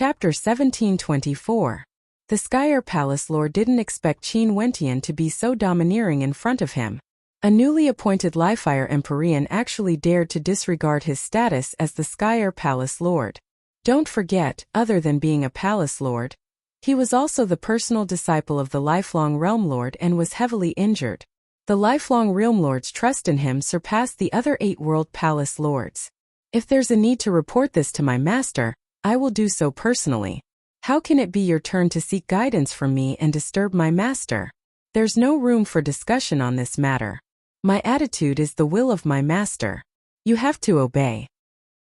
Chapter 1724. The Skyer Palace Lord didn't expect Qin Wentian to be so domineering in front of him. A newly appointed Liefire Empyrean actually dared to disregard his status as the Skyer Palace Lord. Don't forget, other than being a Palace Lord, he was also the personal disciple of the lifelong Realm Lord and was heavily injured. The lifelong Realm Lord's trust in him surpassed the other 8 World Palace Lords. If there's a need to report this to my master, I will do so personally. How can it be your turn to seek guidance from me and disturb my master? There's no room for discussion on this matter. My attitude is the will of my master. You have to obey.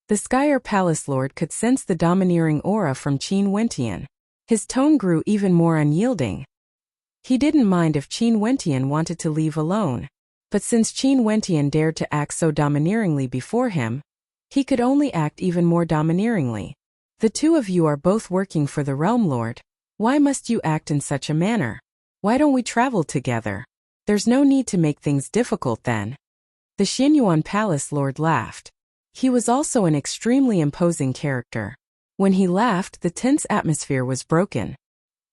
The Skyer Palace Lord could sense the domineering aura from Qin Wentian. His tone grew even more unyielding. He didn't mind if Qin Wentian wanted to leave alone. But since Qin Wentian dared to act so domineeringly before him, he could only act even more domineeringly. The two of you are both working for the Realm Lord. Why must you act in such a manner? Why don't we travel together? There's no need to make things difficult then. The Xinyuan Palace Lord laughed. He was also an extremely imposing character. When he laughed, the tense atmosphere was broken.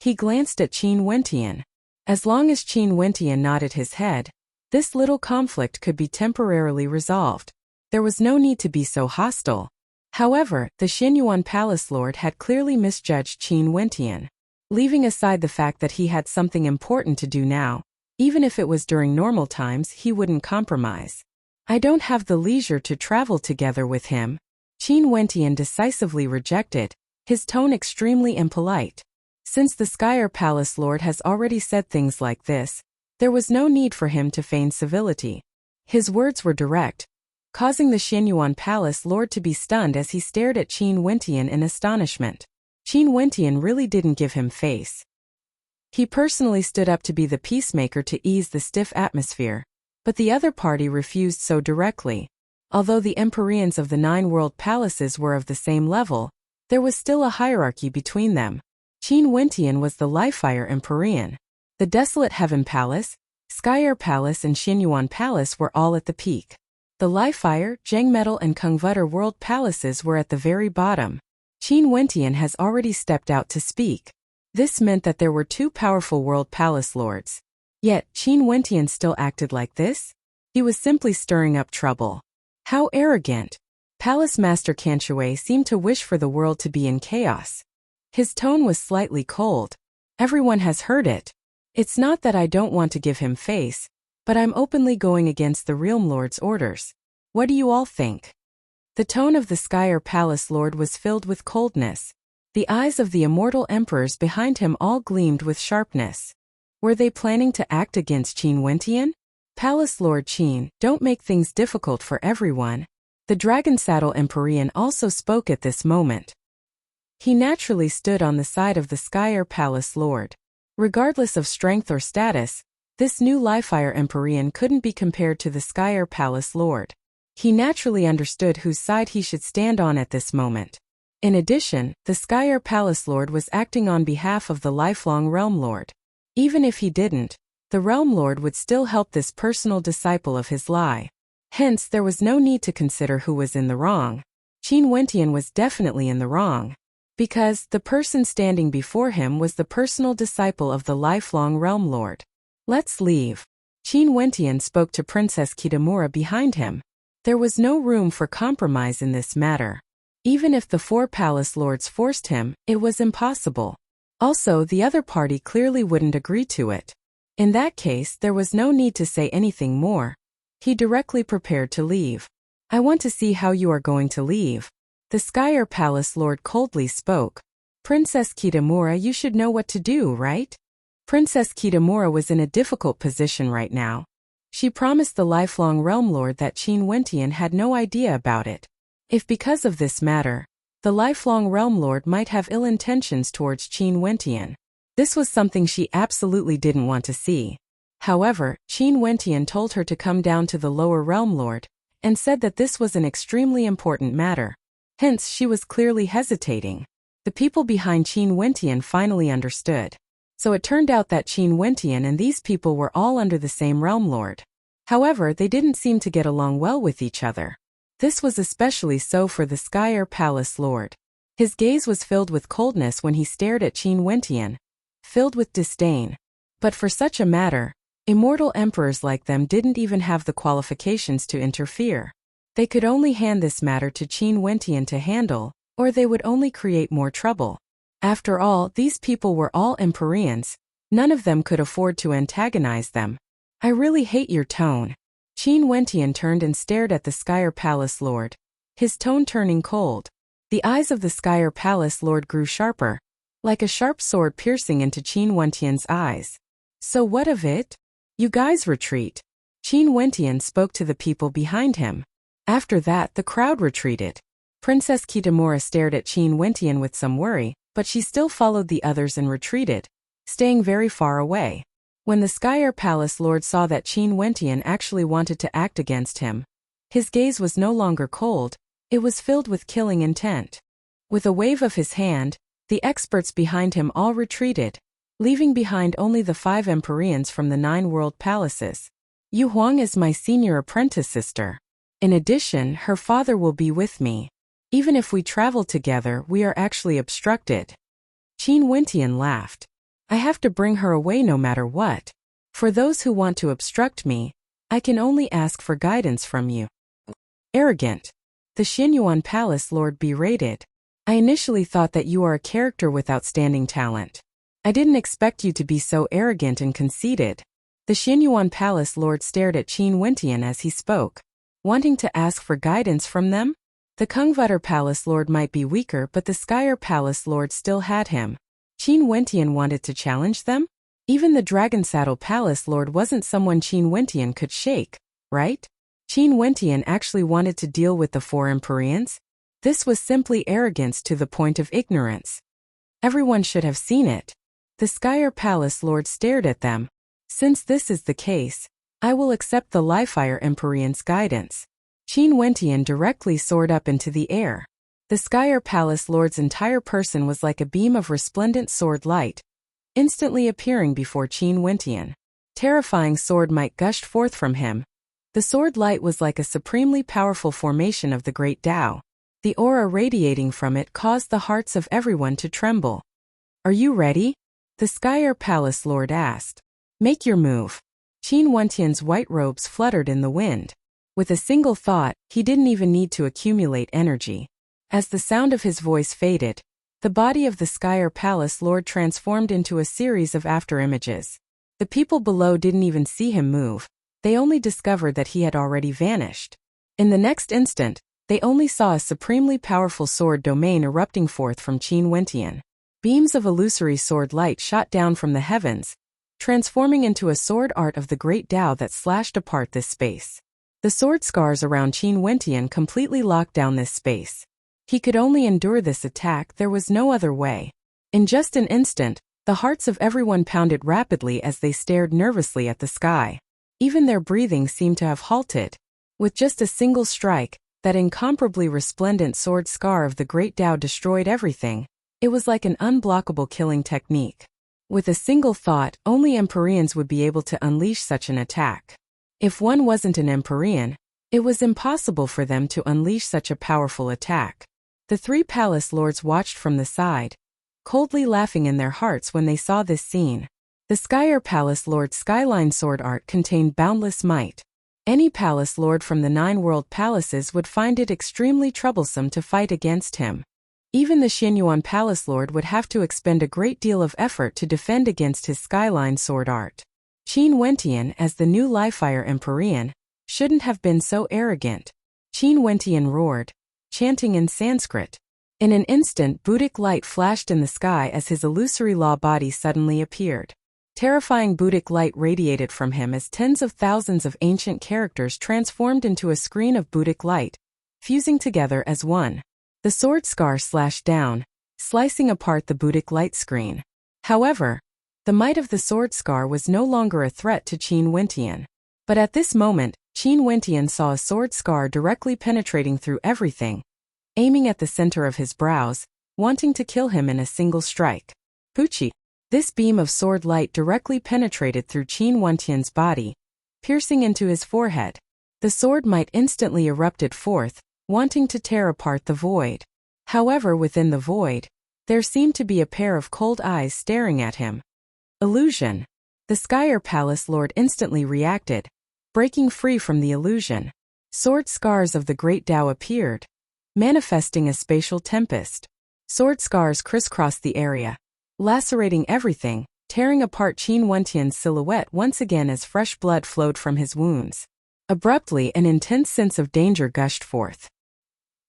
He glanced at Qin Wentian. As long as Qin Wentian nodded his head, this little conflict could be temporarily resolved. There was no need to be so hostile. However, the Xinyuan Palace Lord had clearly misjudged Qin Wentian. Leaving aside the fact that he had something important to do now, even if it was during normal times, he wouldn't compromise. I don't have the leisure to travel together with him. Qin Wentian decisively rejected, his tone extremely impolite. Since the Skyer Palace Lord has already said things like this, there was no need for him to feign civility. His words were direct, causing the Xinyuan Palace Lord to be stunned as he stared at Qin Wentian in astonishment. Qin Wentian really didn't give him face. He personally stood up to be the peacemaker to ease the stiff atmosphere, but the other party refused so directly. Although the Empyreans of the 9 world palaces were of the same level, there was still a hierarchy between them. Qin Wentian was the Liefire Empyrean. The Desolate Heaven Palace, Skyer Palace and Xinyuan Palace were all at the peak. The Liefire, Zhengmetal and Kungvutter world palaces were at the very bottom. Qin Wentian has already stepped out to speak. This meant that there were 2 powerful world palace lords. Yet, Qin Wentian still acted like this? He was simply stirring up trouble. How arrogant! Palace Master Kanshui seemed to wish for the world to be in chaos. His tone was slightly cold. Everyone has heard it. It's not that I don't want to give him face, but I'm openly going against the Realm Lord's orders. What do you all think? The tone of the Skyer Palace Lord was filled with coldness. The eyes of the immortal emperors behind him all gleamed with sharpness. Were they planning to act against Qin Wentian? Palace Lord Qin, don't make things difficult for everyone. The Dragon Saddle Empyrean also spoke at this moment. He naturally stood on the side of the Skyer Palace Lord. Regardless of strength or status, this new Liefire Empyrean couldn't be compared to the Skyer Palace Lord. He naturally understood whose side he should stand on at this moment. In addition, the Skyer Palace Lord was acting on behalf of the lifelong Realm Lord. Even if he didn't, the Realm Lord would still help this personal disciple of his lie. Hence, there was no need to consider who was in the wrong. Qin Wentian was definitely in the wrong. Because the person standing before him was the personal disciple of the lifelong Realm Lord. Let's leave. Qin Wentian spoke to Princess Kitamura behind him. There was no room for compromise in this matter. Even if the 4 palace lords forced him, it was impossible. Also, the other party clearly wouldn't agree to it. In that case, there was no need to say anything more. He directly prepared to leave. I want to see how you are going to leave. The Skyer Palace Lord coldly spoke. Princess Kitamura, you should know what to do, right? Princess Kitamura was in a difficult position right now. She promised the lifelong Realm Lord that Qin Wentian had no idea about it. If because of this matter, the lifelong Realm Lord might have ill intentions towards Qin Wentian. This was something she absolutely didn't want to see. However, Qin Wentian told her to come down to the lower Realm Lord, and said that this was an extremely important matter. Hence, she was clearly hesitating. The people behind Qin Wentian finally understood. So it turned out that Qin Wentian and these people were all under the same Realm Lord. However, they didn't seem to get along well with each other. This was especially so for the Skyer Palace Lord. His gaze was filled with coldness when he stared at Qin Wentian, filled with disdain. But for such a matter, immortal emperors like them didn't even have the qualifications to interfere. They could only hand this matter to Qin Wentian to handle, or they would only create more trouble. After all, these people were all Empyreans. None of them could afford to antagonize them. I really hate your tone. Qin Wentian turned and stared at the Skyer Palace Lord, his tone turning cold. The eyes of the Skyer Palace Lord grew sharper, like a sharp sword piercing into Qin Wentian's eyes. So what of it? You guys retreat. Qin Wentian spoke to the people behind him. After that, the crowd retreated. Princess Kitamura stared at Qin Wentian with some worry, but she still followed the others and retreated, staying very far away. When the Skyer Palace Lord saw that Qin Wentian actually wanted to act against him, his gaze was no longer cold, it was filled with killing intent. With a wave of his hand, the experts behind him all retreated, leaving behind only the 5 Empyreans from the 9 world palaces. Yu Huang is my senior apprentice sister. In addition, her father will be with me. Even if we travel together, we are actually obstructed. Qin Wentian laughed. I have to bring her away no matter what. For those who want to obstruct me, I can only ask for guidance from you. Arrogant. The Xinyuan Palace Lord berated. I initially thought that you are a character with outstanding talent. I didn't expect you to be so arrogant and conceited. The Xinyuan Palace Lord stared at Qin Wentian as he spoke. Wanting to ask for guidance from them? The Kungvutter Palace Lord might be weaker, but the Skyer Palace Lord still had him. Qin Wentian wanted to challenge them? Even the Dragon Saddle Palace Lord wasn't someone Qin Wentian could shake, right? Qin Wentian actually wanted to deal with the 4 Empyreans? This was simply arrogance to the point of ignorance. Everyone should have seen it. The Skyer Palace Lord stared at them. Since this is the case, I will accept the Livefire Empyrean's guidance. Qin Wentian directly soared up into the air. The Skyer Palace Lord's entire person was like a beam of resplendent sword light, instantly appearing before Qin Wentian. Terrifying sword might gushed forth from him. The sword light was like a supremely powerful formation of the great Tao. The aura radiating from it caused the hearts of everyone to tremble. Are you ready? The Skyer Palace Lord asked. Make your move. Qin Wentian's white robes fluttered in the wind. With a single thought, he didn't even need to accumulate energy. As the sound of his voice faded, the body of the Skyer Palace Lord transformed into a series of afterimages. The people below didn't even see him move. They only discovered that he had already vanished. In the next instant, they only saw a supremely powerful sword domain erupting forth from Qin Wentian. Beams of illusory sword light shot down from the heavens, transforming into a sword art of the great Tao that slashed apart this space. The sword scars around Qin Wentian completely locked down this space. He could only endure this attack, there was no other way. In just an instant, the hearts of everyone pounded rapidly as they stared nervously at the sky. Even their breathing seemed to have halted. With just a single strike, that incomparably resplendent sword scar of the great Tao destroyed everything. It was like an unblockable killing technique. With a single thought, only Empyreans would be able to unleash such an attack. If one wasn't an Empyrean, it was impossible for them to unleash such a powerful attack. The 3 palace lords watched from the side, coldly laughing in their hearts when they saw this scene. The Skyer Palace Lord's skyline sword art contained boundless might. Any palace lord from the 9 world palaces would find it extremely troublesome to fight against him. Even the Xinyuan Palace Lord would have to expend a great deal of effort to defend against his skyline sword art. Qin Wentian, as the new Livefire Empyrean, shouldn't have been so arrogant. Qin Wentian roared, chanting in Sanskrit. In an instant, Buddhic light flashed in the sky as his illusory law body suddenly appeared. Terrifying Buddhic light radiated from him as tens of thousands of ancient characters transformed into a screen of Buddhic light, fusing together as one. The sword scar slashed down, slicing apart the Buddhic light screen. However, the might of the sword scar was no longer a threat to Qin Wentian. But at this moment, Qin Wentian saw a sword scar directly penetrating through everything, aiming at the center of his brows, wanting to kill him in a single strike. Puchi! This beam of sword light directly penetrated through Qin Wentian's body, piercing into his forehead. The sword might instantly erupted forth, wanting to tear apart the void. However, within the void, there seemed to be a pair of cold eyes staring at him. Illusion. The Skyer Palace Lord instantly reacted, breaking free from the illusion. Sword scars of the great Tao appeared, manifesting a spatial tempest. Sword scars crisscrossed the area, lacerating everything, tearing apart Qin Wentian's silhouette once again as fresh blood flowed from his wounds. Abruptly, an intense sense of danger gushed forth.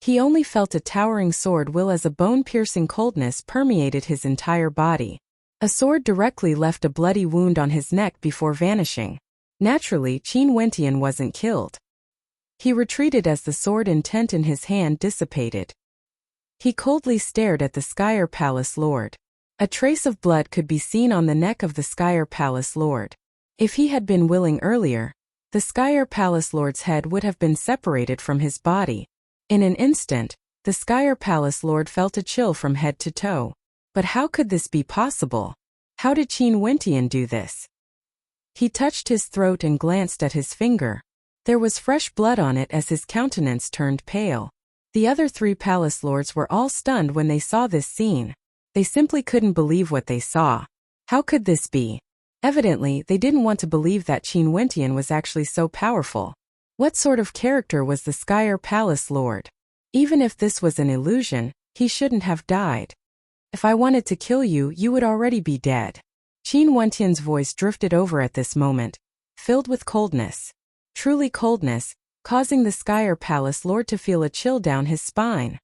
He only felt a towering sword will as a bone-piercing coldness permeated his entire body. A sword directly left a bloody wound on his neck before vanishing. Naturally, Qin Wentian wasn't killed. He retreated as the sword intent in his hand dissipated. He coldly stared at the Skyer Palace Lord. A trace of blood could be seen on the neck of the Skyer Palace Lord. If he had been willing earlier, the Skyer Palace Lord's head would have been separated from his body. In an instant, the Skyer Palace Lord felt a chill from head to toe. But how could this be possible? How did Qin Wentian do this? He touched his throat and glanced at his finger. There was fresh blood on it as his countenance turned pale. The other 3 palace lords were all stunned when they saw this scene. They simply couldn't believe what they saw. How could this be? Evidently, they didn't want to believe that Qin Wentian was actually so powerful. What sort of character was the Skyer Palace Lord? Even if this was an illusion, he shouldn't have died. If I wanted to kill you, you would already be dead. Qin Wentian's voice drifted over at this moment, filled with coldness. Truly coldness, causing the Skyer Palace Lord to feel a chill down his spine.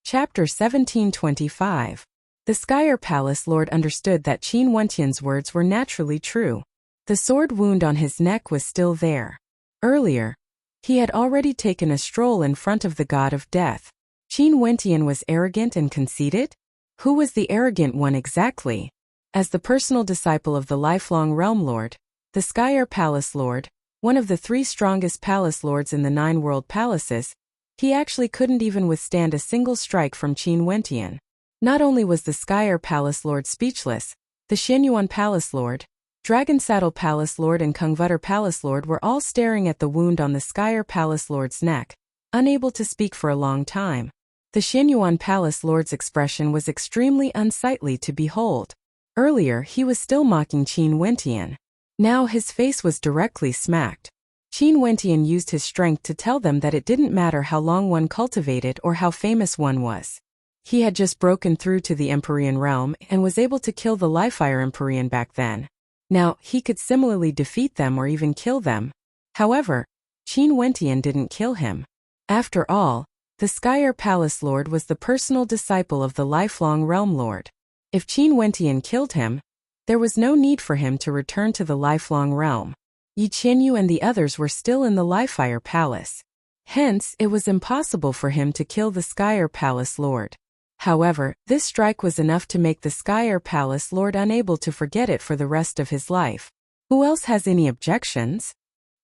Chapter 1725. The Skyer Palace Lord understood that Qin Wentian's words were naturally true. The sword wound on his neck was still there. Earlier, he had already taken a stroll in front of the god of death. Qin Wentian was arrogant and conceited? Who was the arrogant one exactly? As the personal disciple of the lifelong Realm Lord, the Skyer Palace Lord, one of the 3 strongest palace lords in the 9 world palaces, he actually couldn't even withstand a single strike from Qin Wentian. Not only was the Skyer Palace Lord speechless, the Xianyuan Palace Lord, Dragon Saddle Palace Lord and Kungvutter Palace Lord were all staring at the wound on the Skyer Palace Lord's neck, unable to speak for a long time. The Xianyuan Palace Lord's expression was extremely unsightly to behold. Earlier he was still mocking Qin Wentian. Now his face was directly smacked. Qin Wentian used his strength to tell them that it didn't matter how long one cultivated or how famous one was. He had just broken through to the Empyrean realm and was able to kill the Livefire Empyrean back then. Now, he could similarly defeat them or even kill them. However, Qin Wentian didn't kill him. After all, the Skyer Palace Lord was the personal disciple of the lifelong Realm Lord. If Qin Wentian killed him, there was no need for him to return to the lifelong realm. Yi Qianyu and the others were still in the Livefire Palace. Hence, it was impossible for him to kill the Skyer Palace Lord. However, this strike was enough to make the Skyer Palace Lord unable to forget it for the rest of his life. Who else has any objections?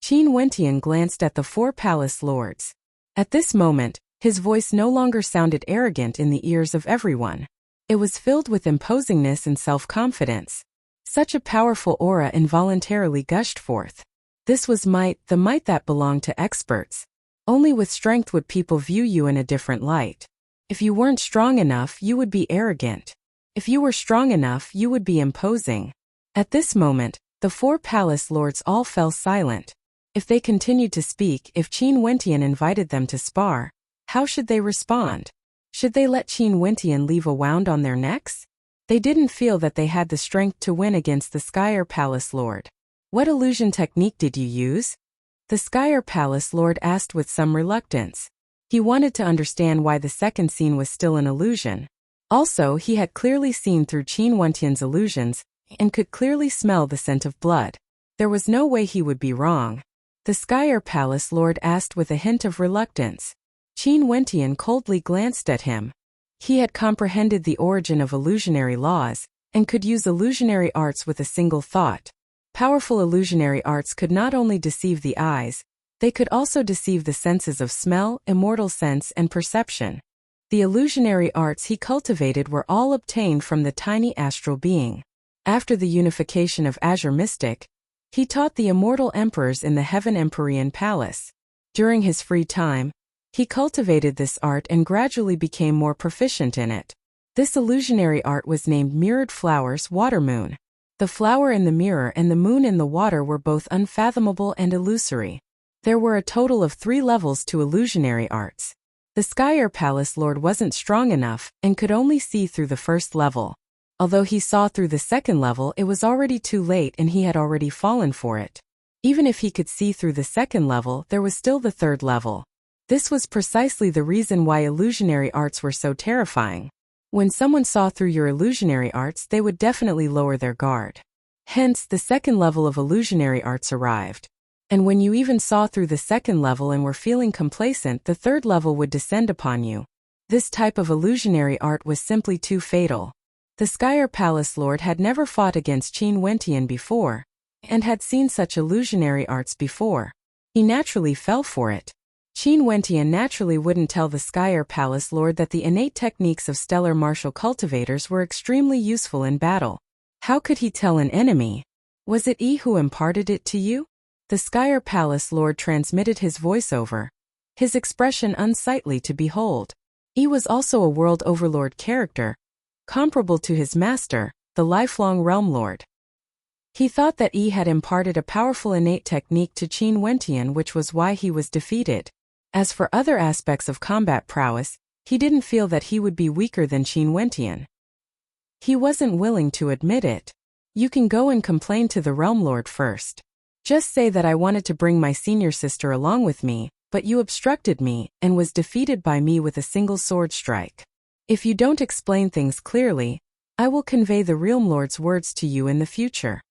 Qin Wentian glanced at the 4 palace lords. At this moment, his voice no longer sounded arrogant in the ears of everyone. It was filled with imposingness and self-confidence. Such a powerful aura involuntarily gushed forth. This was might, the might that belonged to experts. Only with strength would people view you in a different light. If you weren't strong enough, you would be arrogant. If you were strong enough, you would be imposing. At this moment, the 4 palace lords all fell silent. If they continued to speak, if Qin Wentian invited them to spar, how should they respond? Should they let Qin Wentian leave a wound on their necks? They didn't feel that they had the strength to win against the Skyer Palace Lord. What illusion technique did you use? The Skyer Palace Lord asked with some reluctance. He wanted to understand why the second scene was still an illusion. Also, he had clearly seen through Qin Wentian's illusions, and could clearly smell the scent of blood. There was no way he would be wrong. The Skyer Palace Lord asked with a hint of reluctance. Qin Wentian coldly glanced at him. He had comprehended the origin of illusionary laws, and could use illusionary arts with a single thought. Powerful illusionary arts could not only deceive the eyes, they could also deceive the senses of smell, immortal sense, and perception. The illusionary arts he cultivated were all obtained from the tiny astral being. After the unification of Azure Mystic, he taught the immortal emperors in the Heaven Empyrean Palace. During his free time, He cultivated this art and gradually became more proficient in it. This illusionary art was named Mirrored Flowers Water Moon. The flower in the mirror and the moon in the water were both unfathomable and illusory. There were a total of 3 levels to illusionary arts. The Sky Air Palace Lord wasn't strong enough and could only see through the first level. Although he saw through the second level, it was already too late and he had already fallen for it. Even if he could see through the second level, there was still the third level. This was precisely the reason why illusionary arts were so terrifying. When someone saw through your illusionary arts, they would definitely lower their guard. Hence, the second level of illusionary arts arrived. And when you even saw through the second level and were feeling complacent, the third level would descend upon you. This type of illusionary art was simply too fatal. The Sky Air Palace Lord had never fought against Qin Wentian before, and had seen such illusionary arts before. He naturally fell for it. Qin Wentian naturally wouldn't tell the Sky Air Palace Lord that the innate techniques of stellar martial cultivators were extremely useful in battle. How could he tell an enemy? Was it Yi who imparted it to you? The Sky Air Palace Lord transmitted his voiceover, his expression unsightly to behold. Yi was also a world overlord character, comparable to his master, the lifelong Realm Lord. He thought that Yi had imparted a powerful innate technique to Qin Wentian, which was why he was defeated. As for other aspects of combat prowess, he didn't feel that he would be weaker than Qin Wentian. He wasn't willing to admit it. You can go and complain to the Realm Lord first. Just say that I wanted to bring my senior sister along with me, but you obstructed me and was defeated by me with a single sword strike. If you don't explain things clearly, I will convey the Realm Lord's words to you in the future.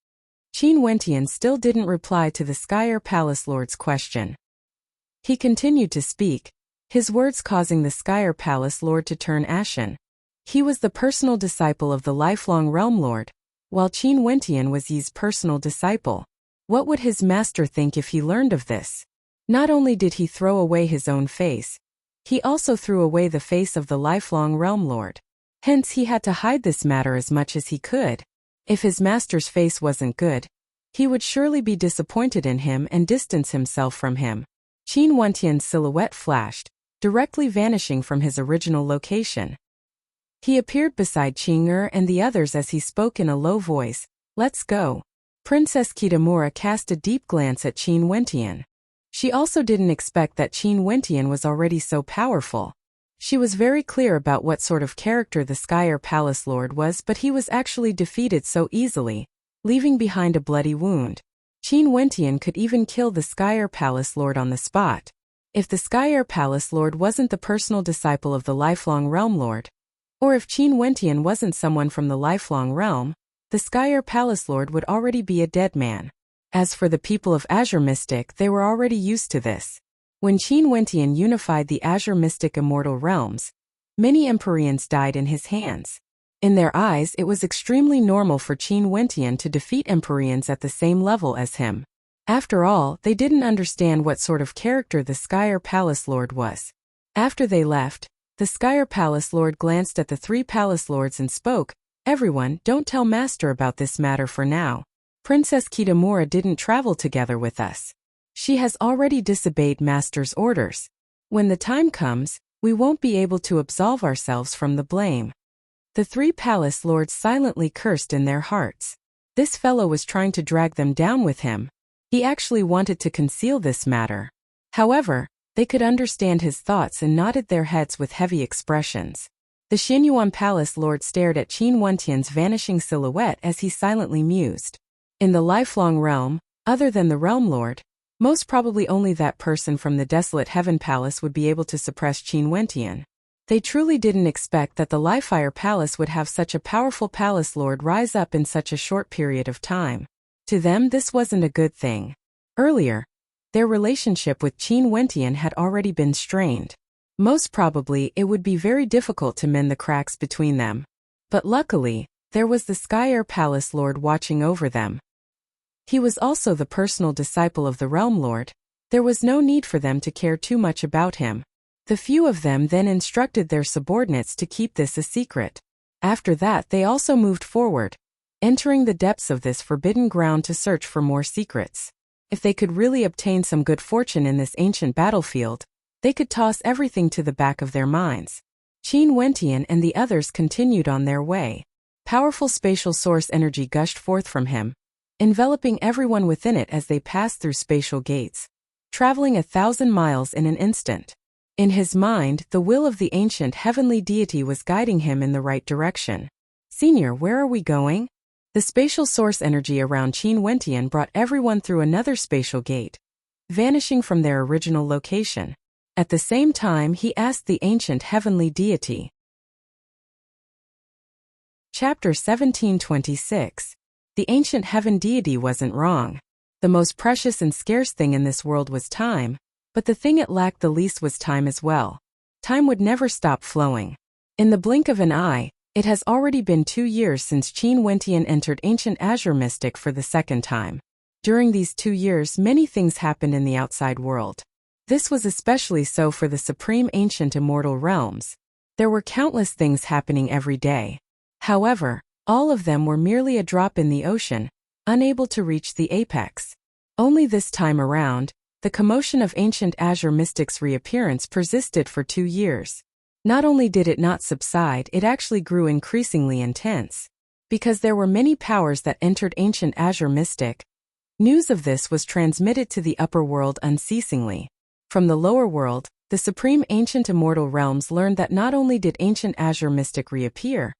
Qin Wentian still didn't reply to the Sky Air Palace Lord's question. He continued to speak, his words causing the Sky Air Palace Lord to turn ashen. He was the personal disciple of the lifelong Realm Lord, while Qin Wentian was Yi's personal disciple. What would his master think if he learned of this? Not only did he throw away his own face, he also threw away the face of the lifelong Realm Lord. Hence he had to hide this matter as much as he could. If his master's face wasn't good, he would surely be disappointed in him and distance himself from him. Qin Wentian's silhouette flashed, directly vanishing from his original location. He appeared beside Qing'er and the others as he spoke in a low voice, "Let's go." Princess Kitamura cast a deep glance at Qin Wentian. She also didn't expect that Qin Wentian was already so powerful. She was very clear about what sort of character the Sky Air Palace Lord was, but he was actually defeated so easily, leaving behind a bloody wound. Qin Wentian could even kill the Sky Air Palace Lord on the spot. If the Sky Air Palace Lord wasn't the personal disciple of the lifelong Realm Lord, or if Qin Wentian wasn't someone from the lifelong realm, the Sky Air Palace Lord would already be a dead man. As for the people of Azure Mystic, they were already used to this. When Qin Wentian unified the Azure Mystic immortal realms, many Empyreans died in his hands. In their eyes, it was extremely normal for Qin Wentian to defeat Empyreans at the same level as him. After all, they didn't understand what sort of character the Sky Air Palace Lord was. After they left, the Sky Air Palace Lord glanced at the 3 Palace Lords and spoke, "Everyone, don't tell Master about this matter for now. Princess Kitamura didn't travel together with us. She has already disobeyed Master's orders. When the time comes, we won't be able to absolve ourselves from the blame." The 3 Palace Lords silently cursed in their hearts. This fellow was trying to drag them down with him. He actually wanted to conceal this matter. However, they could understand his thoughts and nodded their heads with heavy expressions. The Xinyuan Palace Lord stared at Qin Wentian's vanishing silhouette as he silently mused. In the lifelong realm, other than the Realm Lord, most probably only that person from the Desolate Heaven Palace would be able to suppress Qin Wentian. They truly didn't expect that the Lifefire Palace would have such a powerful Palace Lord rise up in such a short period of time. To them, this wasn't a good thing. Earlier, their relationship with Qin Wentian had already been strained. Most probably, it would be very difficult to mend the cracks between them. But luckily, there was the Sky Air Palace Lord watching over them. He was also the personal disciple of the Realm Lord. There was no need for them to care too much about him. The few of them then instructed their subordinates to keep this a secret. After that, they also moved forward, entering the depths of this forbidden ground to search for more secrets. If they could really obtain some good fortune in this ancient battlefield, They could toss everything to the back of their minds. Qin Wentian and the others continued on their way. Powerful spatial source energy gushed forth from him, enveloping everyone within it as they passed through spatial gates, traveling 1,000 miles in an instant. In his mind, the will of the ancient heavenly deity was guiding him in the right direction. "Senior, where are we going?" The spatial source energy around Qin Wentian brought everyone through another spatial gate, vanishing from their original location. At the same time, he asked the ancient heavenly deity. Chapter 1726. The ancient heaven deity wasn't wrong. The most precious and scarce thing in this world was time, but the thing it lacked the least was time as well. Time would never stop flowing. In the blink of an eye, it has already been 2 years since Qin Wentian entered ancient Azure Mystic for the second time. During these 2 years, many things happened in the outside world. This was especially so for the supreme ancient immortal realms. There were countless things happening every day. However, all of them were merely a drop in the ocean, unable to reach the apex. Only this time around, the commotion of ancient Azure Mystic's reappearance persisted for 2 years. Not only did it not subside, it actually grew increasingly intense. Because there were many powers that entered ancient Azure Mystic, news of this was transmitted to the upper world unceasingly. From the lower world, the supreme ancient immortal realms learned that not only did ancient Azure Mystic reappear,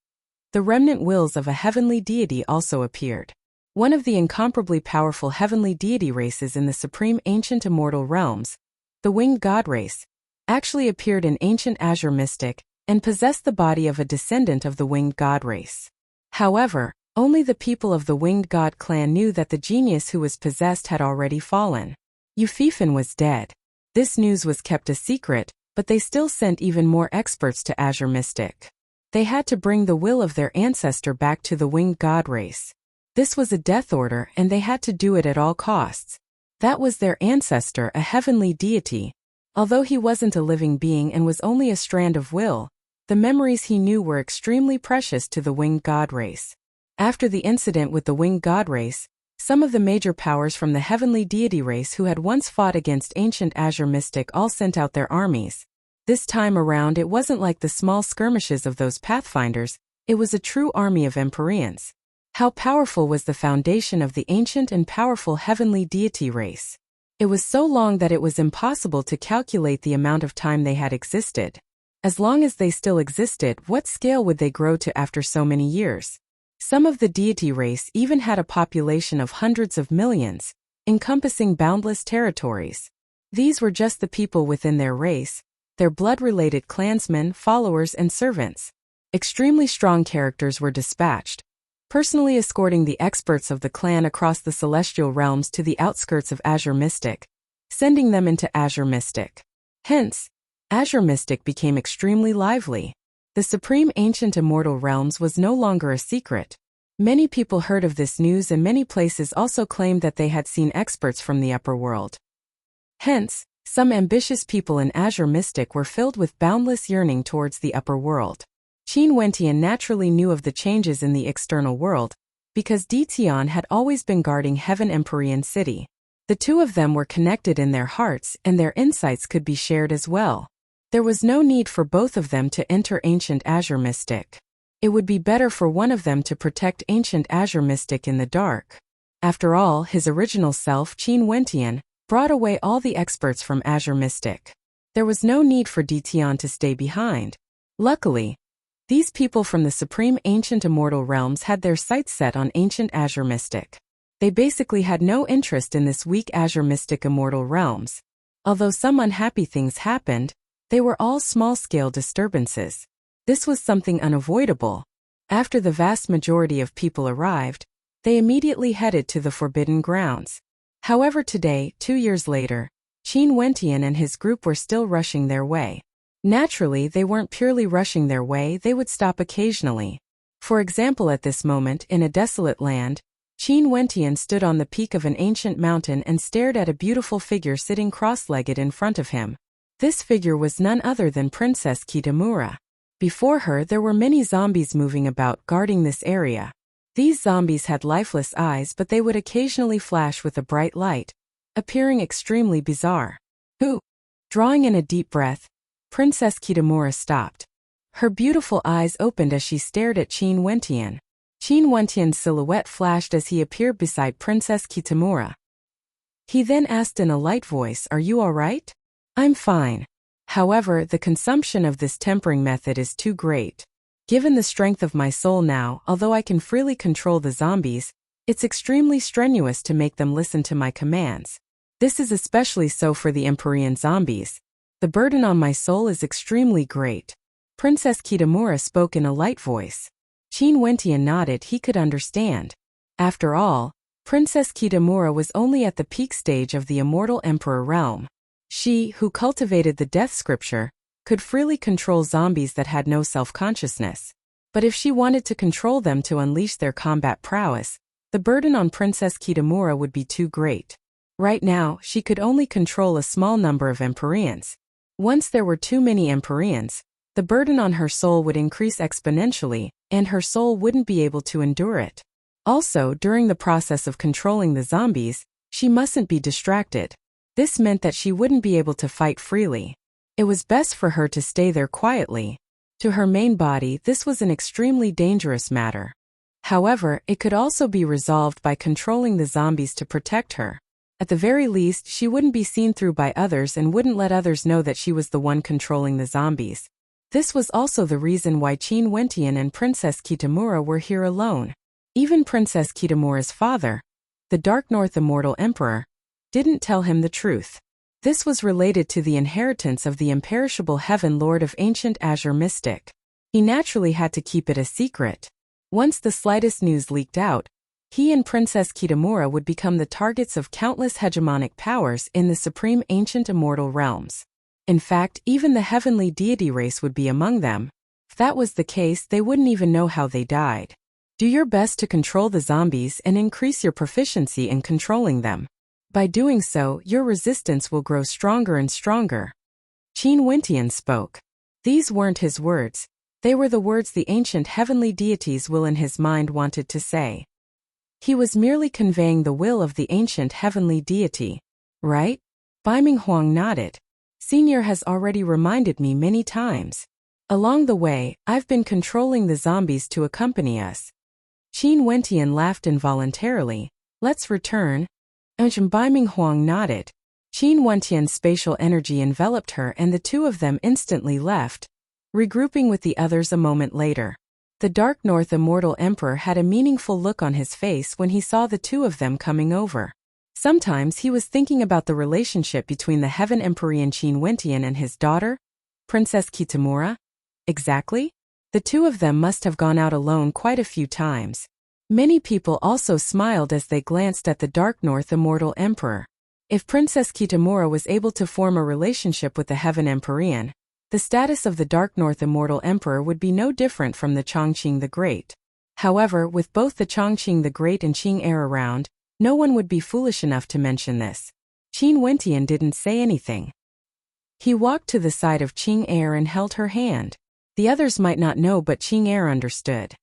the remnant wills of a heavenly deity also appeared. One of the incomparably powerful heavenly deity races in the supreme ancient immortal realms, the winged god race, actually appeared in ancient Azure Mystic and possessed the body of a descendant of the winged god race. However, only the people of the winged god clan knew that the genius who was possessed had already fallen. Yufifan was dead. This news was kept a secret, but they still sent even more experts to Azure Mystic. They had to bring the will of their ancestor back to the winged god race. This was a death order and they had to do it at all costs. That was their ancestor, a heavenly deity. Although he wasn't a living being and was only a strand of will, the memories he knew were extremely precious to the winged god race. After the incident with the winged god race, some of the major powers from the heavenly deity race who had once fought against ancient Azure Mystic all sent out their armies. This time around it wasn't like the small skirmishes of those pathfinders, it was a true army of Empyreans. How powerful was the foundation of the ancient and powerful heavenly deity race? It was so long that it was impossible to calculate the amount of time they had existed. As long as they still existed, what scale would they grow to after so many years? Some of the deity race even had a population of hundreds of millions, encompassing boundless territories. These were just the people within their race, their blood-related clansmen, followers, and servants. Extremely strong characters were dispatched, personally escorting the experts of the clan across the celestial realms to the outskirts of Azure Mystic, sending them into Azure Mystic. Hence, Azure Mystic became extremely lively. The supreme ancient immortal realms was no longer a secret. Many people heard of this news and many places also claimed that they had seen experts from the upper world. Hence, some ambitious people in Azure Mystic were filled with boundless yearning towards the upper world. Qin Wentian naturally knew of the changes in the external world, because Ditian had always been guarding Heaven Empyrean City. The two of them were connected in their hearts and their insights could be shared as well. There was no need for both of them to enter ancient Azure Mystic. It would be better for one of them to protect ancient Azure Mystic in the dark. After all, his original self, Qin Wentian, brought away all the experts from Azure Mystic. There was no need for Ditian to stay behind. Luckily, these people from the supreme ancient immortal realms had their sights set on ancient Azure Mystic. They basically had no interest in this weak Azure Mystic immortal realms. Although some unhappy things happened, they were all small-scale disturbances. This was something unavoidable. After the vast majority of people arrived, they immediately headed to the Forbidden Grounds. However, today, 2 years later, Qin Wentian and his group were still rushing their way. Naturally, they weren't purely rushing their way, they would stop occasionally. For example, at this moment, in a desolate land, Qin Wentian stood on the peak of an ancient mountain and stared at a beautiful figure sitting cross-legged in front of him. This figure was none other than Princess Kitamura. Before her, there were many zombies moving about, guarding this area. These zombies had lifeless eyes, but they would occasionally flash with a bright light, appearing extremely bizarre. Who Drawing in a deep breath, Princess Kitamura stopped. Her beautiful eyes opened as she stared at Qin Wentian. Qin Wentian's silhouette flashed as he appeared beside Princess Kitamura. He then asked in a light voice, "Are you all right?" "I'm fine. However, the consumption of this tempering method is too great. Given the strength of my soul now, although I can freely control the zombies, it's extremely strenuous to make them listen to my commands. This is especially so for the Empyrean zombies. The burden on my soul is extremely great." Princess Kitamura spoke in a light voice. Qin Wentian nodded. He could understand. After all, Princess Kitamura was only at the peak stage of the immortal emperor realm. She, who cultivated the death scripture, could freely control zombies that had no self-consciousness. But if she wanted to control them to unleash their combat prowess, the burden on Princess Kitamura would be too great. Right now, she could only control a small number of Empyreans. Once there were too many Empyreans, the burden on her soul would increase exponentially, and her soul wouldn't be able to endure it. Also, during the process of controlling the zombies, she mustn't be distracted. This meant that she wouldn't be able to fight freely. It was best for her to stay there quietly. To her main body, this was an extremely dangerous matter. However, it could also be resolved by controlling the zombies to protect her. At the very least, she wouldn't be seen through by others and wouldn't let others know that she was the one controlling the zombies. This was also the reason why Qin Wentian and Princess Kitamura were here alone. Even Princess Kitamura's father, the Dark North Immortal Emperor, didn't tell him the truth. This was related to the inheritance of the imperishable Heaven Lord of ancient Azure Mystic. He naturally had to keep it a secret. Once the slightest news leaked out, he and Princess Kitamura would become the targets of countless hegemonic powers in the supreme ancient immortal realms. In fact, even the heavenly deity race would be among them. If that was the case, they wouldn't even know how they died. Do your best to control the zombies and increase your proficiency in controlling them. By doing so, your resistance will grow stronger and stronger. Qin Wentian spoke. These weren't his words. They were the words the ancient heavenly deities will in his mind wanted to say. He was merely conveying the will of the ancient heavenly deity. Right? Baiming Huang nodded. Senior has already reminded me many times. Along the way, I've been controlling the zombies to accompany us. Qin Wentian laughed involuntarily. Let's return. Baiming Huang nodded. Qin Wentian's spatial energy enveloped her and the two of them instantly left, regrouping with the others a moment later. The Dark North Immortal Emperor had a meaningful look on his face when he saw the two of them coming over. Sometimes he was thinking about the relationship between the Heaven Empyrean Qin Wentian and his daughter, Princess Kitamura. Exactly? The two of them must have gone out alone quite a few times. Many people also smiled as they glanced at the Dark North Immortal Emperor. If Princess Kitamura was able to form a relationship with the Heaven Empyrean, the status of the Dark North Immortal Emperor would be no different from the Chongqing the Great. However, with both the Chongqing the Great and Qing Heir around, no one would be foolish enough to mention this. Qin Wentian didn't say anything. He walked to the side of Qing Heir and held her hand. The others might not know, but Qing Heir understood.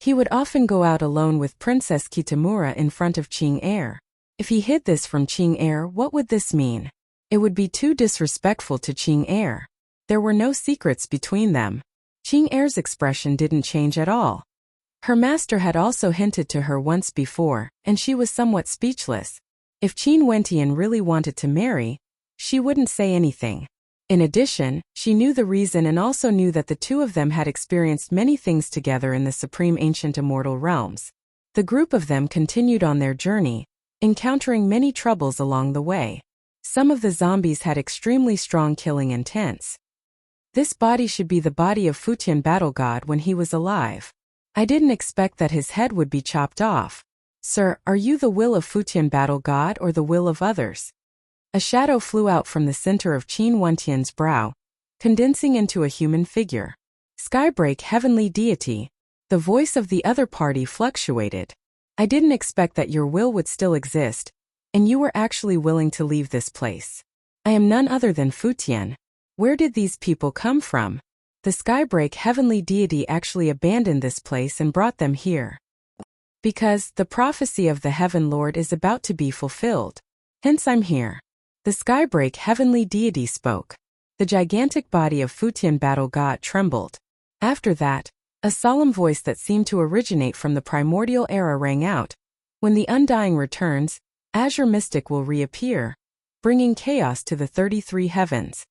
He would often go out alone with Princess Kitamura in front of Qing Heir. If he hid this from Qing Heir, what would this mean? It would be too disrespectful to Qing Heir. There were no secrets between them. Qing Heir's expression didn't change at all. Her master had also hinted to her once before, and she was somewhat speechless. If Qin Wentian really wanted to marry, she wouldn't say anything. In addition, she knew the reason and also knew that the two of them had experienced many things together in the supreme ancient immortal realms. The group of them continued on their journey, encountering many troubles along the way. Some of the zombies had extremely strong killing intents. This body should be the body of Futian Battle God when he was alive. I didn't expect that his head would be chopped off. Sir, are you the will of Futian Battle God or the will of others? A shadow flew out from the center of Qin Wentian's brow, condensing into a human figure. Skybreak Heavenly Deity. The voice of the other party fluctuated. I didn't expect that your will would still exist, and you were actually willing to leave this place. I am none other than Futian. Where did these people come from? The Skybreak Heavenly Deity actually abandoned this place and brought them here. Because the prophecy of the Heaven Lord is about to be fulfilled. Hence I'm here. The skybreak heavenly deity spoke. The gigantic body of Futian battle god trembled. After that, a solemn voice that seemed to originate from the primordial era rang out. When the undying returns, Azure Mystic will reappear, bringing chaos to the 33 heavens.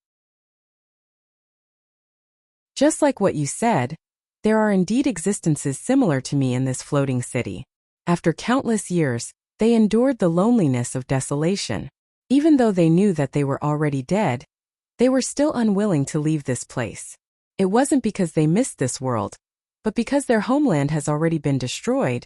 Just like what you said, there are indeed existences similar to me in this floating city. After countless years, they endured the loneliness of desolation. Even though they knew that they were already dead, they were still unwilling to leave this place. It wasn't because they missed this world, but because their homeland has already been destroyed.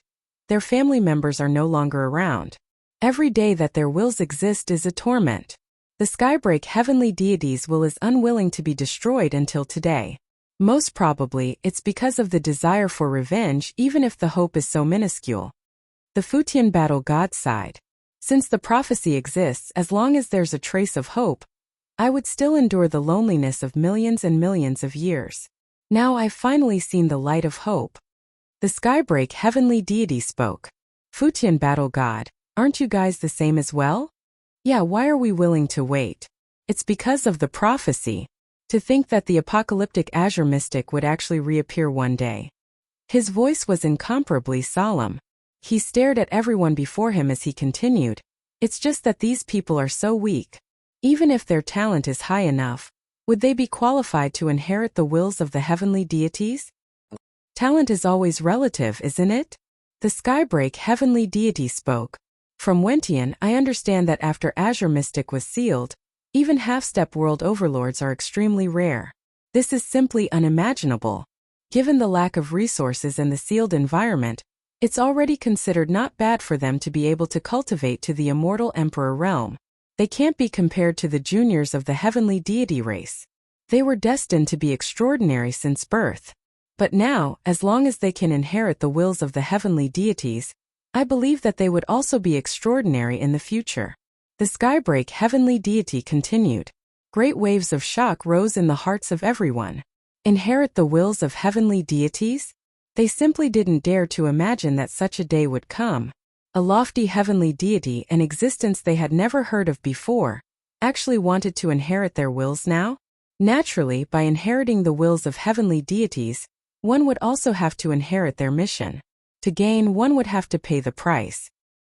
Their family members are no longer around. Every day that their wills exist is a torment. The skybreak heavenly deities' will is unwilling to be destroyed until today. Most probably, it's because of the desire for revenge, even if the hope is so minuscule. The Futian battle god sighed. Since the prophecy exists, as long as there's a trace of hope, I would still endure the loneliness of millions and millions of years. Now I've finally seen the light of hope. The skybreak heavenly deity spoke. Futian battle god, aren't you guys the same as well? Yeah, why are we willing to wait? It's because of the prophecy. To think that the apocalyptic Azure Mystic would actually reappear one day. His voice was incomparably solemn. He stared at everyone before him as he continued. It's just that these people are so weak. Even if their talent is high enough, would they be qualified to inherit the wills of the heavenly deities? Talent is always relative, isn't it? The skybreak heavenly deity spoke. From Wentian, I understand that after Azure Mystic was sealed, even half-step world overlords are extremely rare. This is simply unimaginable. Given the lack of resources in the sealed environment, it's already considered not bad for them to be able to cultivate to the immortal Emperor realm. They can't be compared to the juniors of the heavenly deity race. They were destined to be extraordinary since birth. But now, as long as they can inherit the wills of the heavenly deities, I believe that they would also be extraordinary in the future. The skybreak heavenly deity continued. Great waves of shock rose in the hearts of everyone. Inherit the wills of heavenly deities? They simply didn't dare to imagine that such a day would come. A lofty heavenly deity, an existence they had never heard of before, actually wanted to inherit their wills now? Naturally, by inheriting the wills of heavenly deities, one would also have to inherit their mission. To gain, one would have to pay the price.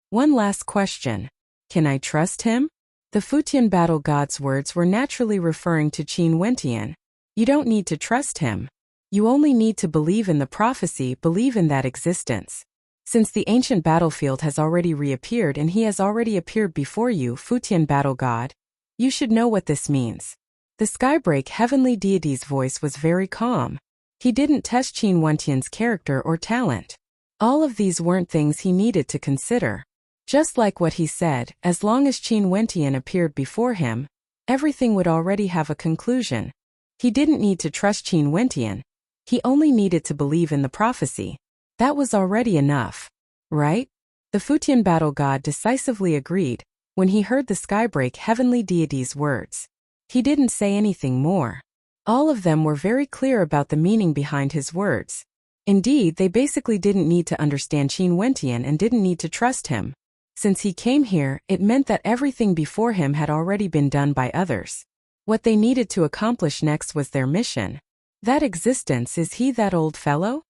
One last question. Can I trust him? The Futian battle god's words were naturally referring to Qin Wentian. You don't need to trust him. You only need to believe in the prophecy, believe in that existence. Since the ancient battlefield has already reappeared and he has already appeared before you, Futian battle god, you should know what this means. The skybreak heavenly deity's voice was very calm. He didn't test Qin Wentian's character or talent. All of these weren't things he needed to consider. Just like what he said, as long as Qin Wentian appeared before him, everything would already have a conclusion. He didn't need to trust Qin Wentian. He only needed to believe in the prophecy. That was already enough. Right? The Futian battle god decisively agreed when he heard the skybreak heavenly deity's words. He didn't say anything more. All of them were very clear about the meaning behind his words. Indeed, they basically didn't need to understand Qin Wentian and didn't need to trust him. Since he came here, it meant that everything before him had already been done by others. What they needed to accomplish next was their mission. That existence, is he that old fellow?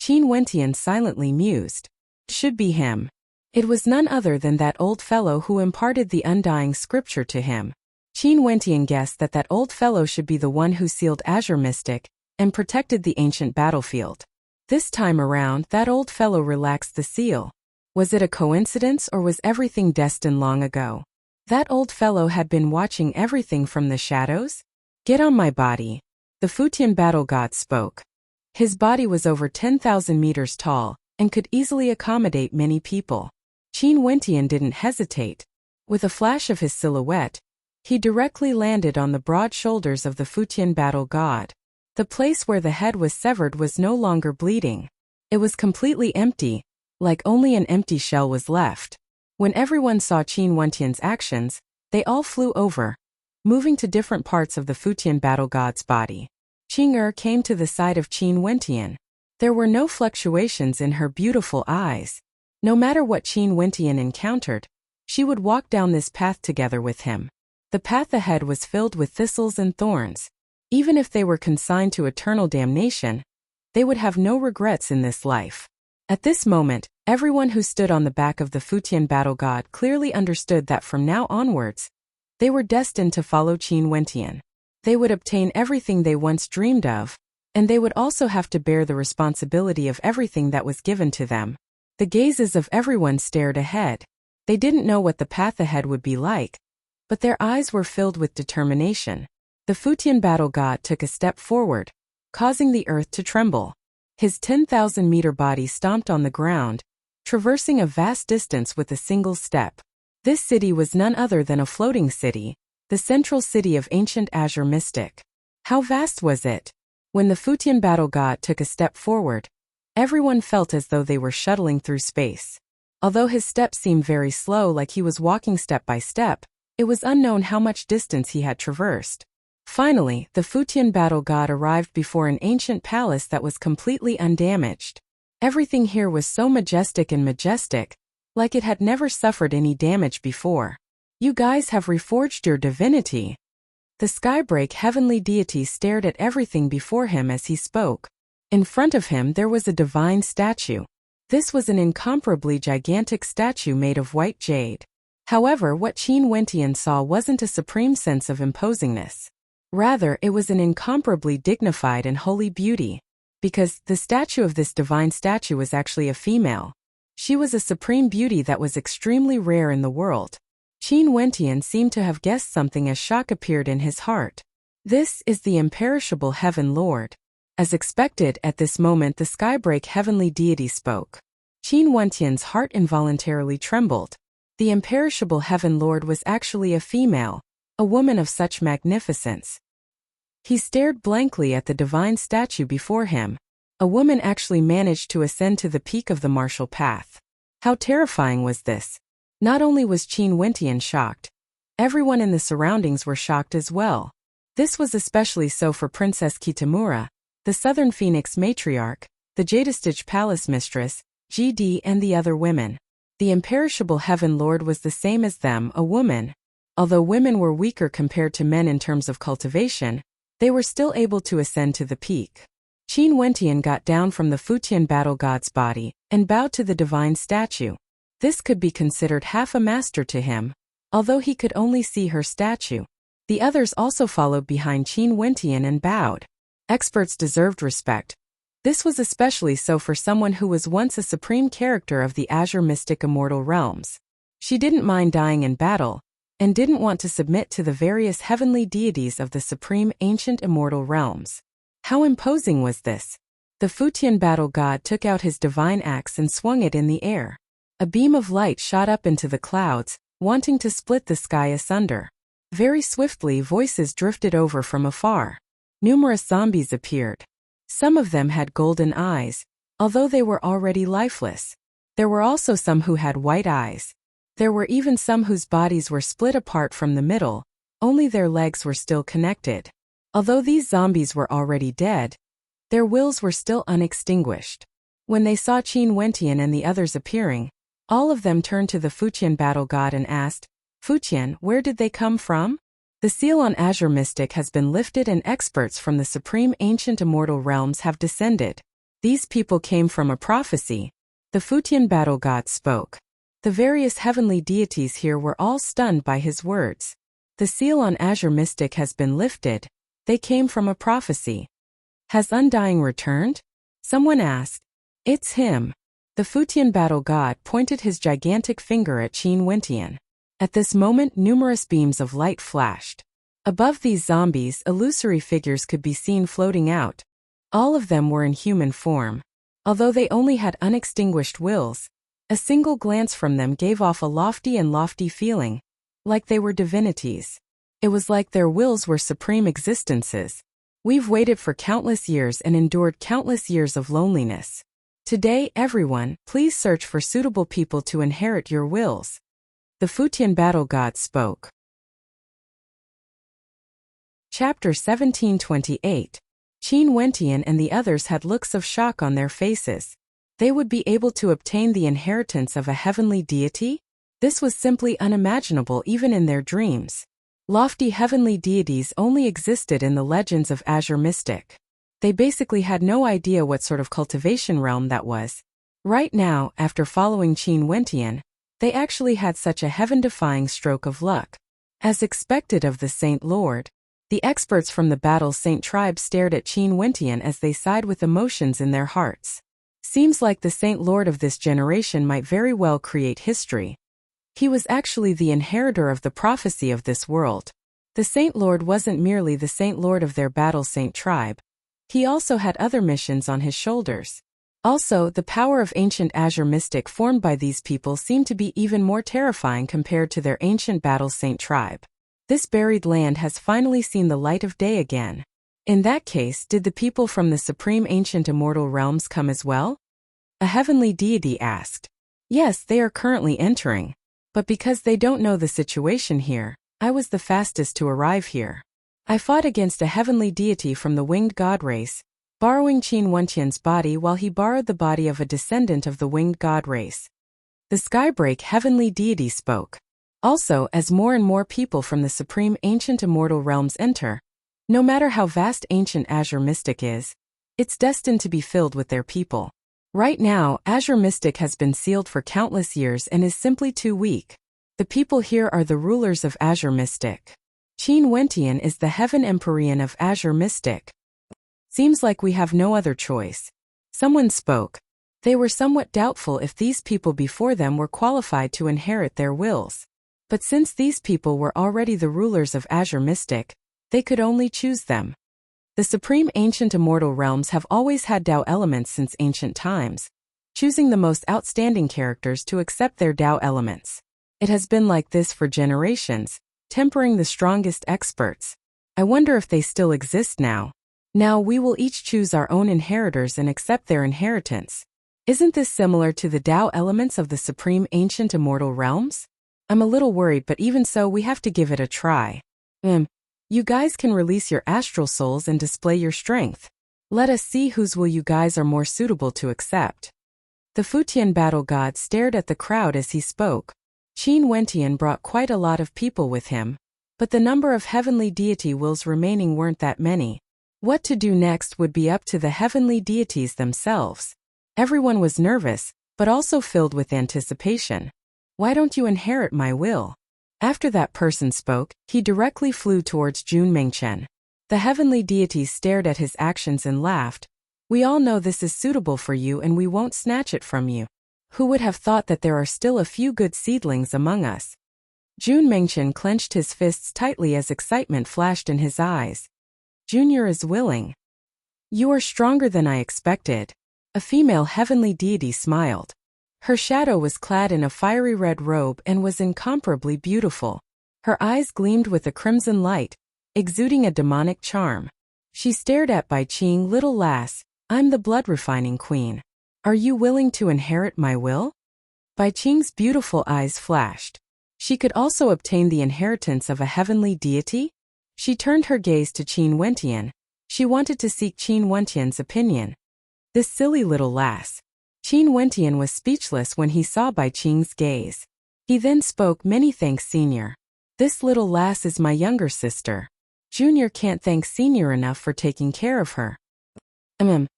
Qin Wentian silently mused. Should be him. It was none other than that old fellow who imparted the undying scripture to him. Qin Wentian guessed that that old fellow should be the one who sealed Azure Mystic and protected the ancient battlefield. This time around, that old fellow relaxed the seal. Was it a coincidence or was everything destined long ago? That old fellow had been watching everything from the shadows? Get on my body. The Futian battle god spoke. His body was over 10,000 meters tall and could easily accommodate many people. Qin Wentian didn't hesitate. With a flash of his silhouette, he directly landed on the broad shoulders of the Futian battle god. The place where the head was severed was no longer bleeding. It was completely empty, like only an empty shell was left. When everyone saw Qin Wentian's actions, they all flew over, moving to different parts of the Futian battle god's body. Qing came to the side of Qin Wentian. There were no fluctuations in her beautiful eyes. No matter what Qin Wentian encountered, she would walk down this path together with him. The path ahead was filled with thistles and thorns. Even if they were consigned to eternal damnation, they would have no regrets in this life. At this moment, everyone who stood on the back of the Futian battle god clearly understood that from now onwards, they were destined to follow Qin Wentian. They would obtain everything they once dreamed of, and they would also have to bear the responsibility of everything that was given to them. The gazes of everyone stared ahead. They didn't know what the path ahead would be like, but their eyes were filled with determination. The Futian battle god took a step forward, causing the earth to tremble. His 10,000-meter body stomped on the ground, traversing a vast distance with a single step. This city was none other than a floating city, the central city of ancient Azure Mystic. How vast was it? When the Futian battle god took a step forward, everyone felt as though they were shuttling through space. Although his steps seemed very slow, like he was walking step by step, it was unknown how much distance he had traversed. Finally, the Futian battle god arrived before an ancient palace that was completely undamaged. Everything here was so majestic, like it had never suffered any damage before. You guys have reforged your divinity. The Skybreak heavenly deity stared at everything before him as he spoke. In front of him there was a divine statue. This was an incomparably gigantic statue made of white jade. However, what Qin Wentian saw wasn't a supreme sense of imposingness. Rather, it was an incomparably dignified and holy beauty. Because the statue of this divine statue was actually a female. She was a supreme beauty that was extremely rare in the world. Qin Wentian seemed to have guessed something as shock appeared in his heart. This is the imperishable Heaven Lord. As expected, at this moment the Skybreak heavenly deity spoke. Qin Wentian's heart involuntarily trembled. The imperishable Heaven Lord was actually a female, a woman of such magnificence. He stared blankly at the divine statue before him. A woman actually managed to ascend to the peak of the martial path. How terrifying was this? Not only was Qin Wentian shocked, everyone in the surroundings were shocked as well. This was especially so for Princess Kitamura, the Southern Phoenix matriarch, the Jadestage Palace mistress, GD, and the other women. The imperishable Heaven Lord was the same as them, a woman. Although women were weaker compared to men in terms of cultivation, they were still able to ascend to the peak. Qin Wentian got down from the Futian battle god's body and bowed to the divine statue. This could be considered half a master to him, although he could only see her statue. The others also followed behind Qin Wentian and bowed. Experts deserved respect. This was especially so for someone who was once a supreme character of the Azure Mystic Immortal Realms. She didn't mind dying in battle, and didn't want to submit to the various heavenly deities of the supreme ancient immortal realms. How imposing was this? The Futian battle god took out his divine axe and swung it in the air. A beam of light shot up into the clouds, wanting to split the sky asunder. Very swiftly, voices drifted over from afar. Numerous zombies appeared. Some of them had golden eyes, although they were already lifeless. There were also some who had white eyes. There were even some whose bodies were split apart from the middle, only their legs were still connected. Although these zombies were already dead, their wills were still unextinguished. When they saw Qin Wentian and the others appearing, all of them turned to the Futian battle god and asked, "Futian, where did they come from?" The seal on Azure Mystic has been lifted and experts from the supreme ancient immortal realms have descended. These people came from a prophecy. The Futian battle god spoke. The various heavenly deities here were all stunned by his words. The seal on Azure Mystic has been lifted. They came from a prophecy. Has Undying returned? Someone asked. It's him. The Futian battle god pointed his gigantic finger at Qin Wentian. At this moment, numerous beams of light flashed. Above these zombies, illusory figures could be seen floating out. All of them were in human form. Although they only had unextinguished wills, a single glance from them gave off a lofty feeling, like they were divinities. It was like their wills were supreme existences. We've waited for countless years and endured countless years of loneliness. Today, everyone, please search for suitable people to inherit your wills. The Futian battle god spoke. Chapter 1728. Qin Wentian and the others had looks of shock on their faces. They would be able to obtain the inheritance of a heavenly deity? This was simply unimaginable even in their dreams. Lofty heavenly deities only existed in the legends of Azure Mystic. They basically had no idea what sort of cultivation realm that was. Right now, after following Qin Wentian, they actually had such a heaven-defying stroke of luck. As expected of the Saint Lord, the experts from the Battle Saint tribe stared at Qin Wentian as they sighed with emotions in their hearts. Seems like the Saint Lord of this generation might very well create history. He was actually the inheritor of the prophecy of this world. The Saint Lord wasn't merely the Saint Lord of their Battle Saint tribe. He also had other missions on his shoulders. Also, the power of ancient Azure Mystic formed by these people seemed to be even more terrifying compared to their ancient Battle Saint tribe. This buried land has finally seen the light of day again. In that case, did the people from the supreme ancient immortal realms come as well? A heavenly deity asked. Yes, they are currently entering. But because they don't know the situation here, I was the fastest to arrive here. I fought against a heavenly deity from the winged god race, borrowing Qin Wentian's body while he borrowed the body of a descendant of the winged god race. The Skybreak heavenly deity spoke. Also, as more and more people from the supreme ancient immortal realms enter, no matter how vast ancient Azure Mystic is, it's destined to be filled with their people. Right now, Azure Mystic has been sealed for countless years and is simply too weak. The people here are the rulers of Azure Mystic. Qin Wentian is the Heaven Empyrean of Azure Mystic. Seems like we have no other choice. Someone spoke. They were somewhat doubtful if these people before them were qualified to inherit their wills. But since these people were already the rulers of Azure Mystic, they could only choose them. The supreme ancient immortal realms have always had Tao elements since ancient times, choosing the most outstanding characters to accept their Tao elements. It has been like this for generations, tempering the strongest experts. I wonder if they still exist now. Now we will each choose our own inheritors and accept their inheritance. Isn't this similar to the Tao elements of the supreme ancient immortal realms? I'm a little worried, but even so we have to give it a try. You guys can release your astral souls and display your strength. Let us see whose will you guys are more suitable to accept. The Futian battle god stared at the crowd as he spoke. Qin Wentian brought quite a lot of people with him, but the number of heavenly deity wills remaining weren't that many. What to do next would be up to the heavenly deities themselves. Everyone was nervous, but also filled with anticipation. Why don't you inherit my will? After that person spoke, he directly flew towards Jun Mengchen. The heavenly deities stared at his actions and laughed. We all know this is suitable for you and we won't snatch it from you. Who would have thought that there are still a few good seedlings among us? Jun Mengchen clenched his fists tightly as excitement flashed in his eyes. Junior is willing. You are stronger than I expected. A female heavenly deity smiled. Her shadow was clad in a fiery red robe and was incomparably beautiful. Her eyes gleamed with a crimson light, exuding a demonic charm. She stared at Bai Qing. Little lass, I'm the blood-refining queen. Are you willing to inherit my will? Bai Qing's beautiful eyes flashed. She could also obtain the inheritance of a heavenly deity? She turned her gaze to Qin Wentian. She wanted to seek Qin Wentian's opinion. This silly little lass. Qin Wentian was speechless when he saw Bai Qing's gaze. He then spoke. Many thanks, Senior. This little lass is my younger sister. Junior can't thank Senior enough for taking care of her.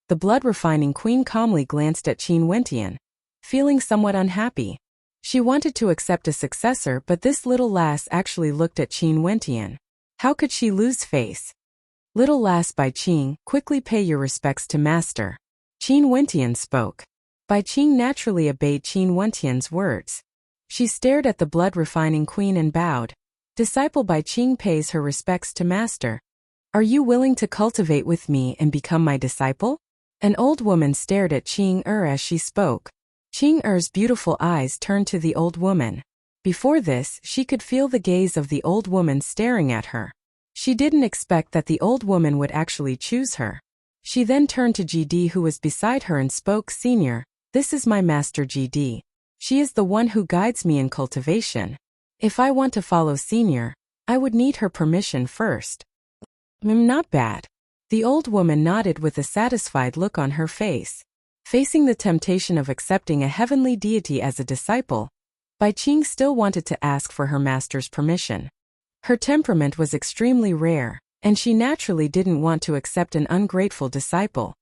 The blood-refining queen calmly glanced at Qin Wentian, feeling somewhat unhappy. She wanted to accept a successor, but this little lass actually looked at Qin Wentian. How could she lose face? Little lass, Bai Qing, quickly pay your respects to master. Qin Wentian spoke. Bai Qing naturally obeyed Qin Wentian's words. She stared at the blood-refining queen and bowed. Disciple Bai Qing pays her respects to master. Are you willing to cultivate with me and become my disciple? An old woman stared at Qing as she spoke. Qing beautiful eyes turned to the old woman. Before this, she could feel the gaze of the old woman staring at her. She didn't expect that the old woman would actually choose her. She then turned to GD, who was beside her, and spoke. Senior, this is my master GD. She is the one who guides me in cultivation. If I want to follow Senior, I would need her permission first. Not bad. The old woman nodded with a satisfied look on her face. Facing the temptation of accepting a heavenly deity as a disciple, Bai Qing still wanted to ask for her master's permission. Her temperament was extremely rare, and she naturally didn't want to accept an ungrateful disciple.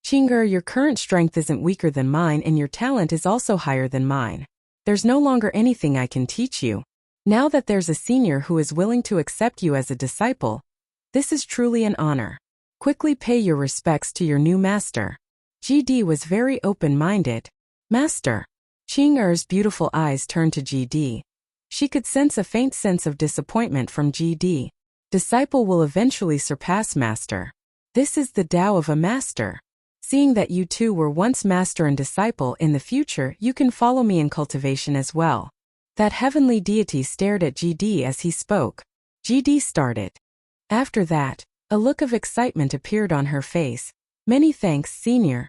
Qing'er, your current strength isn't weaker than mine and your talent is also higher than mine. There's no longer anything I can teach you. Now that there's a senior who is willing to accept you as a disciple, this is truly an honor. Quickly pay your respects to your new master. GD was very open-minded. Master. Qing'er's beautiful eyes turned to GD. She could sense a faint sense of disappointment from GD. Disciple will eventually surpass master. This is the Tao of a master. Seeing that you two were once master and disciple, in the future you can follow me in cultivation as well. That heavenly deity stared at GD as he spoke. GD started. After that, a look of excitement appeared on her face. Many thanks, senior.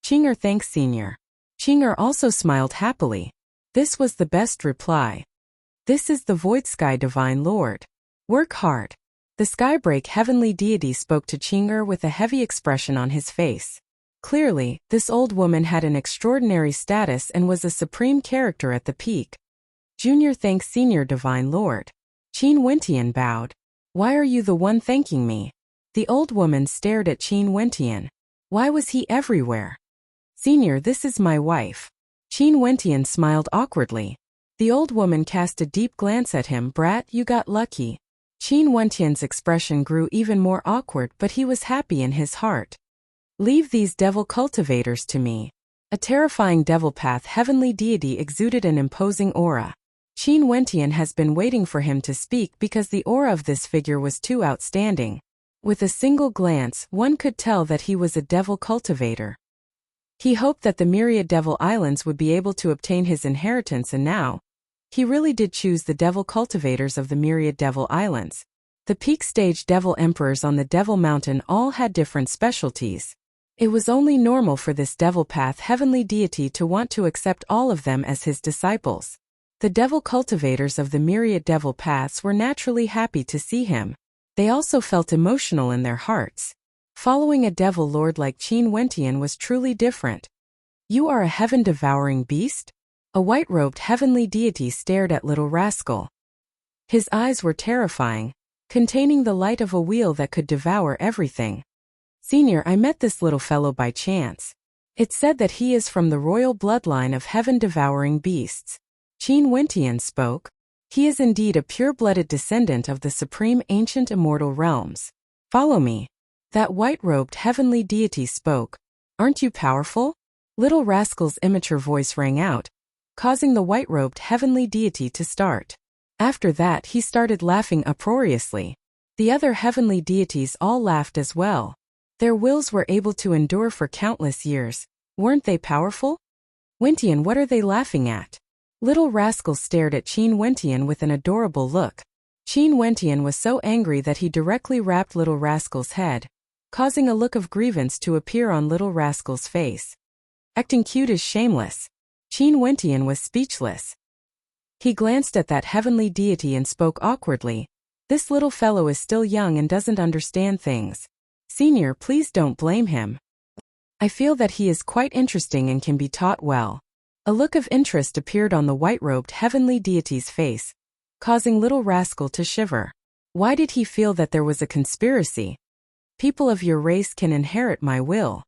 Qing'er, thanks, senior. Qing'er also smiled happily. This was the best reply. This is the Void Sky Divine Lord. Work hard. The Skybreak heavenly deity spoke to Qing'er with a heavy expression on his face. Clearly, this old woman had an extraordinary status and was a supreme character at the peak. Junior, thanks, senior divine lord. Qin Wentian bowed. Why are you the one thanking me? The old woman stared at Qin Wentian. Why was he everywhere? Senior, this is my wife. Qin Wentian smiled awkwardly. The old woman cast a deep glance at him. Brat, you got lucky. Qin Wentian's expression grew even more awkward, but he was happy in his heart. Leave these devil cultivators to me. A terrifying devil path heavenly deity exuded an imposing aura. Qin Wentian has been waiting for him to speak because the aura of this figure was too outstanding. With a single glance, one could tell that he was a devil cultivator. He hoped that the myriad devil islands would be able to obtain his inheritance, and now, he really did choose the devil cultivators of the myriad devil islands. The peak stage devil emperors on the Devil Mountain all had different specialties. It was only normal for this devil path heavenly deity to want to accept all of them as his disciples. The devil cultivators of the myriad devil paths were naturally happy to see him. They also felt emotional in their hearts. Following a devil lord like Qin Wentian was truly different. You are a heaven-devouring beast? A white-robed heavenly deity stared at little rascal. His eyes were terrifying, containing the light of a wheel that could devour everything. Senior, I met this little fellow by chance. It's said that he is from the royal bloodline of heaven-devouring beasts. Qin Wentian spoke. He is indeed a pure-blooded descendant of the supreme ancient immortal realms. Follow me. That white-robed heavenly deity spoke. Aren't you powerful? Little rascal's immature voice rang out, causing the white-robed heavenly deity to start. After that he started laughing uproariously. The other heavenly deities all laughed as well. Their wills were able to endure for countless years. Weren't they powerful? Wentian, what are they laughing at? Little rascal stared at Qin Wentian with an adorable look. Qin Wentian was so angry that he directly rapped little rascal's head, causing a look of grievance to appear on little rascal's face. Acting cute is shameless. Qin Wentian was speechless. He glanced at that heavenly deity and spoke awkwardly. This little fellow is still young and doesn't understand things. Senior, please don't blame him. I feel that he is quite interesting and can be taught well. A look of interest appeared on the white-robed heavenly deity's face, causing little rascal to shiver. Why did he feel that there was a conspiracy? People of your race can inherit my will.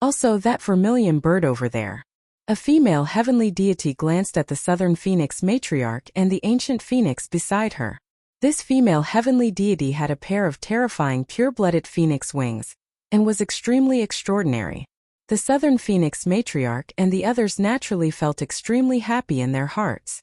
Also, that vermilion bird over there. A female heavenly deity glanced at the southern phoenix matriarch and the ancient phoenix beside her. This female heavenly deity had a pair of terrifying pure-blooded phoenix wings, and was extremely extraordinary. The southern phoenix matriarch and the others naturally felt extremely happy in their hearts.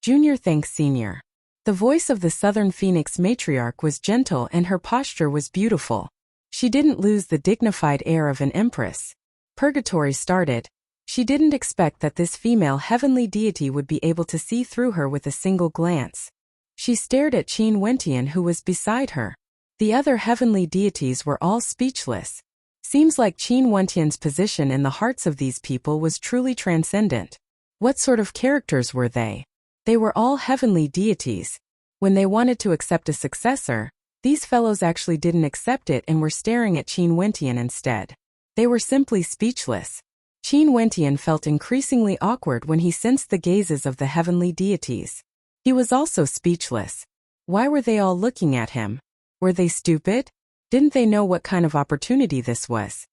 Junior, thanks, senior. The voice of the southern phoenix matriarch was gentle and her posture was beautiful. She didn't lose the dignified air of an empress. Purgatory started. She didn't expect that this female heavenly deity would be able to see through her with a single glance. She stared at Qin Wentian, who was beside her. The other heavenly deities were all speechless. Seems like Qin Wentian's position in the hearts of these people was truly transcendent. What sort of characters were they? They were all heavenly deities. When they wanted to accept a successor, these fellows actually didn't accept it and were staring at Qin Wentian instead. They were simply speechless. Qin Wentian felt increasingly awkward when he sensed the gazes of the heavenly deities. He was also speechless. Why were they all looking at him? Were they stupid? Didn't they know what kind of opportunity this was?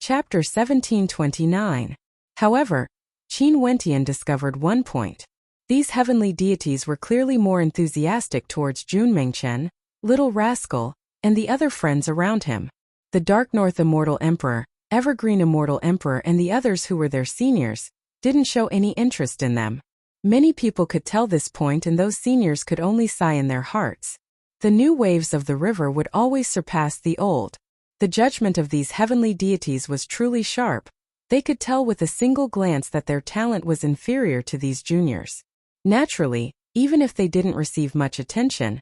Chapter 1729. However, Qin Wentian discovered one point. These heavenly deities were clearly more enthusiastic towards Jun Mengchen, Little Rascal, and the other friends around him. The Dark North Immortal Emperor, Evergreen Immortal Emperor, and the others who were their seniors didn't show any interest in them. Many people could tell this point, and those seniors could only sigh in their hearts. The new waves of the river would always surpass the old. The judgment of these heavenly deities was truly sharp. They could tell with a single glance that their talent was inferior to these juniors. Naturally, even if they didn't receive much attention,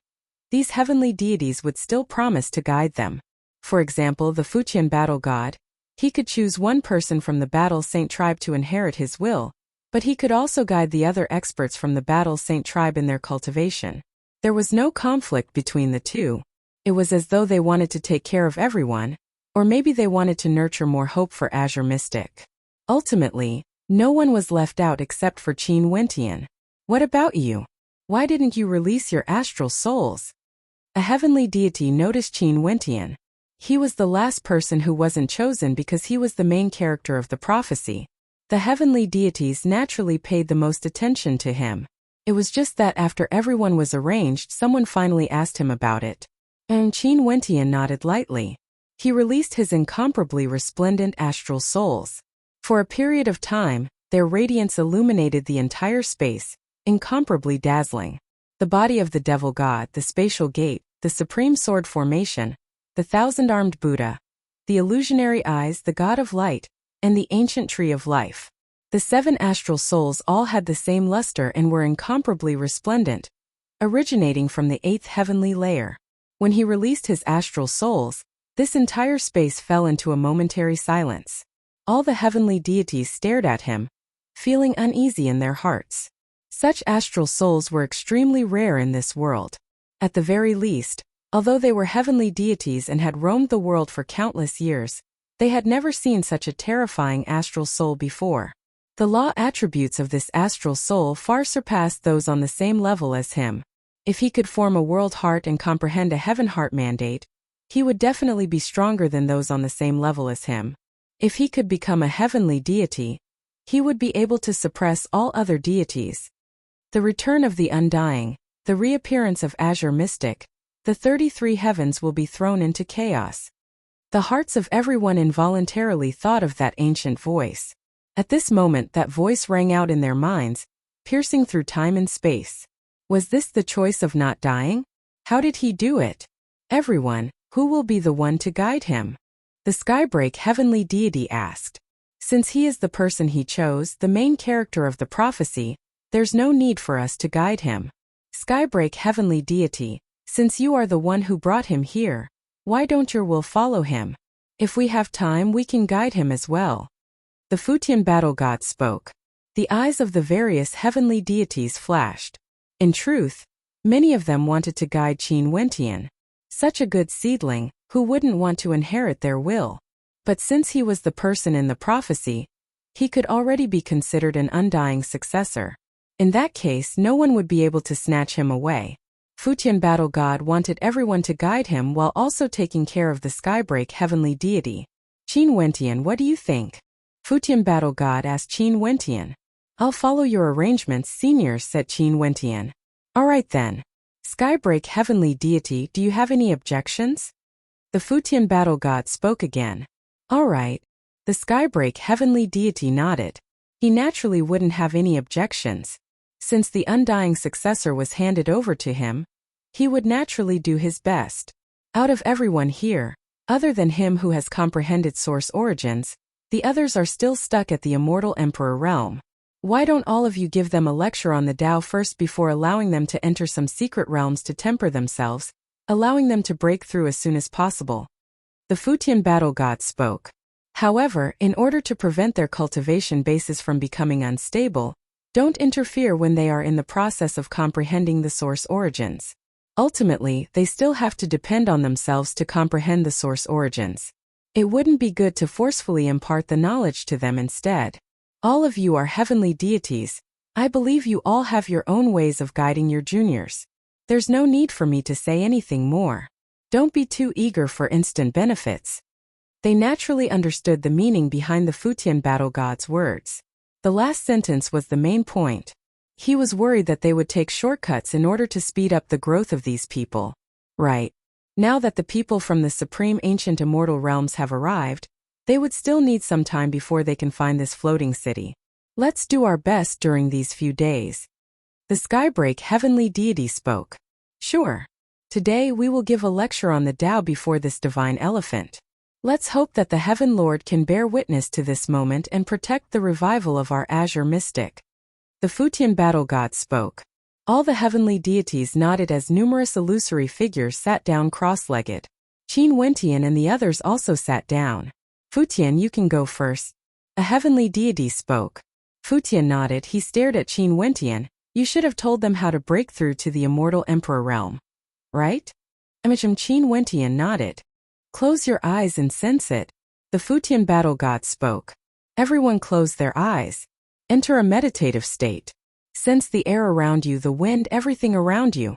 these heavenly deities would still promise to guide them. For example, the Fuqian battle god. He could choose one person from the Battle Saint tribe to inherit his will, but he could also guide the other experts from the Battle Saint tribe in their cultivation. There was no conflict between the two. It was as though they wanted to take care of everyone, or maybe they wanted to nurture more hope for Azure Mystic. Ultimately, no one was left out except for Qin Wentian. What about you? Why didn't you release your astral souls? A heavenly deity noticed Qin Wentian. He was the last person who wasn't chosen because he was the main character of the prophecy. The heavenly deities naturally paid the most attention to him. It was just that after everyone was arranged, someone finally asked him about it. And Qin Wentian nodded lightly. He released his incomparably resplendent astral souls. For a period of time, their radiance illuminated the entire space, incomparably dazzling. The body of the devil god, the spatial gate, the supreme sword formation, the thousand-armed Buddha, the illusionary eyes, the god of light, and the ancient tree of life. The 7 astral souls all had the same luster and were incomparably resplendent, originating from the 8th heavenly layer. When he released his astral souls, this entire space fell into a momentary silence. All the heavenly deities stared at him, feeling uneasy in their hearts. Such astral souls were extremely rare in this world. At the very least, although they were heavenly deities and had roamed the world for countless years, they had never seen such a terrifying astral soul before. The law attributes of this astral soul far surpassed those on the same level as him. If he could form a world heart and comprehend a heaven heart mandate, he would definitely be stronger than those on the same level as him. If he could become a heavenly deity, he would be able to suppress all other deities. The return of the undying, the reappearance of Azure Mystic, the 33 heavens will be thrown into chaos. The hearts of everyone involuntarily thought of that ancient voice. At this moment that voice rang out in their minds, piercing through time and space. Was this the choice of not dying? How did he do it? Everyone, who will be the one to guide him? The Skybreak heavenly deity asked. Since he is the person he chose, the main character of the prophecy, there's no need for us to guide him. Skybreak heavenly deity, since you are the one who brought him here, why don't your will follow him? If we have time, we can guide him as well. The Fuqian battle god spoke. The eyes of the various heavenly deities flashed. In truth, many of them wanted to guide Qin Wentian. Such a good seedling, who wouldn't want to inherit their will? But since he was the person in the prophecy, he could already be considered an undying successor. In that case, no one would be able to snatch him away. Fuqian battle god wanted everyone to guide him while also taking care of the Skybreak heavenly deity. Qin Wentian, what do you think? Fuqian battle god asked Qin Wentian. I'll follow your arrangements, seniors, said Qin Wentian. Alright then. Skybreak heavenly deity, do you have any objections? The Fuqian battle god spoke again. Alright. The Skybreak heavenly deity nodded. He naturally wouldn't have any objections. Since the undying successor was handed over to him, he would naturally do his best. Out of everyone here, other than him who has comprehended source origins, the others are still stuck at the immortal emperor realm. Why don't all of you give them a lecture on the Tao first before allowing them to enter some secret realms to temper themselves, allowing them to break through as soon as possible? The Fuqian battle god spoke. However, in order to prevent their cultivation bases from becoming unstable, don't interfere when they are in the process of comprehending the source origins. Ultimately, they still have to depend on themselves to comprehend the source origins. It wouldn't be good to forcefully impart the knowledge to them instead. All of you are heavenly deities, I believe you all have your own ways of guiding your juniors. There's no need for me to say anything more. Don't be too eager for instant benefits. They naturally understood the meaning behind the Futian battle god's words. The last sentence was the main point. He was worried that they would take shortcuts in order to speed up the growth of these people. Right. Now that the people from the supreme ancient immortal realms have arrived, they would still need some time before they can find this floating city. Let's do our best during these few days. The Skybreak heavenly deity spoke. Sure. Today we will give a lecture on the Tao before this divine elephant. Let's hope that the Heaven Lord can bear witness to this moment and protect the revival of our azure mystic. The Futian battle god spoke. All the heavenly deities nodded as numerous illusory figures sat down cross-legged. Qin Wentian and the others also sat down. Futian, you can go first. A heavenly deity spoke. Futian nodded. He stared at Qin Wentian. You should have told them how to break through to the immortal emperor realm. Right? Qin Wentian nodded. Close your eyes and sense it. The Futian battle god spoke. Everyone close their eyes. Enter a meditative state. Sense the air around you, the wind, everything around you.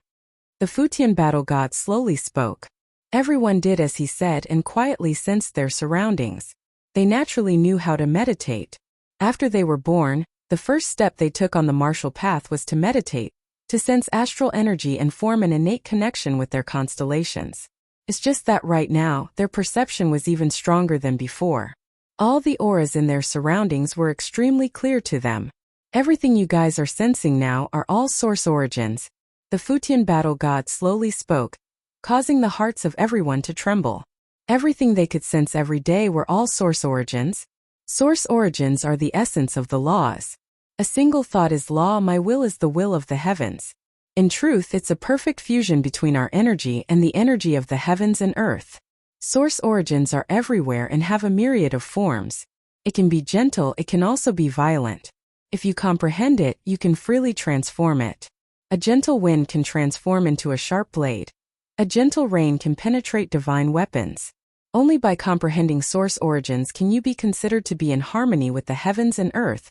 The Futian battle god slowly spoke. Everyone did as he said and quietly sensed their surroundings. They naturally knew how to meditate. After they were born, the first step they took on the martial path was to meditate, to sense astral energy and form an innate connection with their constellations. It's just that right now, their perception was even stronger than before. All the auras in their surroundings were extremely clear to them. Everything you guys are sensing now are all source origins. The Futian battle god slowly spoke, causing the hearts of everyone to tremble. Everything they could sense every day were all source origins. Source origins are the essence of the laws. A single thought is law. My will is the will of the heavens. In truth, it's a perfect fusion between our energy and the energy of the heavens and earth. Source origins are everywhere and have a myriad of forms. It can be gentle, it can also be violent. If you comprehend it, you can freely transform it. A gentle wind can transform into a sharp blade. A gentle rain can penetrate divine weapons. Only by comprehending source origins can you be considered to be in harmony with the heavens and earth,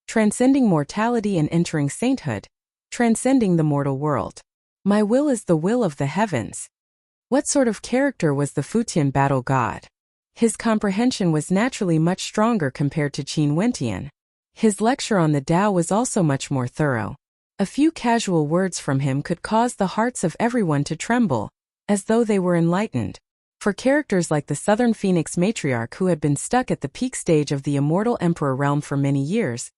transcending mortality and entering sainthood, transcending the mortal world. My will is the will of the heavens. What sort of character was the Futian battle god? His comprehension was naturally much stronger compared to Qin Wentian. His lecture on the Tao was also much more thorough. A few casual words from him could cause the hearts of everyone to tremble, as though they were enlightened. For characters like the Southern Phoenix matriarch who had been stuck at the peak stage of the immortal emperor realm for many years,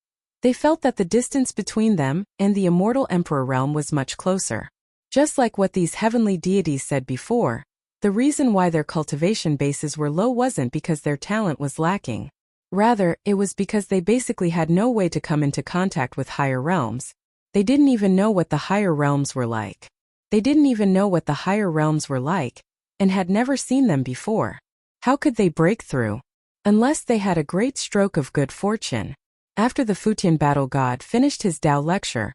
they felt that the distance between them and the immortal emperor realm was much closer. Just like what these heavenly deities said before, the reason why their cultivation bases were low wasn't because their talent was lacking. Rather, it was because they basically had no way to come into contact with higher realms. They didn't even know what the higher realms were like. And had never seen them before. How could they break through? Unless they had a great stroke of good fortune. After the Futian battle god finished his Tao lecture,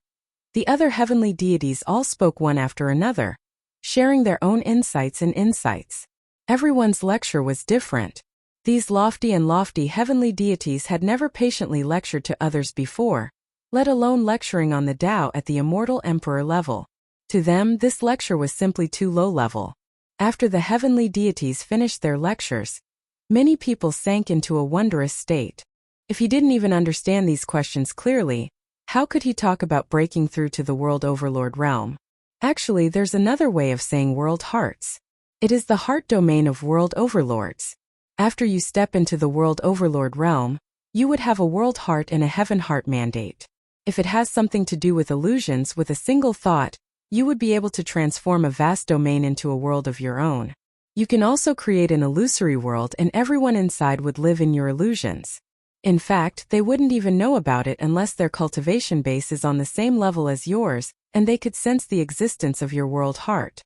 the other heavenly deities all spoke one after another, sharing their own insights and insights. Everyone's lecture was different. These lofty heavenly deities had never patiently lectured to others before, let alone lecturing on the Tao at the immortal emperor level. To them, this lecture was simply too low level. After the heavenly deities finished their lectures, many people sank into a wondrous state. If he didn't even understand these questions clearly, how could he talk about breaking through to the world overlord realm? Actually, there's another way of saying world hearts. It is the heart domain of world overlords. After you step into the world overlord realm, you would have a world heart and a heaven heart mandate. If it has something to do with illusions, with a single thought, you would be able to transform a vast domain into a world of your own. You can also create an illusory world and everyone inside would live in your illusions. In fact, they wouldn't even know about it unless their cultivation base is on the same level as yours, and they could sense the existence of your world heart.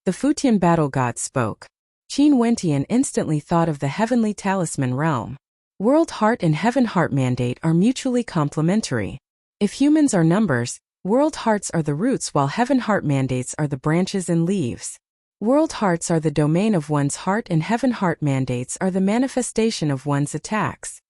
The Futian battle god spoke. Qin Wentian instantly thought of the heavenly talisman realm. World heart and heaven heart mandate are mutually complementary. If humans are numbers, world hearts are the roots while heaven heart mandates are the branches and leaves. World hearts are the domain of one's heart and heaven heart mandates are the manifestation of one's attacks.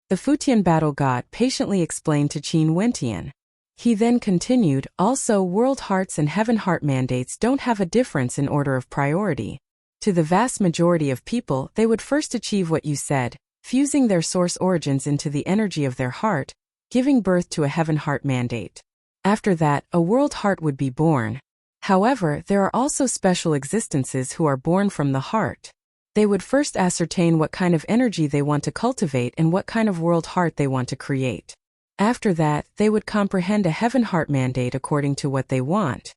The Futian battle god patiently explained to Qin Wentian. He then continued, also world hearts and heaven heart mandates don't have a difference in order of priority. To the vast majority of people, they would first achieve what you said, fusing their source origins into the energy of their heart, giving birth to a heaven heart mandate. After that, a world heart would be born. However, there are also special existences who are born from the heart. They would first ascertain what kind of energy they want to cultivate and what kind of world heart they want to create. After that, they would comprehend a heaven heart mandate according to what they want.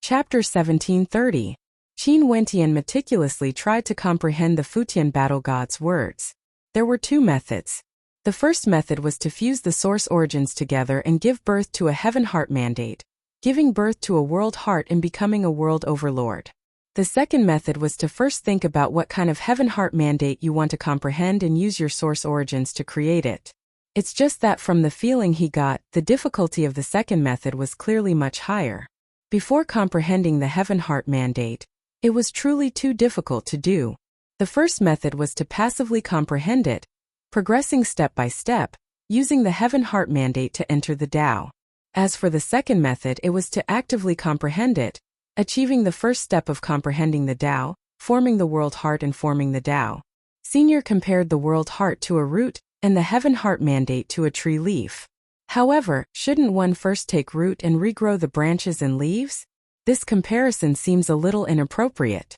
Chapter 1730. Qin Wentian meticulously tried to comprehend the Futian battle god's words. There were two methods. The first method was to fuse the source origins together and give birth to a heaven heart mandate, giving birth to a world heart and becoming a world overlord. The second method was to first think about what kind of heaven heart mandate you want to comprehend and use your source origins to create it. It's just that from the feeling he got, the difficulty of the second method was clearly much higher. Before comprehending the heaven heart mandate, it was truly too difficult to do. The first method was to passively comprehend it, progressing step by step, using the heaven heart mandate to enter the Tao. As for the second method, it was to actively comprehend it, achieving the first step of comprehending the Tao, forming the world heart and forming the Tao. Senior compared the world heart to a root and the heaven heart mandate to a tree leaf. However, shouldn't one first take root and regrow the branches and leaves? This comparison seems a little inappropriate.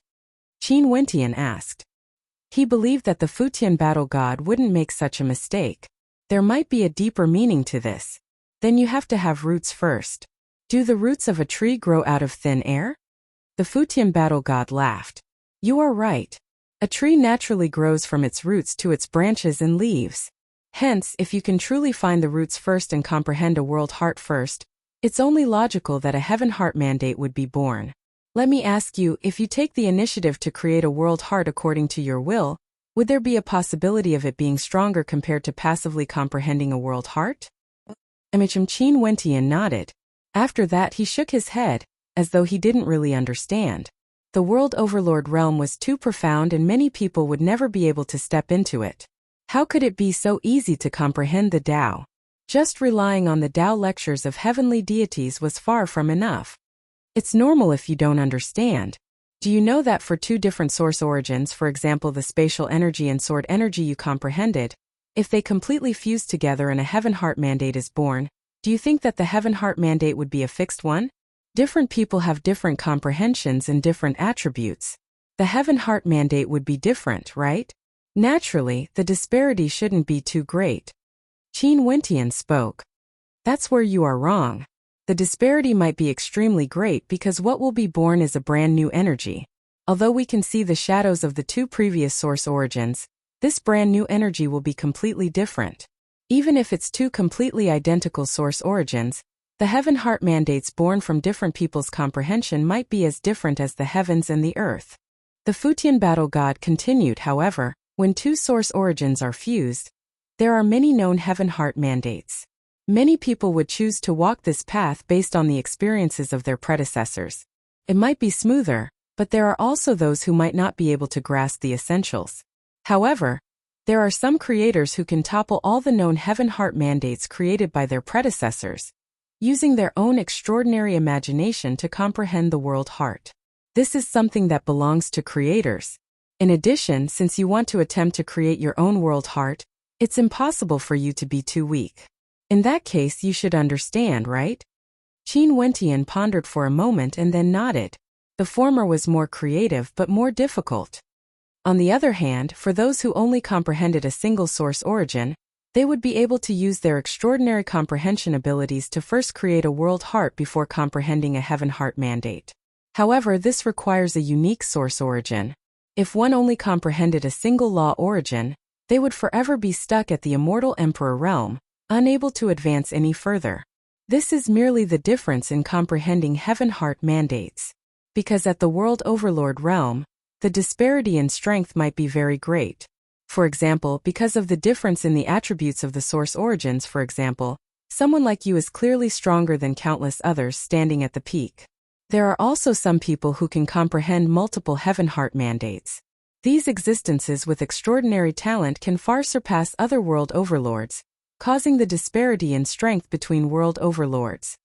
Qin Wentian asked. He believed that the Futian battle god wouldn't make such a mistake. There might be a deeper meaning to this. Then you have to have roots first. Do the roots of a tree grow out of thin air? The Futian battle god laughed. You are right. A tree naturally grows from its roots to its branches and leaves. Hence, if you can truly find the roots first and comprehend a world heart first, it's only logical that a heaven heart mandate would be born. Let me ask you, if you take the initiative to create a world heart according to your will, would there be a possibility of it being stronger compared to passively comprehending a world heart? Qin Wentian nodded. After that he shook his head, as though he didn't really understand. The world overlord realm was too profound and many people would never be able to step into it. How could it be so easy to comprehend the Tao? Just relying on the Tao lectures of heavenly deities was far from enough. It's normal if you don't understand. Do you know that for two different source origins, for example the spatial energy and sword energy you comprehended, if they completely fuse together and a heaven heart mandate is born, do you think that the heaven heart mandate would be a fixed one? Different people have different comprehensions and different attributes. The heaven heart mandate would be different, right? Naturally, the disparity shouldn't be too great. Qin Wentian spoke. That's where you are wrong. The disparity might be extremely great because what will be born is a brand new energy. Although we can see the shadows of the two previous source origins, this brand new energy will be completely different. Even if it's two completely identical source origins, the heaven heart mandates born from different people's comprehension might be as different as the heavens and the earth. The Futian battle god continued, however, when two source origins are fused, there are many known heaven heart mandates. Many people would choose to walk this path based on the experiences of their predecessors. It might be smoother, but there are also those who might not be able to grasp the essentials. However, there are some creators who can topple all the known heaven heart mandates created by their predecessors, using their own extraordinary imagination to comprehend the world heart. This is something that belongs to creators. In addition, since you want to attempt to create your own world heart, it's impossible for you to be too weak. In that case, you should understand, right? Qin Wentian pondered for a moment and then nodded. The former was more creative but more difficult. On the other hand, for those who only comprehended a single source origin, they would be able to use their extraordinary comprehension abilities to first create a world heart before comprehending a heaven heart mandate. However, this requires a unique source origin. If one only comprehended a single law origin, they would forever be stuck at the immortal emperor realm, unable to advance any further. This is merely the difference in comprehending heaven heart mandates. Because at the world overlord realm, the disparity in strength might be very great. For example, because of the difference in the attributes of the source origins, for example, someone like you is clearly stronger than countless others standing at the peak. There are also some people who can comprehend multiple heaven heart mandates. These existences with extraordinary talent can far surpass other world overlords, causing the disparity in strength between world overlords.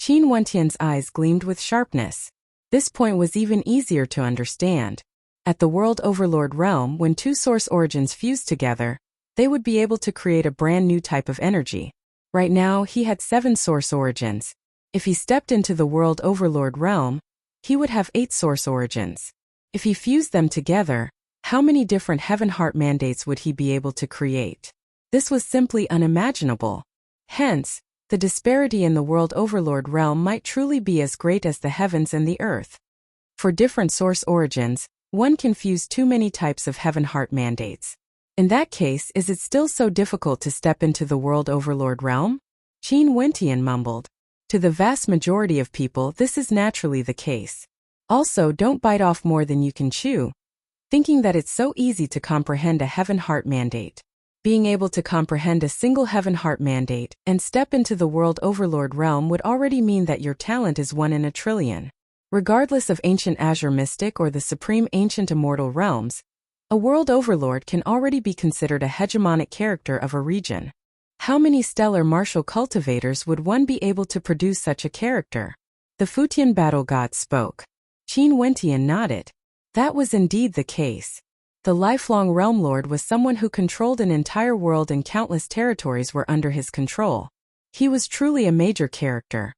Qin Wentian's eyes gleamed with sharpness. This point was even easier to understand. At the world overlord realm, when two source origins fused together, they would be able to create a brand new type of energy. Right now, he had 7 source origins. If he stepped into the world overlord realm, he would have 8 source origins. If he fused them together, how many different heaven heart mandates would he be able to create? This was simply unimaginable. Hence, the disparity in the world overlord realm might truly be as great as the heavens and the earth. For different source origins, one can fuse too many types of heaven heart mandates. In that case, is it still so difficult to step into the world overlord realm? Qin Wentian mumbled. To the vast majority of people, this is naturally the case. Also, don't bite off more than you can chew. Thinking that it's so easy to comprehend a heaven heart mandate. Being able to comprehend a single heaven heart mandate and step into the world overlord realm would already mean that your talent is 1 in a trillion. Regardless of ancient azure mystic or the supreme ancient immortal realms, a world overlord can already be considered a hegemonic character of a region. How many stellar martial cultivators would one be able to produce such a character? The Futian battle god spoke. Qin Wentian nodded. That was indeed the case. The lifelong realm lord was someone who controlled an entire world and countless territories were under his control. He was truly a major character.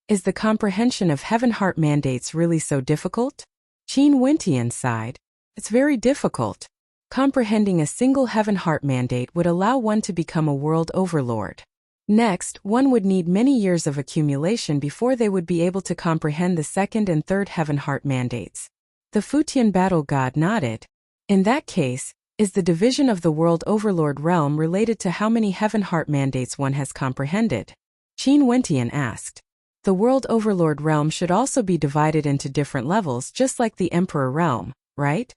Is the comprehension of heaven heart mandates really so difficult? Qin Wentian sighed. It's very difficult. Comprehending a single heaven heart mandate would allow one to become a world overlord. Next, one would need many years of accumulation before they would be able to comprehend the second and third heaven heart mandates. The Futian battle god nodded. In that case, is the division of the world overlord realm related to how many heaven heart mandates one has comprehended? Qin Wentian asked. The world overlord realm should also be divided into different levels just like the emperor realm, right?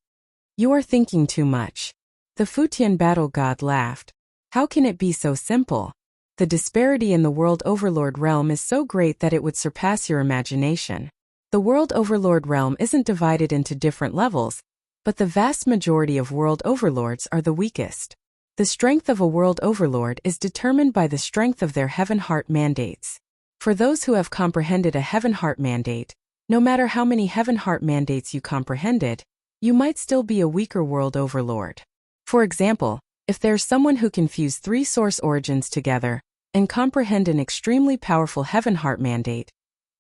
You are thinking too much. The Futian battle god laughed. How can it be so simple? The disparity in the world overlord realm is so great that it would surpass your imagination. The world overlord realm isn't divided into different levels, but the vast majority of world overlords are the weakest. The strength of a world overlord is determined by the strength of their heaven heart mandates. For those who have comprehended a heaven heart mandate, no matter how many heaven heart mandates you comprehended, you might still be a weaker world overlord. For example, if there's someone who can fuse 3 source origins together and comprehend an extremely powerful heaven heart mandate,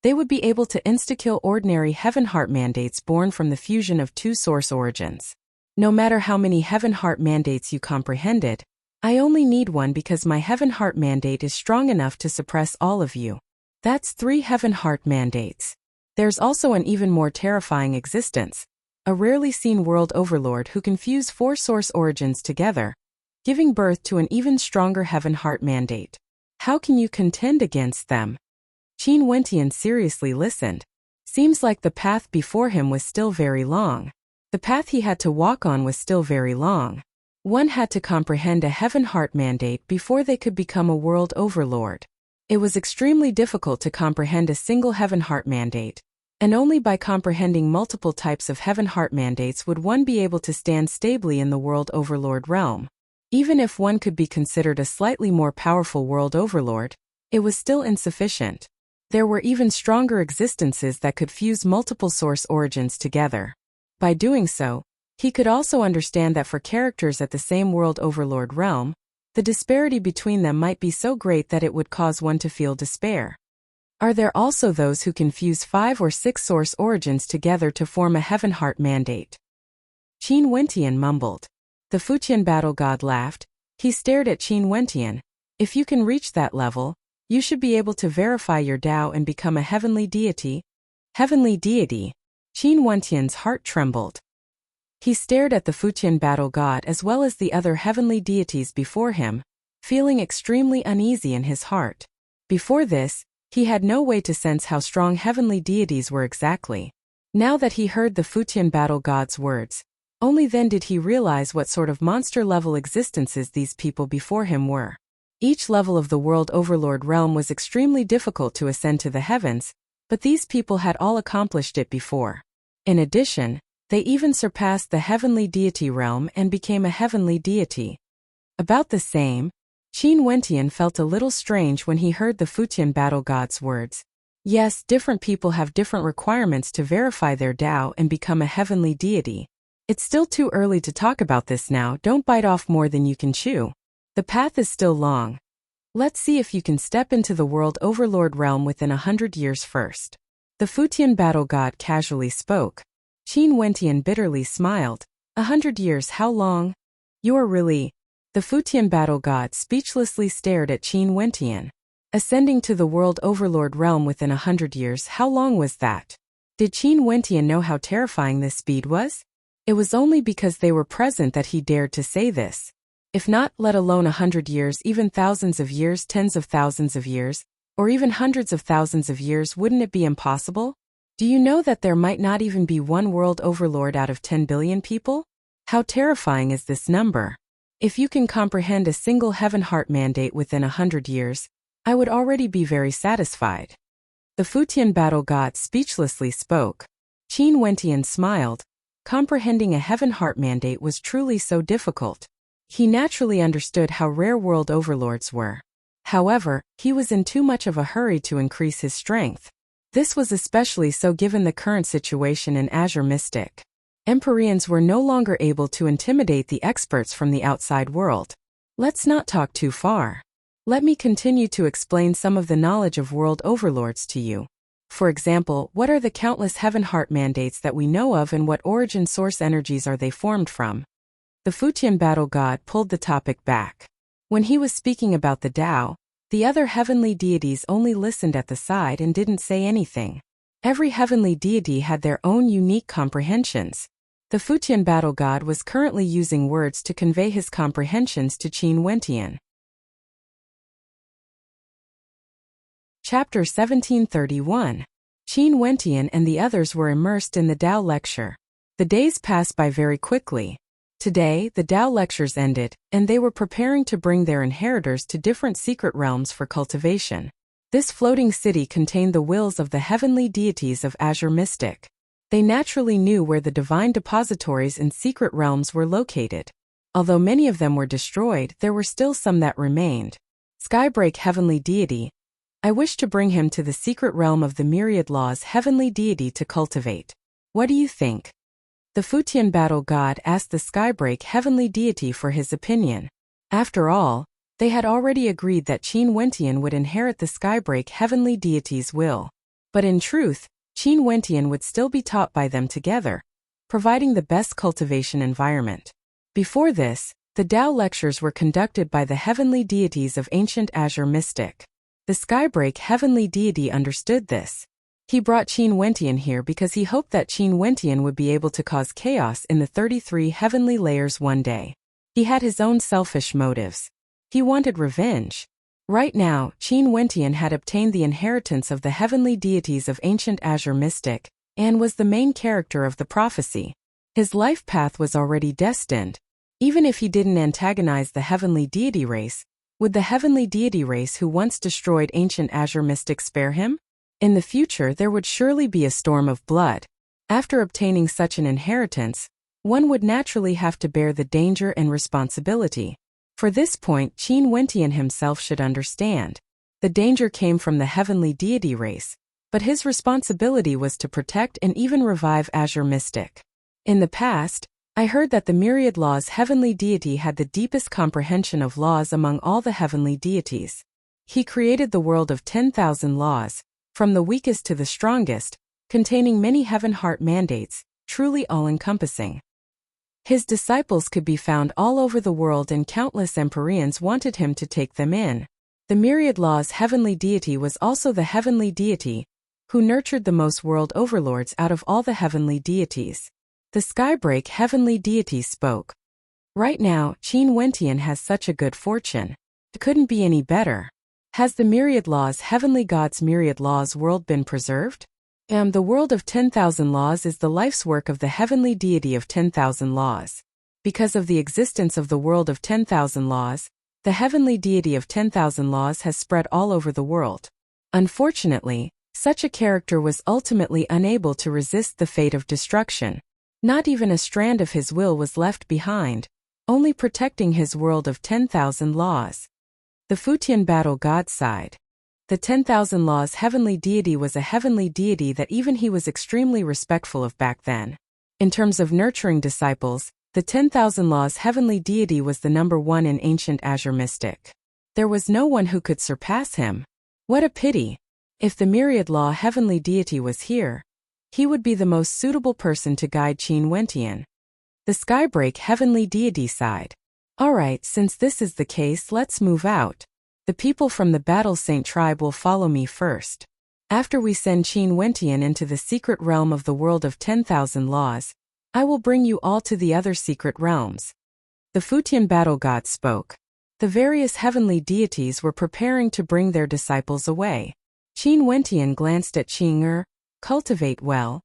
they would be able to insta-kill ordinary heaven heart mandates born from the fusion of 2 source origins. No matter how many heaven heart mandates you comprehended, I only need 1 because my heaven heart mandate is strong enough to suppress all of you. That's 3 heaven heart mandates. There's also an even more terrifying existence, a rarely seen world overlord who can fuse 4 source origins together, giving birth to an even stronger heaven heart mandate. How can you contend against them? Qin Wentian seriously listened. Seems like the path before him was still very long. The path he had to walk on was still very long. One had to comprehend a heaven heart mandate before they could become a world overlord. It was extremely difficult to comprehend a single heaven heart mandate, and only by comprehending multiple types of heaven heart mandates would one be able to stand stably in the world overlord realm. Even if one could be considered a slightly more powerful world overlord, it was still insufficient. There were even stronger existences that could fuse multiple source origins together. By doing so, he could also understand that for characters at the same world overlord realm, the disparity between them might be so great that it would cause one to feel despair. Are there also those who can fuse 5 or 6 source origins together to form a heaven heart mandate? Qin Wentian mumbled. The Futian battle god laughed. He stared at Qin Wentian. If you can reach that level, you should be able to verify your Tao and become a heavenly deity. Heavenly deity. Qin Wentian's heart trembled. He stared at the Futian battle god as well as the other heavenly deities before him, feeling extremely uneasy in his heart. Before this, he had no way to sense how strong heavenly deities were exactly. Now that he heard the Futian battle god's words, only then did he realize what sort of monster-level existences these people before him were. Each level of the world overlord realm was extremely difficult to ascend to the heavens, but these people had all accomplished it before. In addition, They even surpassed the heavenly deity realm and became a heavenly deity. About the same, Qin Wentian felt a little strange when he heard the Futian battle god's words. Yes, different people have different requirements to verify their Tao and become a heavenly deity. It's still too early to talk about this now. Don't bite off more than you can chew. The path is still long. Let's see if you can step into the world overlord realm within 100 years first. The Futian battle god casually spoke. Qin Wentian bitterly smiled. 100 years, how long? You're really... The Futian battle god speechlessly stared at Qin Wentian. Ascending to the world overlord realm within 100 years, how long was that? Did Qin Wentian know how terrifying this speed was? It was only because they were present that he dared to say this. If not, let alone 100 years, even thousands of years, tens of thousands of years, or even hundreds of thousands of years, wouldn't it be impossible? Do you know that there might not even be one world overlord out of 10 billion people? How terrifying is this number? If you can comprehend a single heaven heart mandate within 100 years, I would already be very satisfied. The Futian battle god speechlessly spoke. Qin Wentian smiled. Comprehending a heaven heart mandate was truly so difficult. He naturally understood how rare world overlords were. However, he was in too much of a hurry to increase his strength. This was especially so given the current situation in Azure Mystic. Empyreans were no longer able to intimidate the experts from the outside world. Let's not talk too far. Let me continue to explain some of the knowledge of world overlords to you. For example, what are the countless heaven heart mandates that we know of and what origin source energies are they formed from? The Futian battle god pulled the topic back. When he was speaking about the Tao, the other heavenly deities only listened at the side and didn't say anything. Every heavenly deity had their own unique comprehensions. The Futian battle god was currently using words to convey his comprehensions to Qin Wentian. Chapter 1731. Qin Wentian and the others were immersed in the Tao lecture. The days passed by very quickly. Today, the Tao lectures ended, and they were preparing to bring their inheritors to different secret realms for cultivation. This floating city contained the wills of the heavenly deities of Azure Mystic. They naturally knew where the divine depositories in secret realms were located. Although many of them were destroyed, there were still some that remained. Skybreak heavenly deity. I wish to bring him to the secret realm of the myriad laws heavenly deity to cultivate. What do you think? The Futian battle god asked the Skybreak heavenly deity for his opinion. After all, they had already agreed that Qin Wentian would inherit the Skybreak heavenly deity's will. But in truth, Qin Wentian would still be taught by them together, providing the best cultivation environment. Before this, the Tao lectures were conducted by the heavenly deities of ancient Azure Mystic. The Skybreak heavenly deity understood this. He brought Qin Wentian here because he hoped that Qin Wentian would be able to cause chaos in the 33 heavenly layers one day. He had his own selfish motives. He wanted revenge. Right now, Qin Wentian had obtained the inheritance of the heavenly deities of ancient Azure Mystic, and was the main character of the prophecy. His life path was already destined. Even if he didn't antagonize the heavenly deity race, would the heavenly deity race who once destroyed ancient Azure Mystic spare him? In the future there would surely be a storm of blood. After obtaining such an inheritance, one would naturally have to bear the danger and responsibility. For this point, Qin Wentian himself should understand. The danger came from the heavenly deity race, but his responsibility was to protect and even revive Azure Mystic. In the past, I heard that the myriad laws heavenly deity had the deepest comprehension of laws among all the heavenly deities. He created the world of 10,000 laws, from the weakest to the strongest, containing many heaven heart mandates, truly all-encompassing. His disciples could be found all over the world and countless Empyreans wanted him to take them in. The myriad laws heavenly deity was also the heavenly deity, who nurtured the most world overlords out of all the heavenly deities. The Skybreak heavenly deity spoke. Right now, Qin Wentian has such a good fortune. It couldn't be any better. Has the myriad laws heavenly god's myriad laws world been preserved? The world of 10,000 laws is the life's work of the heavenly deity of 10,000 laws. Because of the existence of the world of 10,000 laws, the heavenly deity of 10,000 laws has spread all over the world. Unfortunately, such a character was ultimately unable to resist the fate of destruction. Not even a strand of his will was left behind, only protecting his world of 10,000 laws. The Futian battle god sighed. The 10,000 laws heavenly deity was a heavenly deity that even he was extremely respectful of back then. In terms of nurturing disciples, the 10,000 laws heavenly deity was the number one in ancient Azure mystic. There was no one who could surpass him. What a pity! If the myriad law heavenly deity was here, he would be the most suitable person to guide Qin Wentian. The Skybreak heavenly deity sighed. Alright, since this is the case, let's move out. The people from the Battle Saint tribe will follow me first. After we send Qin Wentian into the secret realm of the world of 10,000 laws, I will bring you all to the other secret realms. The Futian battle god spoke. The various heavenly deities were preparing to bring their disciples away. Qin Wentian glanced at Qing cultivate well.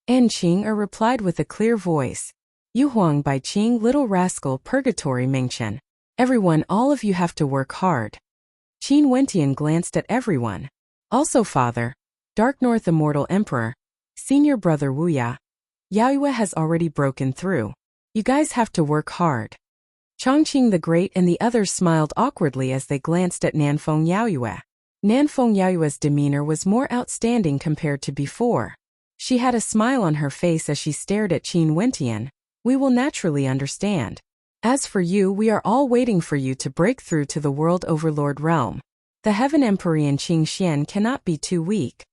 And Qing replied with a clear voice. Yuhuang by Qing little rascal purgatory Mingchen. Everyone, all of you have to work hard. Qin Wentian glanced at everyone. Also father, Dark North Immortal Emperor, senior brother Wuya. Yaoyue has already broken through. You guys have to work hard. Chongqing the Great and the others smiled awkwardly as they glanced at Nanfeng Yaoyue. Nanfeng Yaoyue's demeanor was more outstanding compared to before. She had a smile on her face as she stared at Qin Wentian. We will naturally understand. As for you, we are all waiting for you to break through to the World Overlord realm. The Heaven Empyrean Qing Xian cannot be too weak.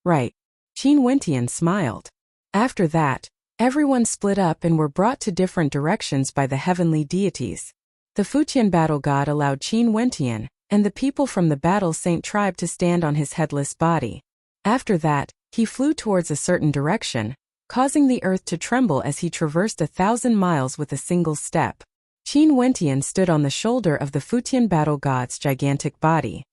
Right. Qin Wentian smiled. After that, everyone split up and were brought to different directions by the heavenly deities. The Futian battle god allowed Qin Wentian and the people from the Battle Saint tribe to stand on his headless body. After that, he flew towards a certain direction, causing the earth to tremble as he traversed 1,000 miles with a single step. Qin Wentian stood on the shoulder of the Futian battle god's gigantic body.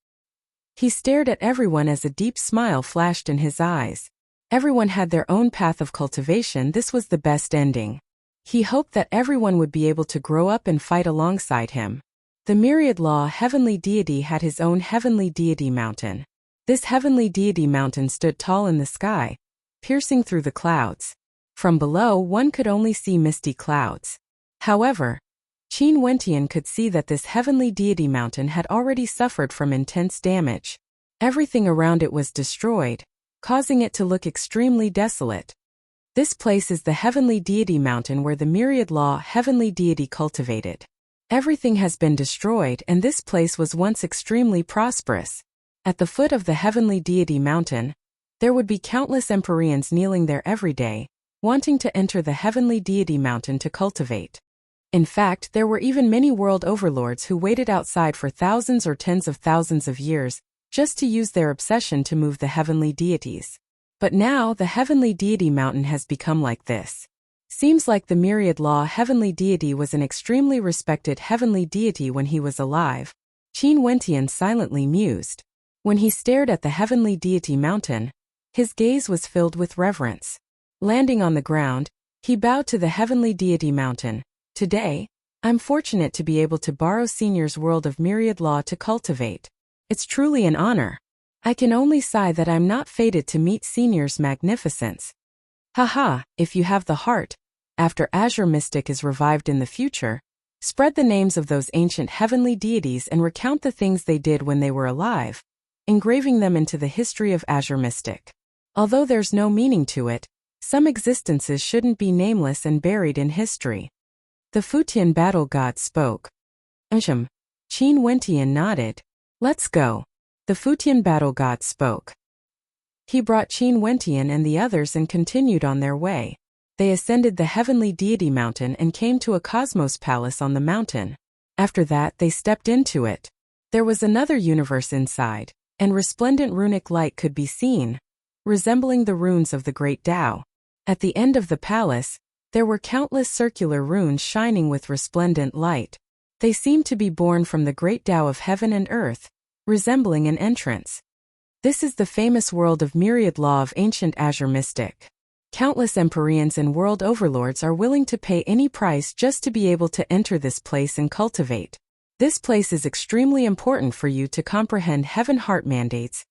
He stared at everyone as a deep smile flashed in his eyes. Everyone had their own path of cultivation. This was the best ending. He hoped that everyone would be able to grow up and fight alongside him. The myriad law heavenly deity had his own heavenly deity mountain. This heavenly deity mountain stood tall in the sky, piercing through the clouds. From below, one could only see misty clouds. However, Qin Wentian could see that this heavenly deity mountain had already suffered from intense damage. Everything around it was destroyed, causing it to look extremely desolate. This place is the heavenly deity mountain where the myriad law heavenly deity cultivated. Everything has been destroyed, and this place was once extremely prosperous. At the foot of the heavenly deity mountain, there would be countless Empyreans kneeling there every day, wanting to enter the heavenly deity mountain to cultivate. In fact, there were even many world overlords who waited outside for thousands or tens of thousands of years, just to use their obsession to move the heavenly deities. But now, the heavenly deity mountain has become like this. Seems like the myriad law heavenly deity was an extremely respected heavenly deity when he was alive. Qin Wentian silently mused. When he stared at the heavenly deity mountain, his gaze was filled with reverence. Landing on the ground, he bowed to the heavenly deity mountain. Today, I'm fortunate to be able to borrow Senior's world of myriad law to cultivate. It's truly an honor. I can only sigh that I'm not fated to meet Senior's magnificence. Haha, if you have the heart, after Azure Mystic is revived in the future, spread the names of those ancient heavenly deities and recount the things they did when they were alive, engraving them into the history of Azure Mystic. Although there's no meaning to it, some existences shouldn't be nameless and buried in history. The Futian battle god spoke. Qin Wentian nodded. Let's go. The Futian battle god spoke. He brought Qin Wentian and the others and continued on their way. They ascended the heavenly deity mountain and came to a cosmos palace on the mountain. After that, they stepped into it. There was another universe inside, and resplendent runic light could be seen, resembling the runes of the great Tao. At the end of the palace, there were countless circular runes shining with resplendent light. They seemed to be born from the great Tao of heaven and earth, resembling an entrance. This is the famous world of myriad law of ancient Azure Mystic. Countless Empyreans and world overlords are willing to pay any price just to be able to enter this place and cultivate. This place is extremely important for you to comprehend heaven heart mandates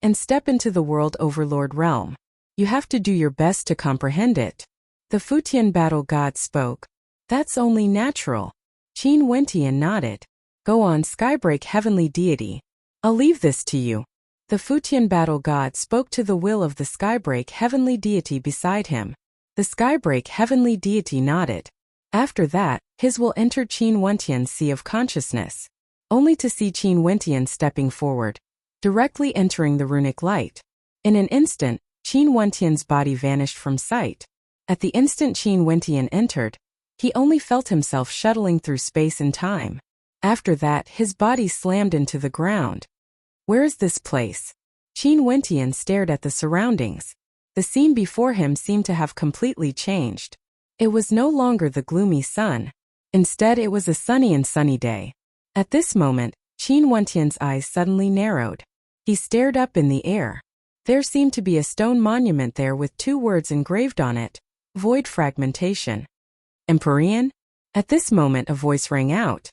and step into the world overlord realm. You have to do your best to comprehend it. The Futian battle god spoke. That's only natural. Qin Wentian nodded. Go on, Skybreak heavenly deity. I'll leave this to you. The Futian battle god spoke to the will of the Skybreak heavenly deity beside him. The Skybreak heavenly deity nodded. After that, his will entered Qin Wentian's sea of consciousness, only to see Qin Wentian stepping forward, directly entering the runic light. In an instant, Qin Wentian's body vanished from sight. At the instant Qin Wentian entered, he only felt himself shuttling through space and time. After that, his body slammed into the ground. Where is this place? Qin Wentian stared at the surroundings. The scene before him seemed to have completely changed. It was no longer the gloomy sun. Instead, it was a sunny day. At this moment, Qin Wentian's eyes suddenly narrowed. He stared up in the air. There seemed to be a stone monument there with 2 words engraved on it: Void Fragmentation. Empyrean? At this moment a voice rang out.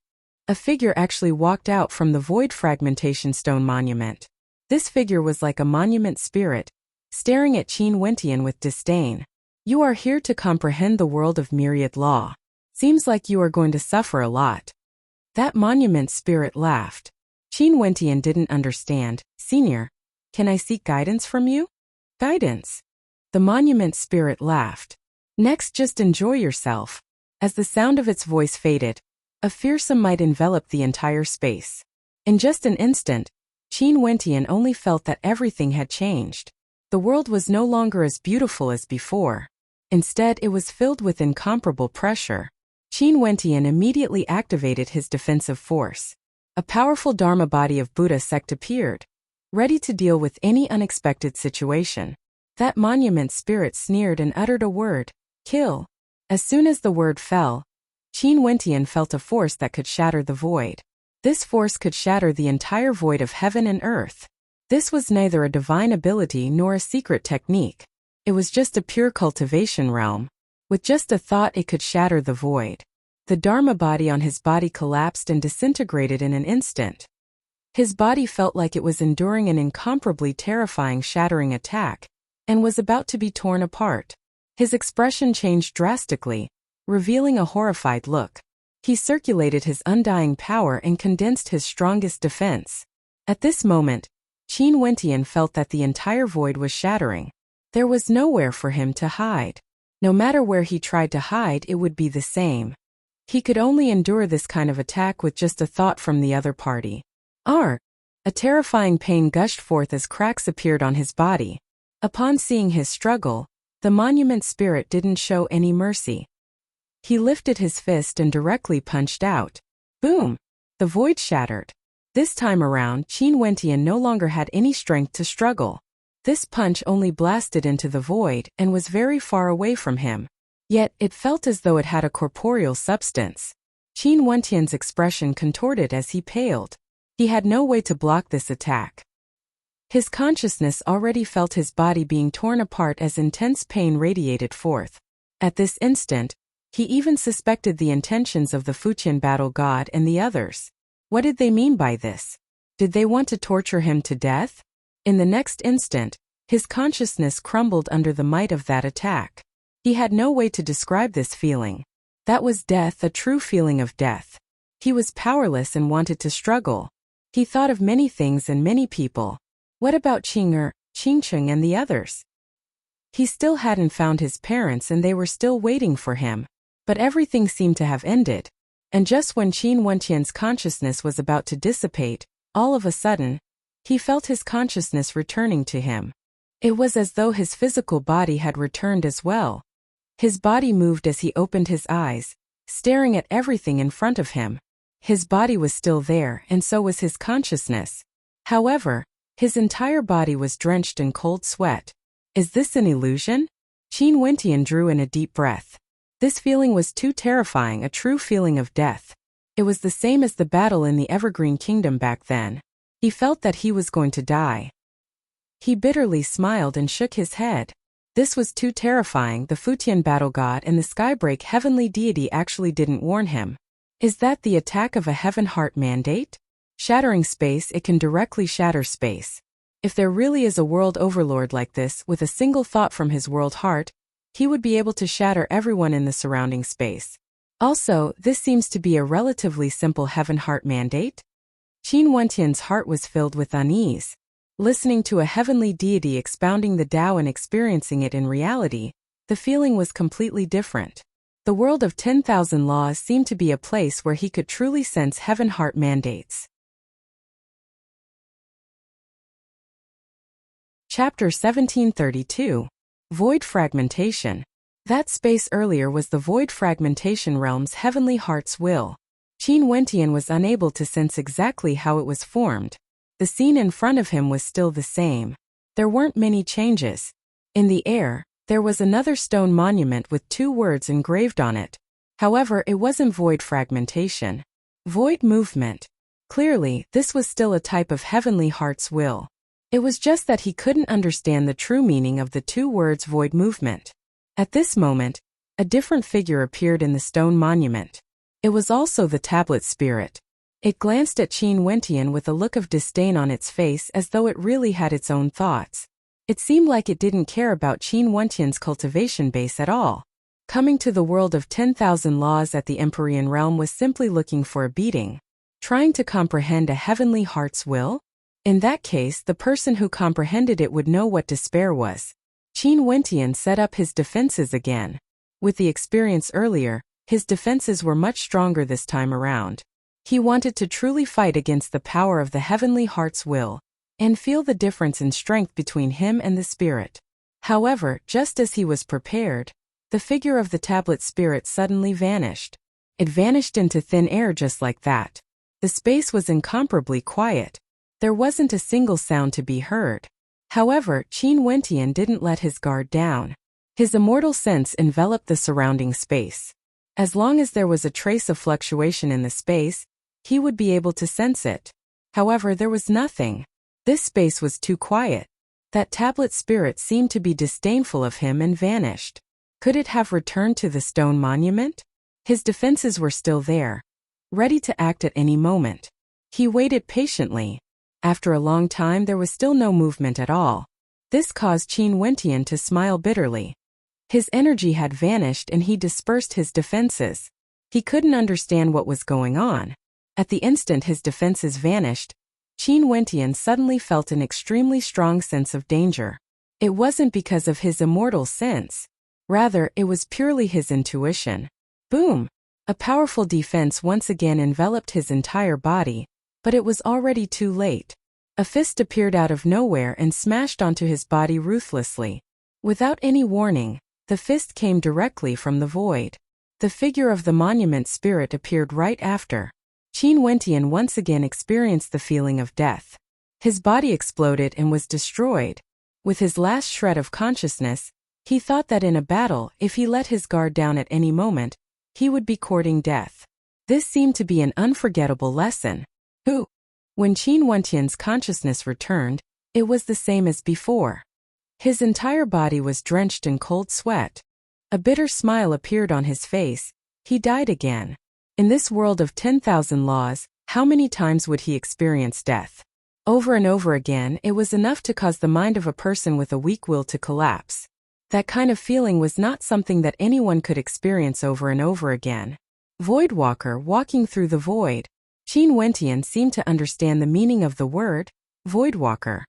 A figure actually walked out from the Void Fragmentation stone monument. This figure was like a monument spirit, staring at Qin Wentian with disdain. You are here to comprehend the world of myriad law. Seems like you are going to suffer a lot. That monument spirit laughed. Qin Wentian didn't understand. Senior, can I seek guidance from you? Guidance? The monument spirit laughed. Next, just enjoy yourself. As the sound of its voice faded, a fearsome might enveloped the entire space. In just an instant, Qin Wentian only felt that everything had changed. The world was no longer as beautiful as before. Instead, it was filled with incomparable pressure. Qin Wentian immediately activated his defensive force. A powerful Dharma body of Buddha sect appeared, ready to deal with any unexpected situation. That monument spirit sneered and uttered a word: kill. As soon as the word fell, Qin Wentian felt a force that could shatter the void. This force could shatter the entire void of heaven and earth. This was neither a divine ability nor a secret technique. It was just a pure cultivation realm. With just a thought, it could shatter the void. The Dharma body on his body collapsed and disintegrated in an instant. His body felt like it was enduring an incomparably terrifying shattering attack, and was about to be torn apart. His expression changed drastically, revealing a horrified look. He circulated his undying power and condensed his strongest defense. At this moment, Qin Wentian felt that the entire void was shattering. There was nowhere for him to hide. No matter where he tried to hide, it would be the same. He could only endure this kind of attack with just a thought from the other party. A terrifying pain gushed forth as cracks appeared on his body. Upon seeing his struggle, the monument spirit didn't show any mercy. He lifted his fist and directly punched out. Boom! The void shattered. This time around, Qin Wentian no longer had any strength to struggle. This punch only blasted into the void and was very far away from him. Yet, it felt as though it had a corporeal substance. Qin Wentian's expression contorted as he paled. He had no way to block this attack. His consciousness already felt his body being torn apart as intense pain radiated forth. At this instant, he even suspected the intentions of the Futian battle god and the others. What did they mean by this? Did they want to torture him to death? In the next instant, his consciousness crumbled under the might of that attack. He had no way to describe this feeling. That was death, a true feeling of death. He was powerless and wanted to struggle. He thought of many things and many people. What about Qingcheng and the others? He still hadn't found his parents and they were still waiting for him. But everything seemed to have ended. And just when Qin Wentian's consciousness was about to dissipate, all of a sudden, he felt his consciousness returning to him. It was as though his physical body had returned as well. His body moved as he opened his eyes, staring at everything in front of him. His body was still there, and so was his consciousness. However, his entire body was drenched in cold sweat. Is this an illusion? Qin Wentian drew in a deep breath. This feeling was too terrifying, a true feeling of death. It was the same as the battle in the Evergreen Kingdom back then. He felt that he was going to die. He bitterly smiled and shook his head. This was too terrifying. The Futian battle god and the Skybreak heavenly deity actually didn't warn him. Is that the attack of a heaven heart mandate? Shattering space, it can directly shatter space. If there really is a world overlord like this, with a single thought from his world heart, he would be able to shatter everyone in the surrounding space. Also, this seems to be a relatively simple heaven-heart mandate. Qin Wentian's heart was filled with unease. Listening to a heavenly deity expounding the Tao and experiencing it in reality, the feeling was completely different. The world of 10,000 laws seemed to be a place where he could truly sense heaven-heart mandates. Chapter 1732. Void Fragmentation. That space earlier was the Void Fragmentation Realm's heavenly heart's will. Qin Wentian was unable to sense exactly how it was formed. The scene in front of him was still the same. There weren't many changes. In the air, there was another stone monument with 2 words engraved on it. However, it wasn't void fragmentation. Void movement. Clearly, this was still a type of heavenly heart's will. It was just that he couldn't understand the true meaning of the 2 words void movement. At this moment, a different figure appeared in the stone monument. It was also the tablet spirit. It glanced at Qin Wentian with a look of disdain on its face as though it really had its own thoughts. It seemed like it didn't care about Qin Wentian's cultivation base at all. Coming to the world of 10,000 laws at the Empyrean realm was simply looking for a beating. Trying to comprehend a heavenly heart's will? In that case, the person who comprehended it would know what despair was. Qin Wentian set up his defenses again. With the experience earlier, his defenses were much stronger this time around. He wanted to truly fight against the power of the heavenly heart's will, and feel the difference in strength between him and the spirit. However, just as he was prepared, the figure of the tablet spirit suddenly vanished. It vanished into thin air just like that. The space was incomparably quiet. There wasn't a single sound to be heard. However, Qin Wentian didn't let his guard down. His immortal sense enveloped the surrounding space. As long as there was a trace of fluctuation in the space, he would be able to sense it. However, there was nothing. This space was too quiet. That tablet spirit seemed to be disdainful of him and vanished. Could it have returned to the stone monument? His defenses were still there, ready to act at any moment. He waited patiently. After a long time there was still no movement at all. This caused Qin Wentian to smile bitterly. His energy had vanished and he dispersed his defenses. He couldn't understand what was going on. At the instant his defenses vanished, Qin Wentian suddenly felt an extremely strong sense of danger. It wasn't because of his immortal sense. Rather, it was purely his intuition. Boom! A powerful defense once again enveloped his entire body, but it was already too late. A fist appeared out of nowhere and smashed onto his body ruthlessly. Without any warning, the fist came directly from the void. The figure of the monument spirit appeared right after. Qin Wentian once again experienced the feeling of death. His body exploded and was destroyed. With his last shred of consciousness, he thought that in a battle, if he let his guard down at any moment, he would be courting death. This seemed to be an unforgettable lesson. When Qin Wentian's consciousness returned, it was the same as before. His entire body was drenched in cold sweat. A bitter smile appeared on his face. He died again. In this world of 10,000 laws, how many times would he experience death? Over and over again, it was enough to cause the mind of a person with a weak will to collapse. That kind of feeling was not something that anyone could experience over and over again. Voidwalker walking through the void. Qin Wentian seemed to understand the meaning of the word, Voidwalker.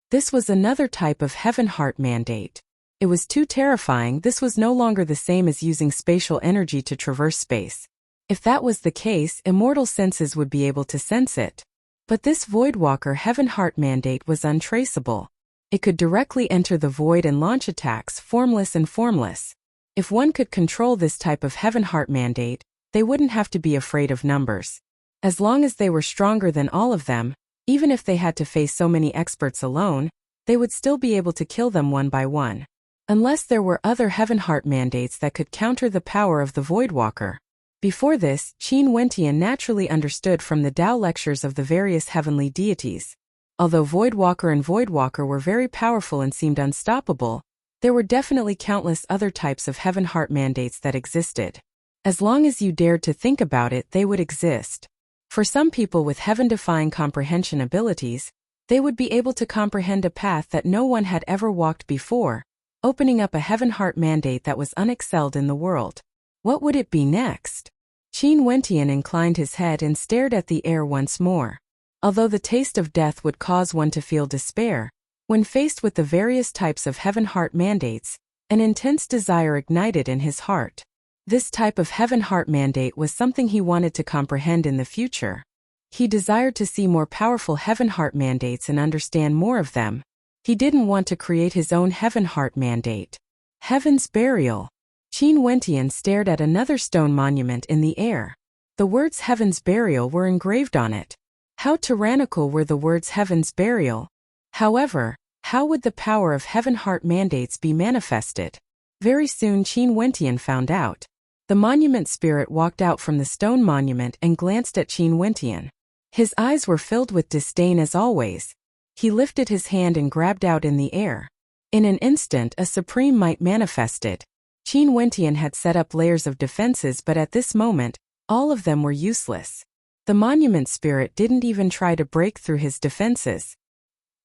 This was another type of heaven heart mandate. It was too terrifying. This was no longer the same as using spatial energy to traverse space. If that was the case, immortal senses would be able to sense it. But this Voidwalker heaven heart mandate was untraceable. It could directly enter the void and launch attacks, formless and formless. If one could control this type of heaven heart mandate, they wouldn't have to be afraid of numbers. As long as they were stronger than all of them, even if they had to face so many experts alone, they would still be able to kill them one by one. Unless there were other heaven heart mandates that could counter the power of the Voidwalker. Before this, Qin Wentian naturally understood from the Tao lectures of the various heavenly deities. Although Voidwalker and Voidwalker were very powerful and seemed unstoppable, there were definitely countless other types of heaven heart mandates that existed. As long as you dared to think about it, they would exist. For some people with heaven-defying comprehension abilities, they would be able to comprehend a path that no one had ever walked before. opening up a heaven heart mandate that was unexcelled in the world. What would it be next? Qin Wentian inclined his head and stared at the air once more. Although the taste of death would cause one to feel despair, when faced with the various types of heaven heart mandates, an intense desire ignited in his heart. This type of heaven heart mandate was something he wanted to comprehend in the future. He desired to see more powerful heaven heart mandates and understand more of them. He didn't want to create his own heaven heart mandate. Heaven's burial. Qin Wentian stared at another stone monument in the air. The words Heaven's burial were engraved on it. How tyrannical were the words Heaven's burial? However, how would the power of heaven heart mandates be manifested? Very soon Qin Wentian found out. The monument spirit walked out from the stone monument and glanced at Qin Wentian. His eyes were filled with disdain as always. He lifted his hand and grabbed out in the air. In an instant a supreme might manifested. Qin Wentian had set up layers of defenses, but at this moment, all of them were useless. The monument spirit didn't even try to break through his defenses.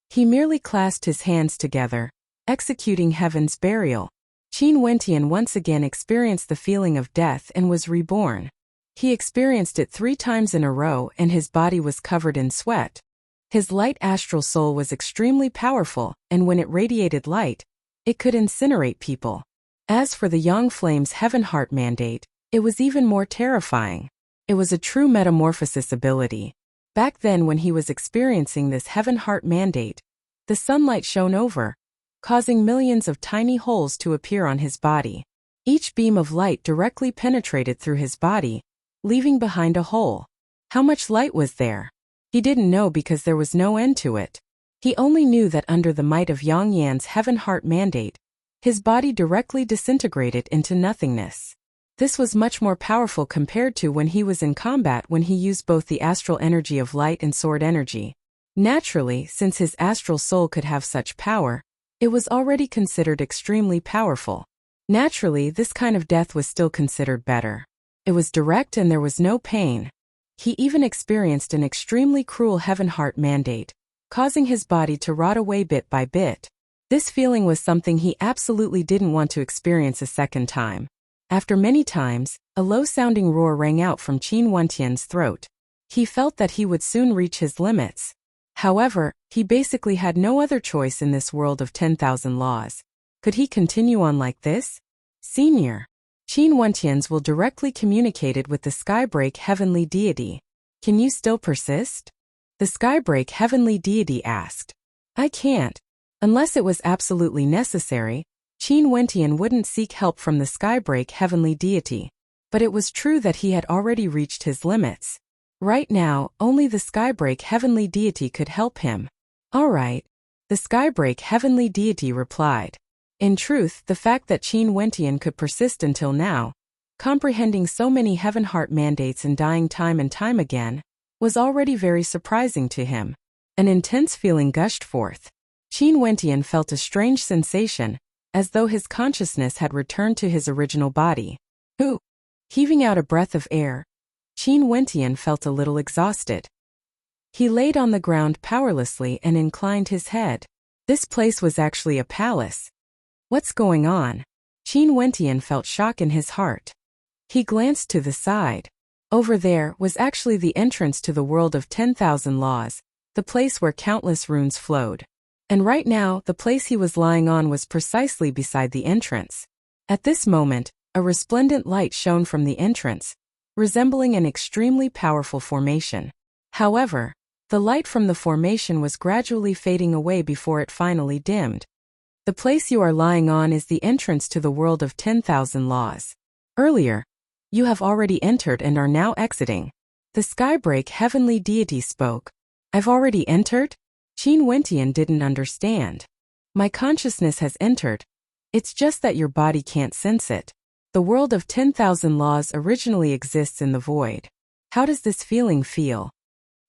He merely clasped his hands together, executing Heaven's burial. Qin Wentian once again experienced the feeling of death and was reborn. He experienced it 3 times in a row and his body was covered in sweat. His light astral soul was extremely powerful, and when it radiated light, it could incinerate people. As for the Yang Flame's heaven heart mandate, it was even more terrifying. It was a true metamorphosis ability. Back then when he was experiencing this heaven heart mandate, the sunlight shone over, causing millions of tiny holes to appear on his body. Each beam of light directly penetrated through his body, leaving behind a hole. How much light was there? He didn't know because there was no end to it. He only knew that under the might of Yang Yan's heaven heart mandate, his body directly disintegrated into nothingness. This was much more powerful compared to when he was in combat, when he used both the astral energy of light and sword energy. Naturally, since his astral soul could have such power, it was already considered extremely powerful. Naturally, this kind of death was still considered better. It was direct and there was no pain. He even experienced an extremely cruel heaven heart mandate, causing his body to rot away bit by bit. This feeling was something he absolutely didn't want to experience a second time. After many times, a low-sounding roar rang out from Qin Wentian's throat. He felt that he would soon reach his limits. However, he basically had no other choice in this world of 10,000 laws. Could he continue on like this? Senior. Qin Wentian's will directly communicated with the Skybreak heavenly deity. Can you still persist? The Skybreak heavenly deity asked. I can't. Unless it was absolutely necessary, Qin Wentian wouldn't seek help from the Skybreak heavenly deity. But it was true that he had already reached his limits. Right now, only the Skybreak heavenly deity could help him. All right. The Skybreak heavenly deity replied. In truth, the fact that Qin Wentian could persist until now, comprehending so many heaven heart mandates and dying time and time again, was already very surprising to him. An intense feeling gushed forth. Qin Wentian felt a strange sensation, as though his consciousness had returned to his original body. Ooh! Heaving out a breath of air, Qin Wentian felt a little exhausted. He laid on the ground powerlessly and inclined his head. This place was actually a palace. What's going on? Qin Wentian felt shock in his heart. He glanced to the side. Over there was actually the entrance to the world of 10,000 laws, the place where countless runes flowed. And right now, the place he was lying on was precisely beside the entrance. At this moment, a resplendent light shone from the entrance, resembling an extremely powerful formation. However, the light from the formation was gradually fading away before it finally dimmed. The place you are lying on is the entrance to the world of 10,000 laws. Earlier, you have already entered and are now exiting. The Skybreak heavenly deity spoke. I've already entered? Qin Wentian didn't understand. My consciousness has entered. It's just that your body can't sense it. The world of 10,000 laws originally exists in the void. How does this feeling feel?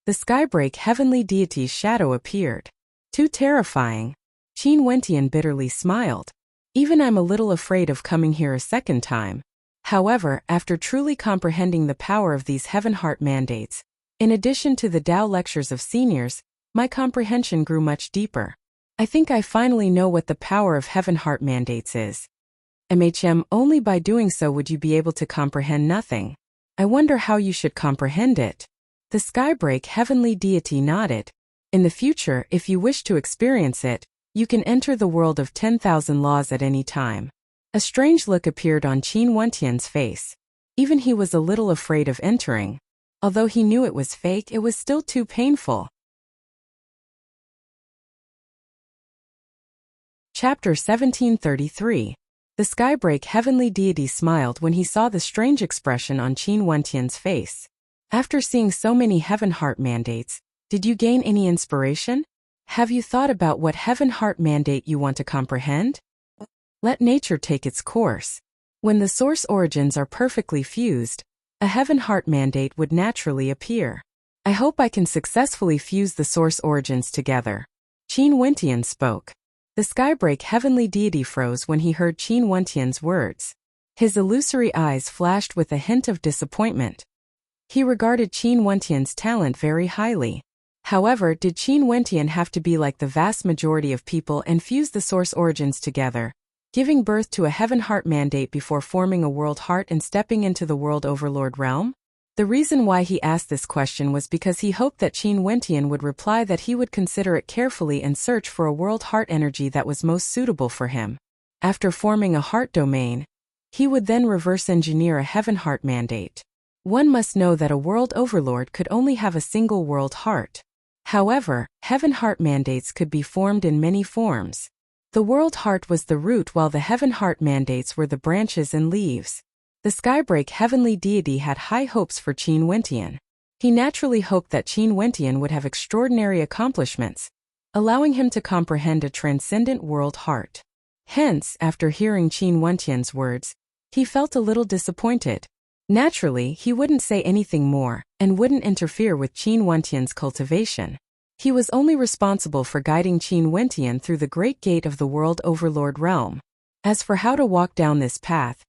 The Skybreak heavenly deity's shadow appeared. Too terrifying. Qin Wentian bitterly smiled. Even I'm a little afraid of coming here a second time. However, after truly comprehending the power of these heaven heart mandates, in addition to the Tao lectures of seniors, my comprehension grew much deeper. I think I finally know what the power of heaven heart mandates is. Only by doing so would you be able to comprehend nothing. I wonder how you should comprehend it. The Skybreak heavenly deity nodded. In the future, if you wish to experience it, you can enter the world of 10,000 laws at any time. A strange look appeared on Qin Wentian's face. Even he was a little afraid of entering. Although he knew it was fake, it was still too painful. Chapter 1733. The Skybreak heavenly deity smiled when he saw the strange expression on Qin Wentian's face. After seeing so many heaven heart mandates, did you gain any inspiration? Have you thought about what heaven heart mandate you want to comprehend? Let nature take its course. When the source origins are perfectly fused, a heaven heart mandate would naturally appear. I hope I can successfully fuse the source origins together. Qin Wentian spoke. The Skybreak heavenly deity froze when he heard Qin Wentian's words. His illusory eyes flashed with a hint of disappointment. He regarded Qin Wentian's talent very highly. However, did Qin Wentian have to be like the vast majority of people and fuse the source origins together, giving birth to a heaven heart mandate before forming a world heart and stepping into the world overlord realm? The reason why he asked this question was because he hoped that Qin Wentian would reply that he would consider it carefully and search for a world heart energy that was most suitable for him. After forming a heart domain, he would then reverse engineer a heaven heart mandate. One must know that a world overlord could only have a single world heart. However, heaven heart mandates could be formed in many forms. The world heart was the root while the heaven heart mandates were the branches and leaves. The Skybreak heavenly deity had high hopes for Qin Wentian. He naturally hoped that Qin Wentian would have extraordinary accomplishments, allowing him to comprehend a transcendent world heart. Hence, after hearing Qin Wentian's words, he felt a little disappointed. Naturally, he wouldn't say anything more, and wouldn't interfere with Qin Wentian's cultivation. He was only responsible for guiding Qin Wentian through the great gate of the world overlord realm. As for how to walk down this path,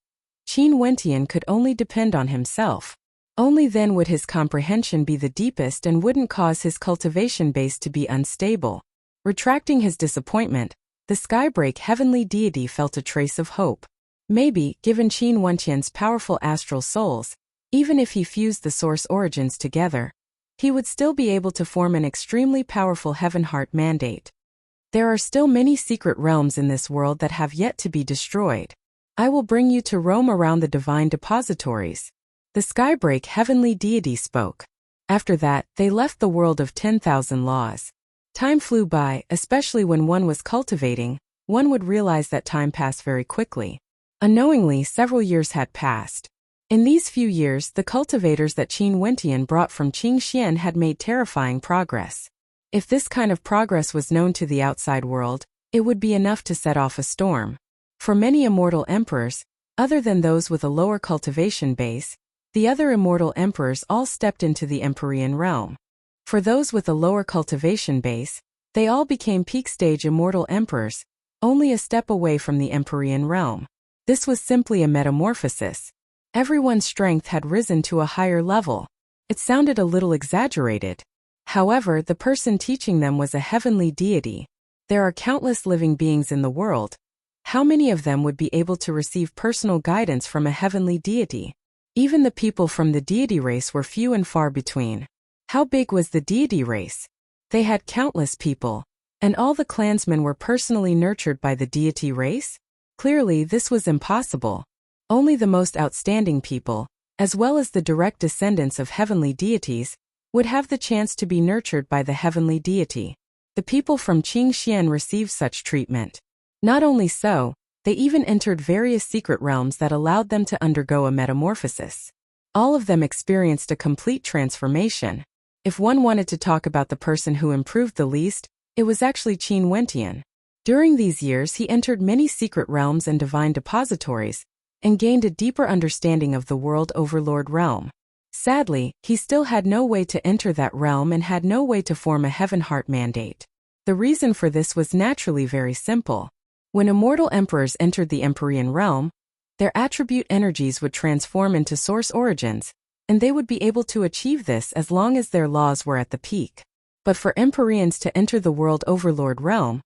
Qin Wentian could only depend on himself. Only then would his comprehension be the deepest and wouldn't cause his cultivation base to be unstable. Retracting his disappointment, the Skybreak heavenly deity felt a trace of hope. Maybe, given Qin Wentian's powerful astral souls, even if he fused the source origins together, he would still be able to form an extremely powerful heaven heart mandate. There are still many secret realms in this world that have yet to be destroyed. I will bring you to roam around the divine depositories. The Skybreak heavenly deity spoke. After that, they left the world of 10,000 laws. Time flew by, especially when one was cultivating. One would realize that time passed very quickly. Unknowingly, several years had passed. In these few years, the cultivators that Qin Wentian brought from Qingxian had made terrifying progress. If this kind of progress was known to the outside world, it would be enough to set off a storm. For many immortal emperors, other than those with a lower cultivation base, the other immortal emperors all stepped into the Empyrean realm. For those with a lower cultivation base, they all became peak-stage immortal emperors, only a step away from the Empyrean realm. This was simply a metamorphosis. Everyone's strength had risen to a higher level. It sounded a little exaggerated. However, the person teaching them was a heavenly deity. There are countless living beings in the world. How many of them would be able to receive personal guidance from a heavenly deity? Even the people from the deity race were few and far between. How big was the deity race? They had countless people, and all the clansmen were personally nurtured by the deity race? Clearly, this was impossible. Only the most outstanding people, as well as the direct descendants of heavenly deities, would have the chance to be nurtured by the heavenly deity. The people from Qingxian received such treatment. Not only so, they even entered various secret realms that allowed them to undergo a metamorphosis. All of them experienced a complete transformation. If one wanted to talk about the person who improved the least, it was actually Qin Wentian. During these years he entered many secret realms and divine depositories, and gained a deeper understanding of the world overlord realm. Sadly, he still had no way to enter that realm and had no way to form a heaven heart mandate. The reason for this was naturally very simple. When immortal emperors entered the Empyrean realm, their attribute energies would transform into source origins, and they would be able to achieve this as long as their laws were at the peak. But for Empyreans to enter the world overlord realm,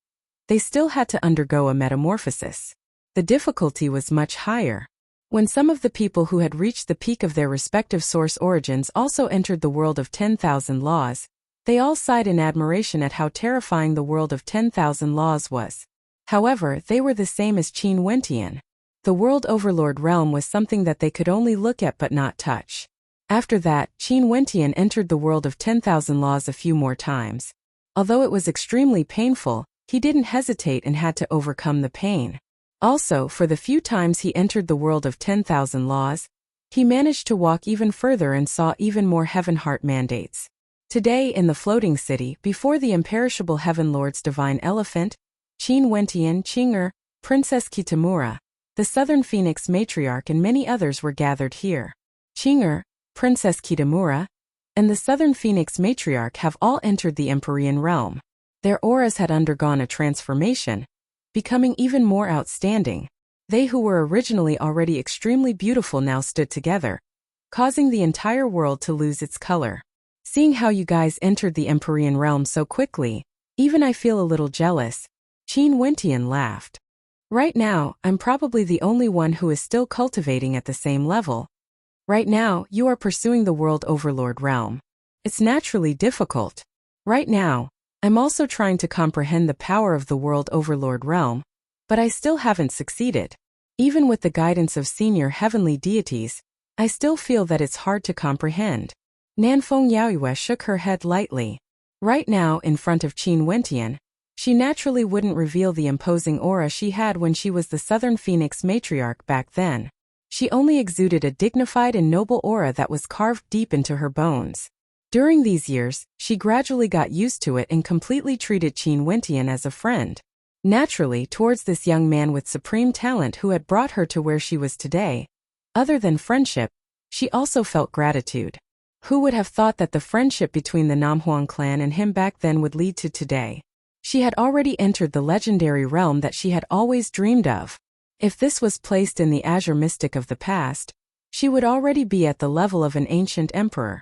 they still had to undergo a metamorphosis. The difficulty was much higher. When some of the people who had reached the peak of their respective source origins also entered the world of 10,000 laws, they all sighed in admiration at how terrifying the world of 10,000 laws was. However, they were the same as Qin Wentian. The World Overlord realm was something that they could only look at but not touch. After that, Qin Wentian entered the world of 10,000 laws a few more times. Although it was extremely painful, he didn't hesitate and had to overcome the pain. Also, for the few times he entered the world of 10,000 laws, he managed to walk even further and saw even more Heaven Heart mandates. Today in the floating city, before the imperishable Heaven Lord's divine elephant, Qin Wentian, Qing'er, Princess Kitamura, the Southern Phoenix matriarch and many others were gathered here. Qing'er, Princess Kitamura, and the Southern Phoenix matriarch have all entered the Empyrean realm. Their auras had undergone a transformation, becoming even more outstanding. They who were originally already extremely beautiful now stood together, causing the entire world to lose its color. Seeing how you guys entered the Empyrean realm so quickly, even I feel a little jealous. Qin Wentian laughed. Right now, I'm probably the only one who is still cultivating at the same level. Right now, you are pursuing the World Overlord realm. It's naturally difficult. Right now, I'm also trying to comprehend the power of the World Overlord realm, but I still haven't succeeded. Even with the guidance of senior heavenly deities, I still feel that it's hard to comprehend. Nanfeng Yaoyue shook her head lightly. Right now, in front of Qin Wentian, she naturally wouldn't reveal the imposing aura she had when she was the Southern Phoenix matriarch back then. She only exuded a dignified and noble aura that was carved deep into her bones. During these years, she gradually got used to it and completely treated Qin Wentian as a friend. Naturally, towards this young man with supreme talent who had brought her to where she was today, other than friendship, she also felt gratitude. Who would have thought that the friendship between the Namhuang clan and him back then would lead to today? She had already entered the legendary realm that she had always dreamed of. If this was placed in the Azure Mystic of the past, she would already be at the level of an ancient emperor.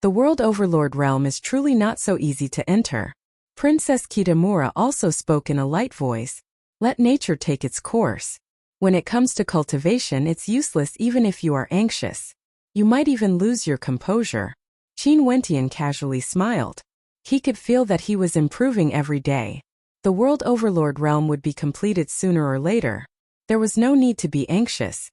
The World Overlord realm is truly not so easy to enter. Princess Kitamura also spoke in a light voice. Let nature take its course. When it comes to cultivation, it's useless even if you are anxious. You might even lose your composure. Qin Wentian casually smiled. He could feel that he was improving every day. The World Overlord realm would be completed sooner or later. There was no need to be anxious.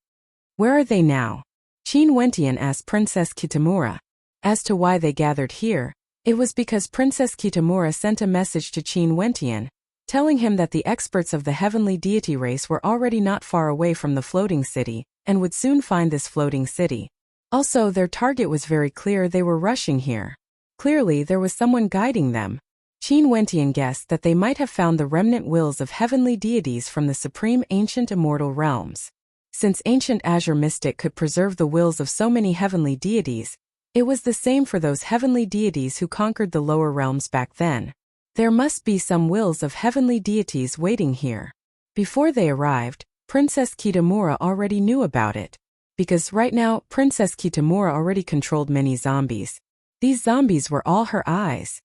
Where are they now? Qin Wentian asked Princess Kitamura. As to why they gathered here, it was because Princess Kitamura sent a message to Qin Wentian, telling him that the experts of the heavenly deity race were already not far away from the floating city, and would soon find this floating city. Also, their target was very clear. They were rushing here. Clearly, there was someone guiding them. Qin Wentian guessed that they might have found the remnant wills of heavenly deities from the supreme ancient immortal realms. Since ancient Azure Mystic could preserve the wills of so many heavenly deities, it was the same for those heavenly deities who conquered the lower realms back then. There must be some wills of heavenly deities waiting here. Before they arrived, Princess Kitamura already knew about it. Because right now, Princess Kitamura already controlled many zombies. These zombies were all her eyes.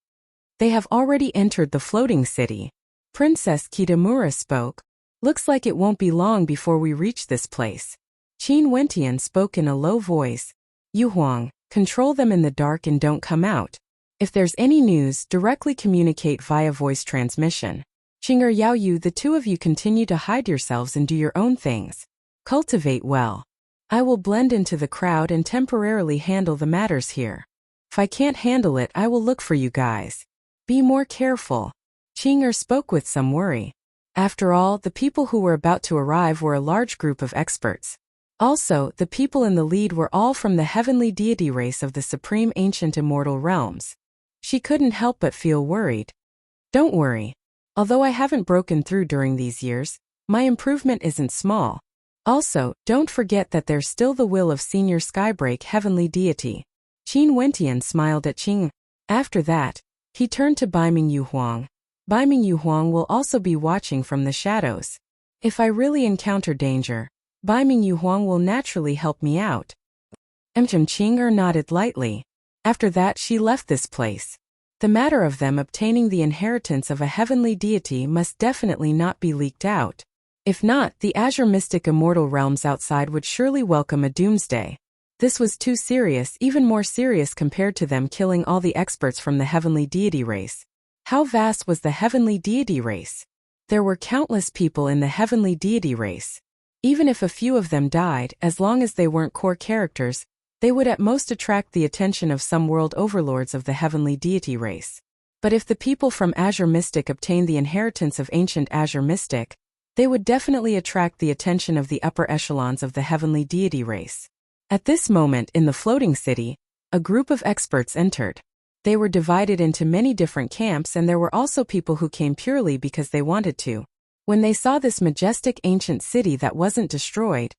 They have already entered the floating city. Princess Kitamura spoke. Looks like it won't be long before we reach this place. Qin Wentian spoke in a low voice. Yu Huang, control them in the dark and don't come out. If there's any news, directly communicate via voice transmission. Qing'er Yaoyu, the two of you continue to hide yourselves and do your own things. Cultivate well. I will blend into the crowd and temporarily handle the matters here. If I can't handle it, I will look for you guys. Be more careful. Qing'er spoke with some worry. After all, the people who were about to arrive were a large group of experts. Also, the people in the lead were all from the heavenly deity race of the supreme ancient immortal realms. She couldn't help but feel worried. Don't worry. Although I haven't broken through during these years, my improvement isn't small. Also, don't forget that there's still the will of senior Skybreak heavenly deity. Qin Wentian smiled at Qing. After that, he turned to Baiming Yuhuang. Baiming Yuhuang will also be watching from the shadows. If I really encounter danger, Baiming Yuhuang will naturally help me out. Qing'er nodded lightly. After that, she left this place. The matter of them obtaining the inheritance of a heavenly deity must definitely not be leaked out. If not, the azure mystic immortal realms outside would surely welcome a doomsday. This was too serious, even more serious compared to them killing all the experts from the heavenly deity race. How vast was the heavenly deity race? There were countless people in the heavenly deity race. Even if a few of them died, as long as they weren't core characters, they would at most attract the attention of some world overlords of the heavenly deity race. But if the people from Azure Mystic obtained the inheritance of ancient Azure Mystic, they would definitely attract the attention of the upper echelons of the heavenly deity race. At this moment in the floating city, a group of experts entered. They were divided into many different camps, and there were also people who came purely because they wanted to. When they saw this majestic ancient city that wasn't destroyed,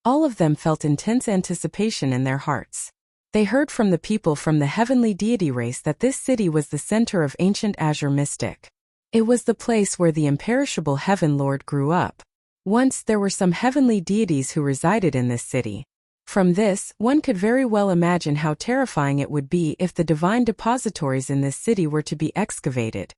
all of them felt intense anticipation in their hearts. They heard from the people from the heavenly deity race that this city was the center of ancient Azure Mystic. It was the place where the imperishable Heaven Lord grew up. Once there were some heavenly deities who resided in this city. From this, one could very well imagine how terrifying it would be if the divine depositories in this city were to be excavated.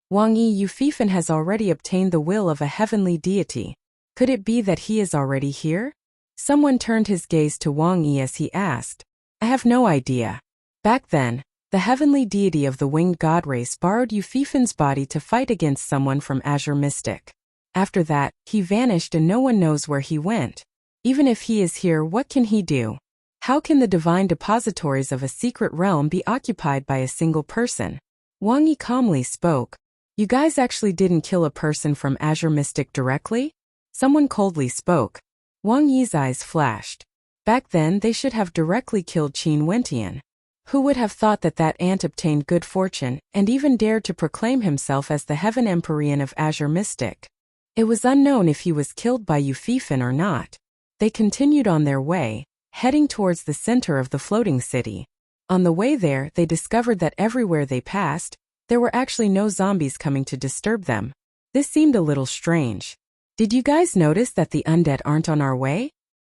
Wang Yi Yufifan has already obtained the will of a heavenly deity. Could it be that he is already here? Someone turned his gaze to Wang Yi as he asked. I have no idea. Back then, the heavenly deity of the winged god race borrowed Yufifan's body to fight against someone from Azure Mystic. After that, he vanished and no one knows where he went. Even if he is here, what can he do? How can the divine depositories of a secret realm be occupied by a single person? Wang Yi calmly spoke. You guys actually didn't kill a person from Azure Mystic directly? Someone coldly spoke. Wang Yi's eyes flashed. Back then they should have directly killed Qin Wentian. Who would have thought that that ant obtained good fortune, and even dared to proclaim himself as the Heaven Empyrean of Azure Mystic? It was unknown if he was killed by Yufifan or not. They continued on their way, heading towards the center of the floating city. On the way there, they discovered that everywhere they passed, there were actually no zombies coming to disturb them. This seemed a little strange. Did you guys notice that the undead aren't on our way?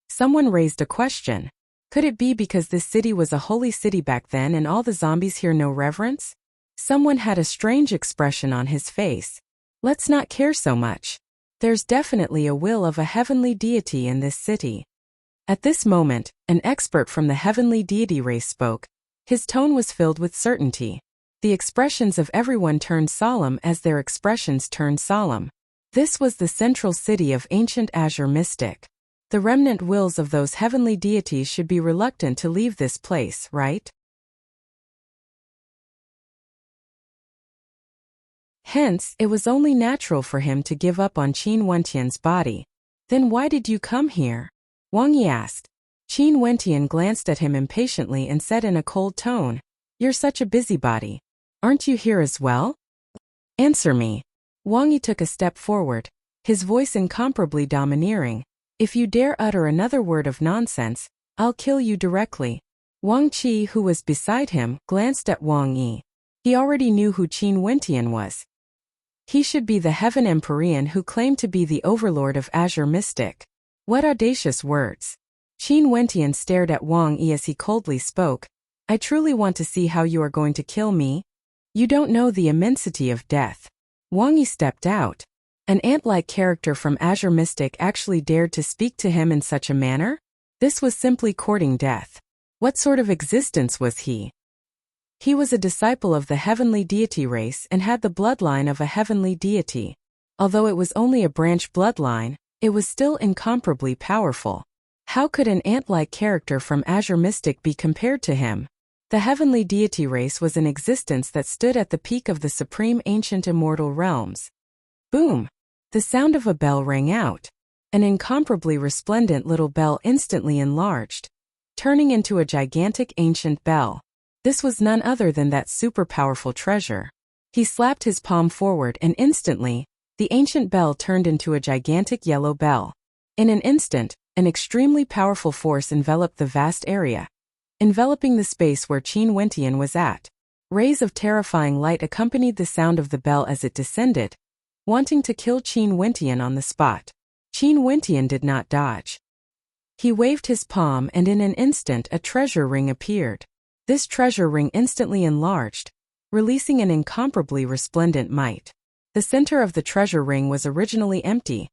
Someone raised a question. Could it be because this city was a holy city back then and all the zombies here no reverence? Someone had a strange expression on his face. Let's not care so much. There's definitely a will of a heavenly deity in this city. At this moment, an expert from the heavenly deity race spoke. His tone was filled with certainty. The expressions of everyone turned solemn as their expressions turned solemn. This was the central city of ancient Azure Mystic. The remnant wills of those heavenly deities should be reluctant to leave this place, right? Hence, it was only natural for him to give up on Qin Wentian's body. Then why did you come here? Wang Yi asked. Qin Wentian glanced at him impatiently and said in a cold tone, You're such a busybody. Aren't you here as well? Answer me. Wang Yi took a step forward, his voice incomparably domineering. If you dare utter another word of nonsense, I'll kill you directly. Wang Qi, who was beside him, glanced at Wang Yi. He already knew who Qin Wentian was. He should be the Heaven Empyrean who claimed to be the overlord of Azure Mystic. What audacious words. Qin Wentian stared at Wang Yi as he coldly spoke. I truly want to see how you are going to kill me. You don't know the immensity of death. Wang Yi stepped out. An ant-like character from Azure Mystic actually dared to speak to him in such a manner? This was simply courting death. What sort of existence was he? He was a disciple of the heavenly deity race and had the bloodline of a heavenly deity. Although it was only a branch bloodline, it was still incomparably powerful. How could an ant-like character from Azure Mystic be compared to him? The heavenly deity race was an existence that stood at the peak of the supreme ancient immortal realms. Boom! The sound of a bell rang out. An incomparably resplendent little bell instantly enlarged, turning into a gigantic ancient bell. This was none other than that super-powerful treasure. He slapped his palm forward and instantly, the ancient bell turned into a gigantic yellow bell. In an instant, an extremely powerful force enveloped the vast area, enveloping the space where Qin Wentian was at. Rays of terrifying light accompanied the sound of the bell as it descended, wanting to kill Qin Wentian on the spot. Qin Wentian did not dodge. He waved his palm and in an instant a treasure ring appeared. This treasure ring instantly enlarged, releasing an incomparably resplendent might. The center of the treasure ring was originally empty,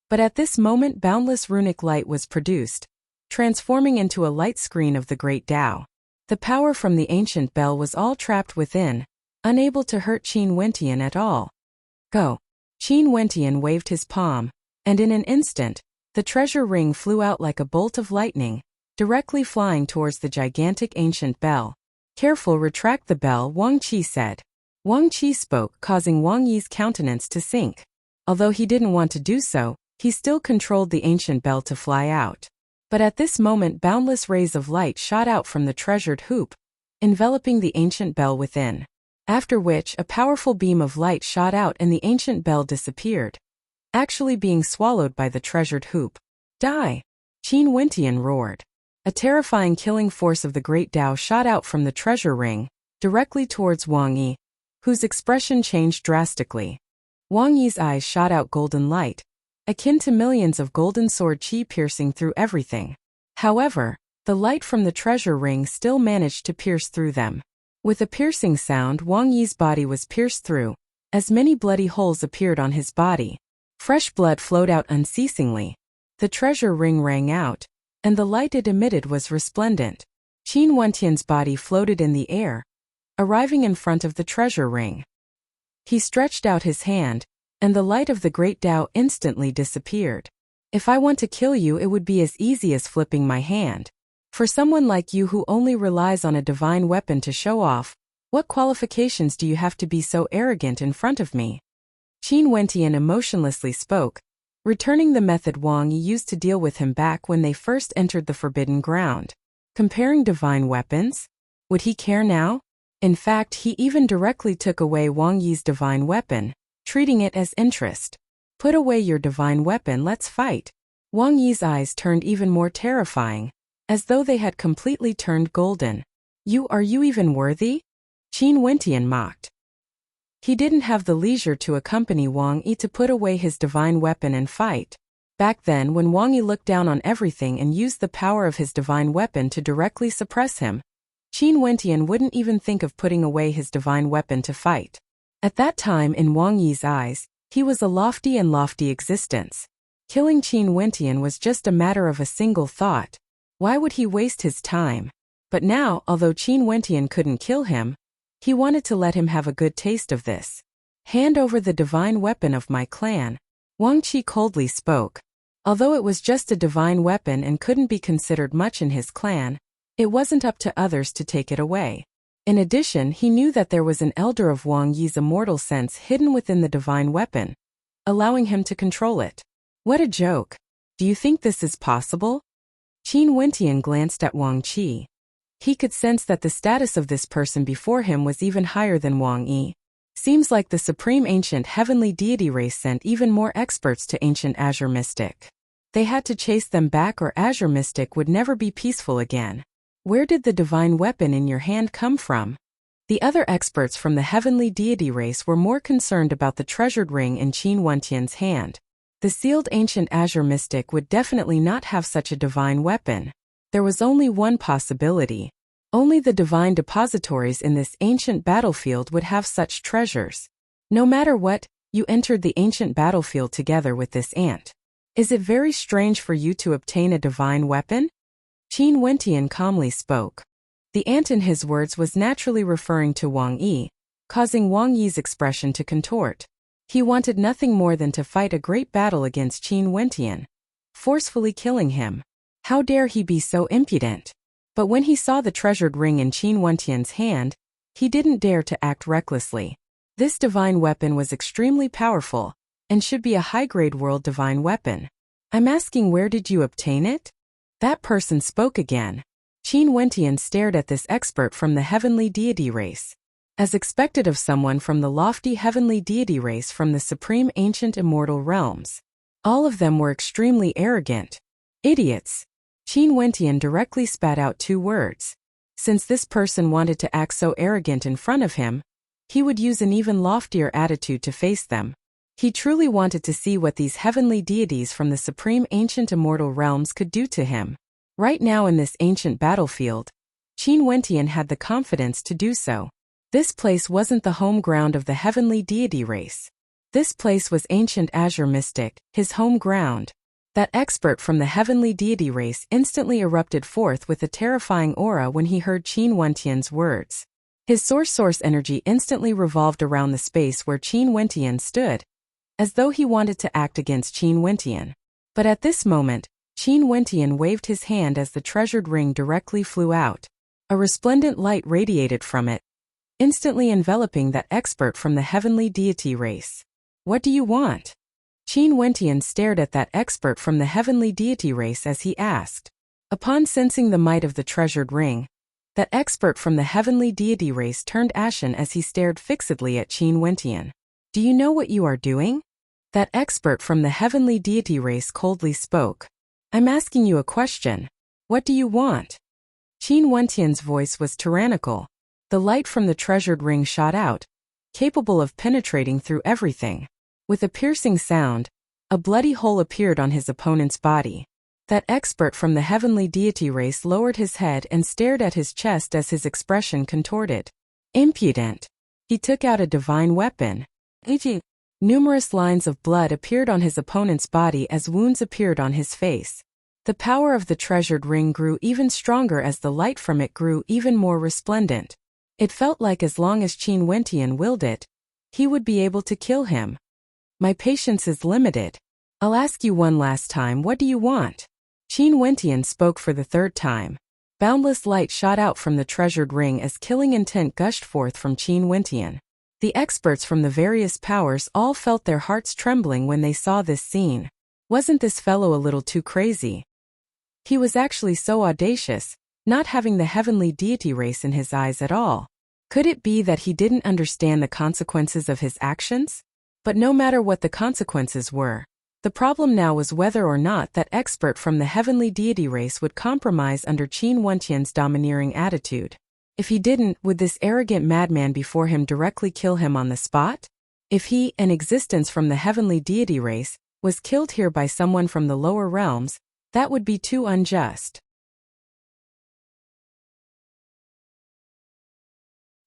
but at this moment boundless runic light was produced, transforming into a light screen of the great Tao. The power from the ancient bell was all trapped within, unable to hurt Qin Wentian at all. Go! Qin Wentian waved his palm, and in an instant, the treasure ring flew out like a bolt of lightning, directly flying towards the gigantic ancient bell. Careful, retract the bell, Wang Qi said. Wang Qi spoke, causing Wang Yi's countenance to sink. Although he didn't want to do so, he still controlled the ancient bell to fly out. But at this moment boundless rays of light shot out from the treasured hoop, enveloping the ancient bell within. After which a powerful beam of light shot out and the ancient bell disappeared, actually being swallowed by the treasured hoop. Die! Qin Wentian roared. A terrifying killing force of the great Tao shot out from the treasure ring, directly towards Wang Yi, whose expression changed drastically. Wang Yi's eyes shot out golden light, akin to millions of golden sword qi piercing through everything. However, the light from the treasure ring still managed to pierce through them. With a piercing sound, Wang Yi's body was pierced through, as many bloody holes appeared on his body. Fresh blood flowed out unceasingly. The treasure ring rang out, and the light it emitted was resplendent. Qin Wentian's body floated in the air, arriving in front of the treasure ring. He stretched out his hand, and the light of the great Tao instantly disappeared. If I want to kill you, it would be as easy as flipping my hand. For someone like you who only relies on a divine weapon to show off, what qualifications do you have to be so arrogant in front of me? Qin Wentian emotionlessly spoke, returning the method Wang Yi used to deal with him back when they first entered the forbidden ground. Comparing divine weapons? Would he care now? In fact, he even directly took away Wang Yi's divine weapon, treating it as interest. Put away your divine weapon, let's fight. Wang Yi's eyes turned even more terrifying, as though they had completely turned golden. Are you even worthy? Qin Wentian mocked. He didn't have the leisure to accompany Wang Yi to put away his divine weapon and fight. Back then, when Wang Yi looked down on everything and used the power of his divine weapon to directly suppress him, Qin Wentian wouldn't even think of putting away his divine weapon to fight. At that time, in Wang Yi's eyes, he was a lofty existence. Killing Qin Wentian was just a matter of a single thought. Why would he waste his time? But now, although Qin Wentian couldn't kill him, he wanted to let him have a good taste of this. Hand over the divine weapon of my clan, Wang Qi coldly spoke. Although it was just a divine weapon and couldn't be considered much in his clan, it wasn't up to others to take it away. In addition, he knew that there was an elder of Wang Yi's immortal sense hidden within the divine weapon, allowing him to control it. What a joke! Do you think this is possible? Qin Wentian glanced at Wang Qi. He could sense that the status of this person before him was even higher than Wang Yi. Seems like the supreme ancient heavenly deity race sent even more experts to ancient Azure Mystic. They had to chase them back or Azure Mystic would never be peaceful again. Where did the divine weapon in your hand come from? The other experts from the heavenly deity race were more concerned about the treasured ring in Qin Wentian's hand. The sealed ancient Azure Mystic would definitely not have such a divine weapon. There was only one possibility. Only the divine depositories in this ancient battlefield would have such treasures. No matter what, you entered the ancient battlefield together with this ant. Is it very strange for you to obtain a divine weapon? Qin Wentian calmly spoke. The ant in his words was naturally referring to Wang Yi, causing Wang Yi's expression to contort. He wanted nothing more than to fight a great battle against Qin Wentian, forcefully killing him. How dare he be so impudent? But when he saw the treasured ring in Qin Wentian's hand, he didn't dare to act recklessly. This divine weapon was extremely powerful, and should be a high-grade world divine weapon. I'm asking, where did you obtain it? That person spoke again. Qin Wentian stared at this expert from the heavenly deity race. As expected of someone from the lofty heavenly deity race from the supreme ancient immortal realms. All of them were extremely arrogant. Idiots. Qin Wentian directly spat out 2 words. Since this person wanted to act so arrogant in front of him, he would use an even loftier attitude to face them. He truly wanted to see what these heavenly deities from the supreme ancient immortal realms could do to him. Right now in this ancient battlefield, Qin Wentian had the confidence to do so. This place wasn't the home ground of the heavenly deity race. This place was ancient Azure Mystic, his home ground. That expert from the heavenly deity race instantly erupted forth with a terrifying aura when he heard Qin Wentian's words. His source energy instantly revolved around the space where Qin Wentian stood, as though he wanted to act against Qin Wentian. But at this moment, Qin Wentian waved his hand as the treasured ring directly flew out. A resplendent light radiated from it, instantly enveloping that expert from the heavenly deity race. What do you want? Qin Wentian stared at that expert from the heavenly deity race as he asked. Upon sensing the might of the treasured ring, that expert from the heavenly deity race turned ashen as he stared fixedly at Qin Wentian. Do you know what you are doing? That expert from the heavenly deity race coldly spoke. I'm asking you a question. What do you want? Qin Wentian's voice was tyrannical. The light from the treasured ring shot out, capable of penetrating through everything. With a piercing sound, a bloody hole appeared on his opponent's body. That expert from the heavenly deity race lowered his head and stared at his chest as his expression contorted. Impudent. He took out a divine weapon. Numerous lines of blood appeared on his opponent's body as wounds appeared on his face. The power of the treasured ring grew even stronger as the light from it grew even more resplendent. It felt like as long as Qin Wentian willed it, he would be able to kill him. My patience is limited. I'll ask you one last time, what do you want? Qin Wentian spoke for the third time. Boundless light shot out from the treasured ring as killing intent gushed forth from Qin Wentian. The experts from the various powers all felt their hearts trembling when they saw this scene. Wasn't this fellow a little too crazy? He was actually so audacious, not having the heavenly deity race in his eyes at all. Could it be that he didn't understand the consequences of his actions? But no matter what the consequences were, the problem now was whether or not that expert from the heavenly deity race would compromise under Qin Wentian's domineering attitude. If he didn't, would this arrogant madman before him directly kill him on the spot? If he, an existence from the heavenly deity race, was killed here by someone from the lower realms, that would be too unjust.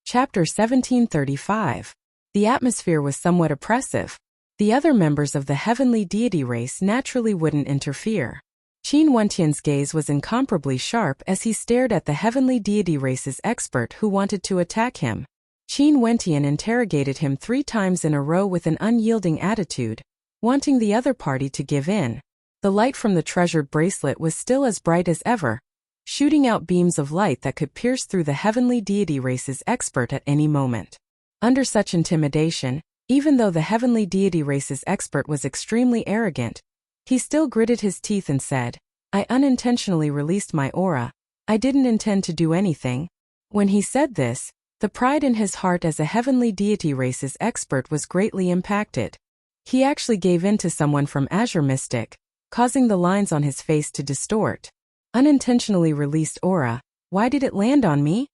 Chapter 1735. The atmosphere was somewhat oppressive. The other members of the heavenly deity race naturally wouldn't interfere. Qin Wentian's gaze was incomparably sharp as he stared at the heavenly deity race's expert who wanted to attack him. Qin Wentian interrogated him 3 times in a row with an unyielding attitude, wanting the other party to give in. The light from the treasured bracelet was still as bright as ever, shooting out beams of light that could pierce through the heavenly deity race's expert at any moment. Under such intimidation, even though the heavenly deity race's expert was extremely arrogant, he still gritted his teeth and said, I unintentionally released my aura. I didn't intend to do anything. When he said this, the pride in his heart as a heavenly deity race's expert was greatly impacted. He actually gave in to someone from Azure Mystic, causing the lines on his face to distort. Unintentionally released aura, why did it land on me?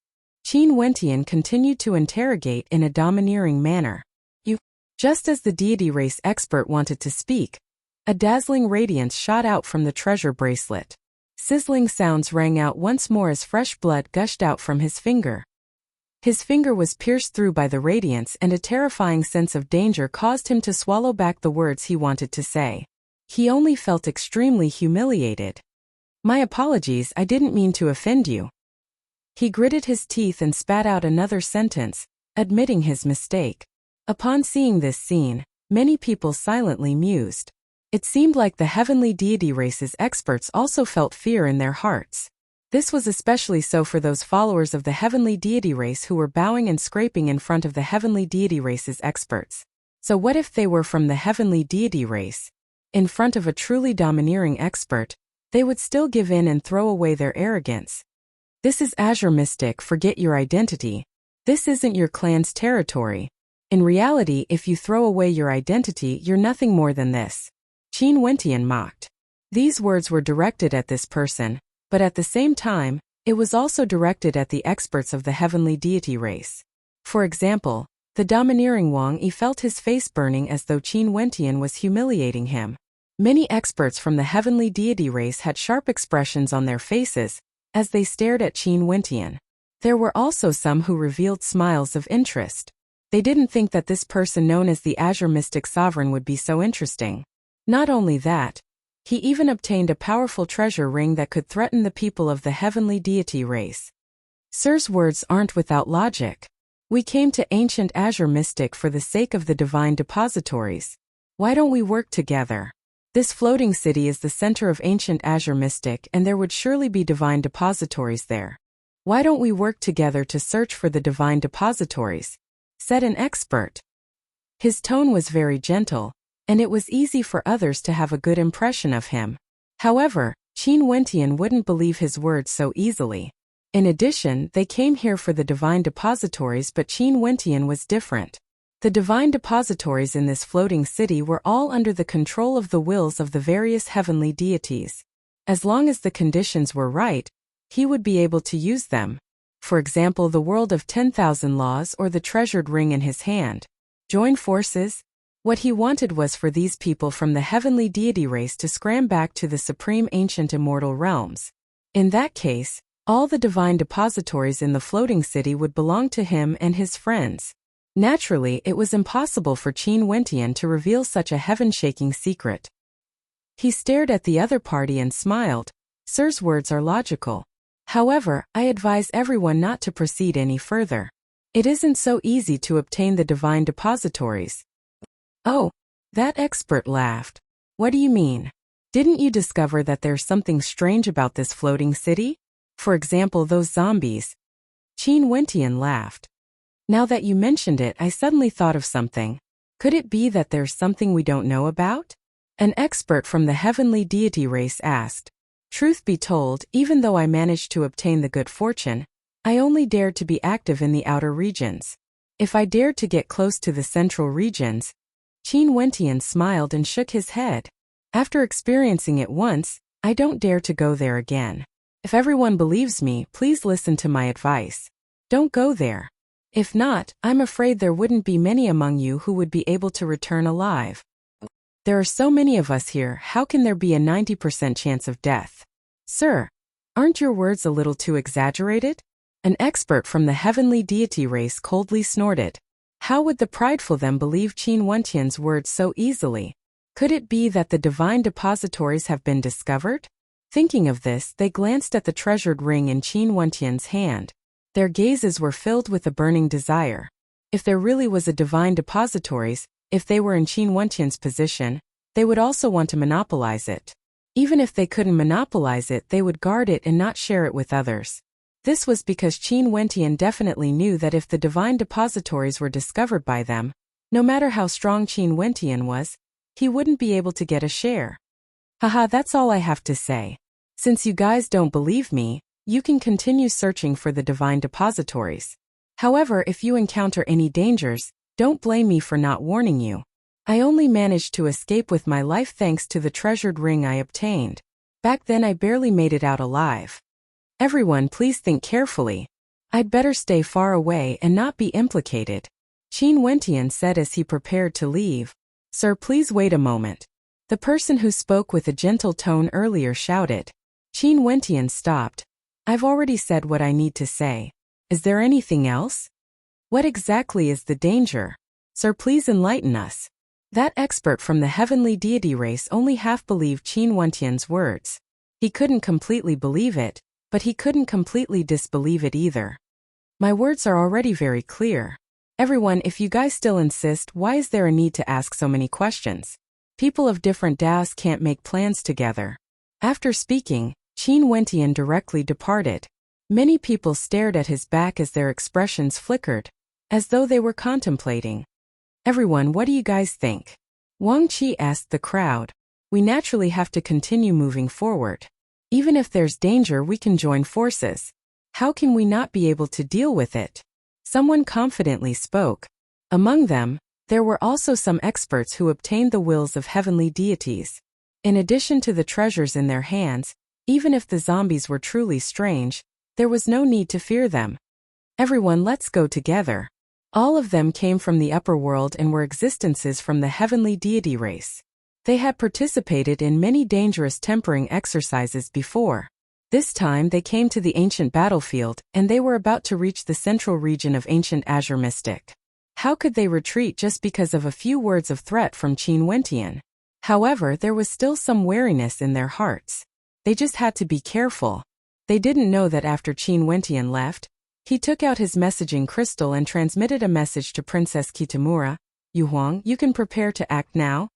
Qin Wentian continued to interrogate in a domineering manner. Just as the deity race expert wanted to speak, a dazzling radiance shot out from the treasure bracelet. Sizzling sounds rang out once more as fresh blood gushed out from his finger. His finger was pierced through by the radiance and a terrifying sense of danger caused him to swallow back the words he wanted to say. He only felt extremely humiliated. My apologies, I didn't mean to offend you. He gritted his teeth and spat out another sentence, admitting his mistake. Upon seeing this scene, many people silently mused. It seemed like the heavenly deity race's experts also felt fear in their hearts. This was especially so for those followers of the heavenly deity race who were bowing and scraping in front of the heavenly deity race's experts. So what if they were from the heavenly deity race? In front of a truly domineering expert, they would still give in and throw away their arrogance. This is Azure Mystic, forget your identity. This isn't your clan's territory. In reality, if you throw away your identity, you're nothing more than this. Qin Wentian mocked. These words were directed at this person, but at the same time, it was also directed at the experts of the heavenly deity race. For example, the domineering Wang Yi felt his face burning as though Qin Wentian was humiliating him. Many experts from the heavenly deity race had sharp expressions on their faces as they stared at Qin Wentian. There were also some who revealed smiles of interest. They didn't think that this person known as the Azure Mystic Sovereign would be so interesting. Not only that, he even obtained a powerful treasure ring that could threaten the people of the heavenly deity race. Sir's words aren't without logic. We came to ancient Azure Mystic for the sake of the divine depositories. Why don't we work together? This floating city is the center of ancient Azure Mystic, and there would surely be divine depositories there. Why don't we work together to search for the divine depositories? Said an expert. His tone was very gentle, and it was easy for others to have a good impression of him. However, Qin Wentian wouldn't believe his words so easily. In addition, they came here for the divine depositories, but Qin Wentian was different. The divine depositories in this floating city were all under the control of the wills of the various heavenly deities. As long as the conditions were right, he would be able to use them. For example, the world of 10,000 laws or the treasured ring in his hand. Join forces? What he wanted was for these people from the heavenly deity race to scram back to the supreme ancient immortal realms. In that case, all the divine depositories in the floating city would belong to him and his friends. Naturally, it was impossible for Qin Wentian to reveal such a heaven-shaking secret. He stared at the other party and smiled. Sir's words are logical. However, I advise everyone not to proceed any further. It isn't so easy to obtain the divine depositories. Oh, that expert laughed. What do you mean? Didn't you discover that there's something strange about this floating city? For example, those zombies. Qin Wentian laughed. Now that you mentioned it, I suddenly thought of something. Could it be that there's something we don't know about? An expert from the heavenly deity race asked. Truth be told, even though I managed to obtain the good fortune, I only dared to be active in the outer regions. If I dared to get close to the central regions, Qin Wentian smiled and shook his head. After experiencing it once, I don't dare to go there again. If everyone believes me, please listen to my advice. Don't go there. If not, I'm afraid there wouldn't be many among you who would be able to return alive. There are so many of us here, how can there be a 90% chance of death? Sir, aren't your words a little too exaggerated? An expert from the heavenly deity race coldly snorted. How would the prideful them believe Qin Wentian's words so easily? Could it be that the divine depositories have been discovered? Thinking of this, they glanced at the treasured ring in Qin Wentian's hand. Their gazes were filled with a burning desire. If there really was a divine depositories, if they were in Qin Wentian's position, they would also want to monopolize it. Even if they couldn't monopolize it, they would guard it and not share it with others. This was because Qin Wentian definitely knew that if the divine depositories were discovered by them, no matter how strong Qin Wentian was, he wouldn't be able to get a share. Haha, that's all I have to say. Since you guys don't believe me, you can continue searching for the divine depositories. However, if you encounter any dangers, don't blame me for not warning you. I only managed to escape with my life thanks to the treasured ring I obtained. Back then I barely made it out alive. Everyone, please think carefully. I'd better stay far away and not be implicated. Qin Wentian said as he prepared to leave. Sir, please wait a moment. The person who spoke with a gentle tone earlier shouted. Qin Wentian stopped. I've already said what I need to say. Is there anything else? What exactly is the danger? Sir, please enlighten us. That expert from the heavenly deity race only half believed Qin Wentian's words. He couldn't completely believe it, but he couldn't completely disbelieve it either. My words are already very clear. Everyone, if you guys still insist, why is there a need to ask so many questions? People of different Daos can't make plans together. After speaking, Qin Wentian directly departed. Many people stared at his back as their expressions flickered, as though they were contemplating. Everyone, what do you guys think? Wang Qi asked the crowd. We naturally have to continue moving forward. Even if there's danger, we can join forces. How can we not be able to deal with it? Someone confidently spoke. Among them, there were also some experts who obtained the wills of heavenly deities. In addition to the treasures in their hands, even if the zombies were truly strange, there was no need to fear them. Everyone, let's go together. All of them came from the upper world and were existences from the heavenly deity race. They had participated in many dangerous tempering exercises before. This time they came to the ancient battlefield, and they were about to reach the central region of ancient Azure Mystic. How could they retreat just because of a few words of threat from Qin Wentian? However, there was still some wariness in their hearts. They just had to be careful. They didn't know that after Qin Wentian left, he took out his messaging crystal and transmitted a message to Princess Kitamura. "Yu Huang, you can prepare to act now."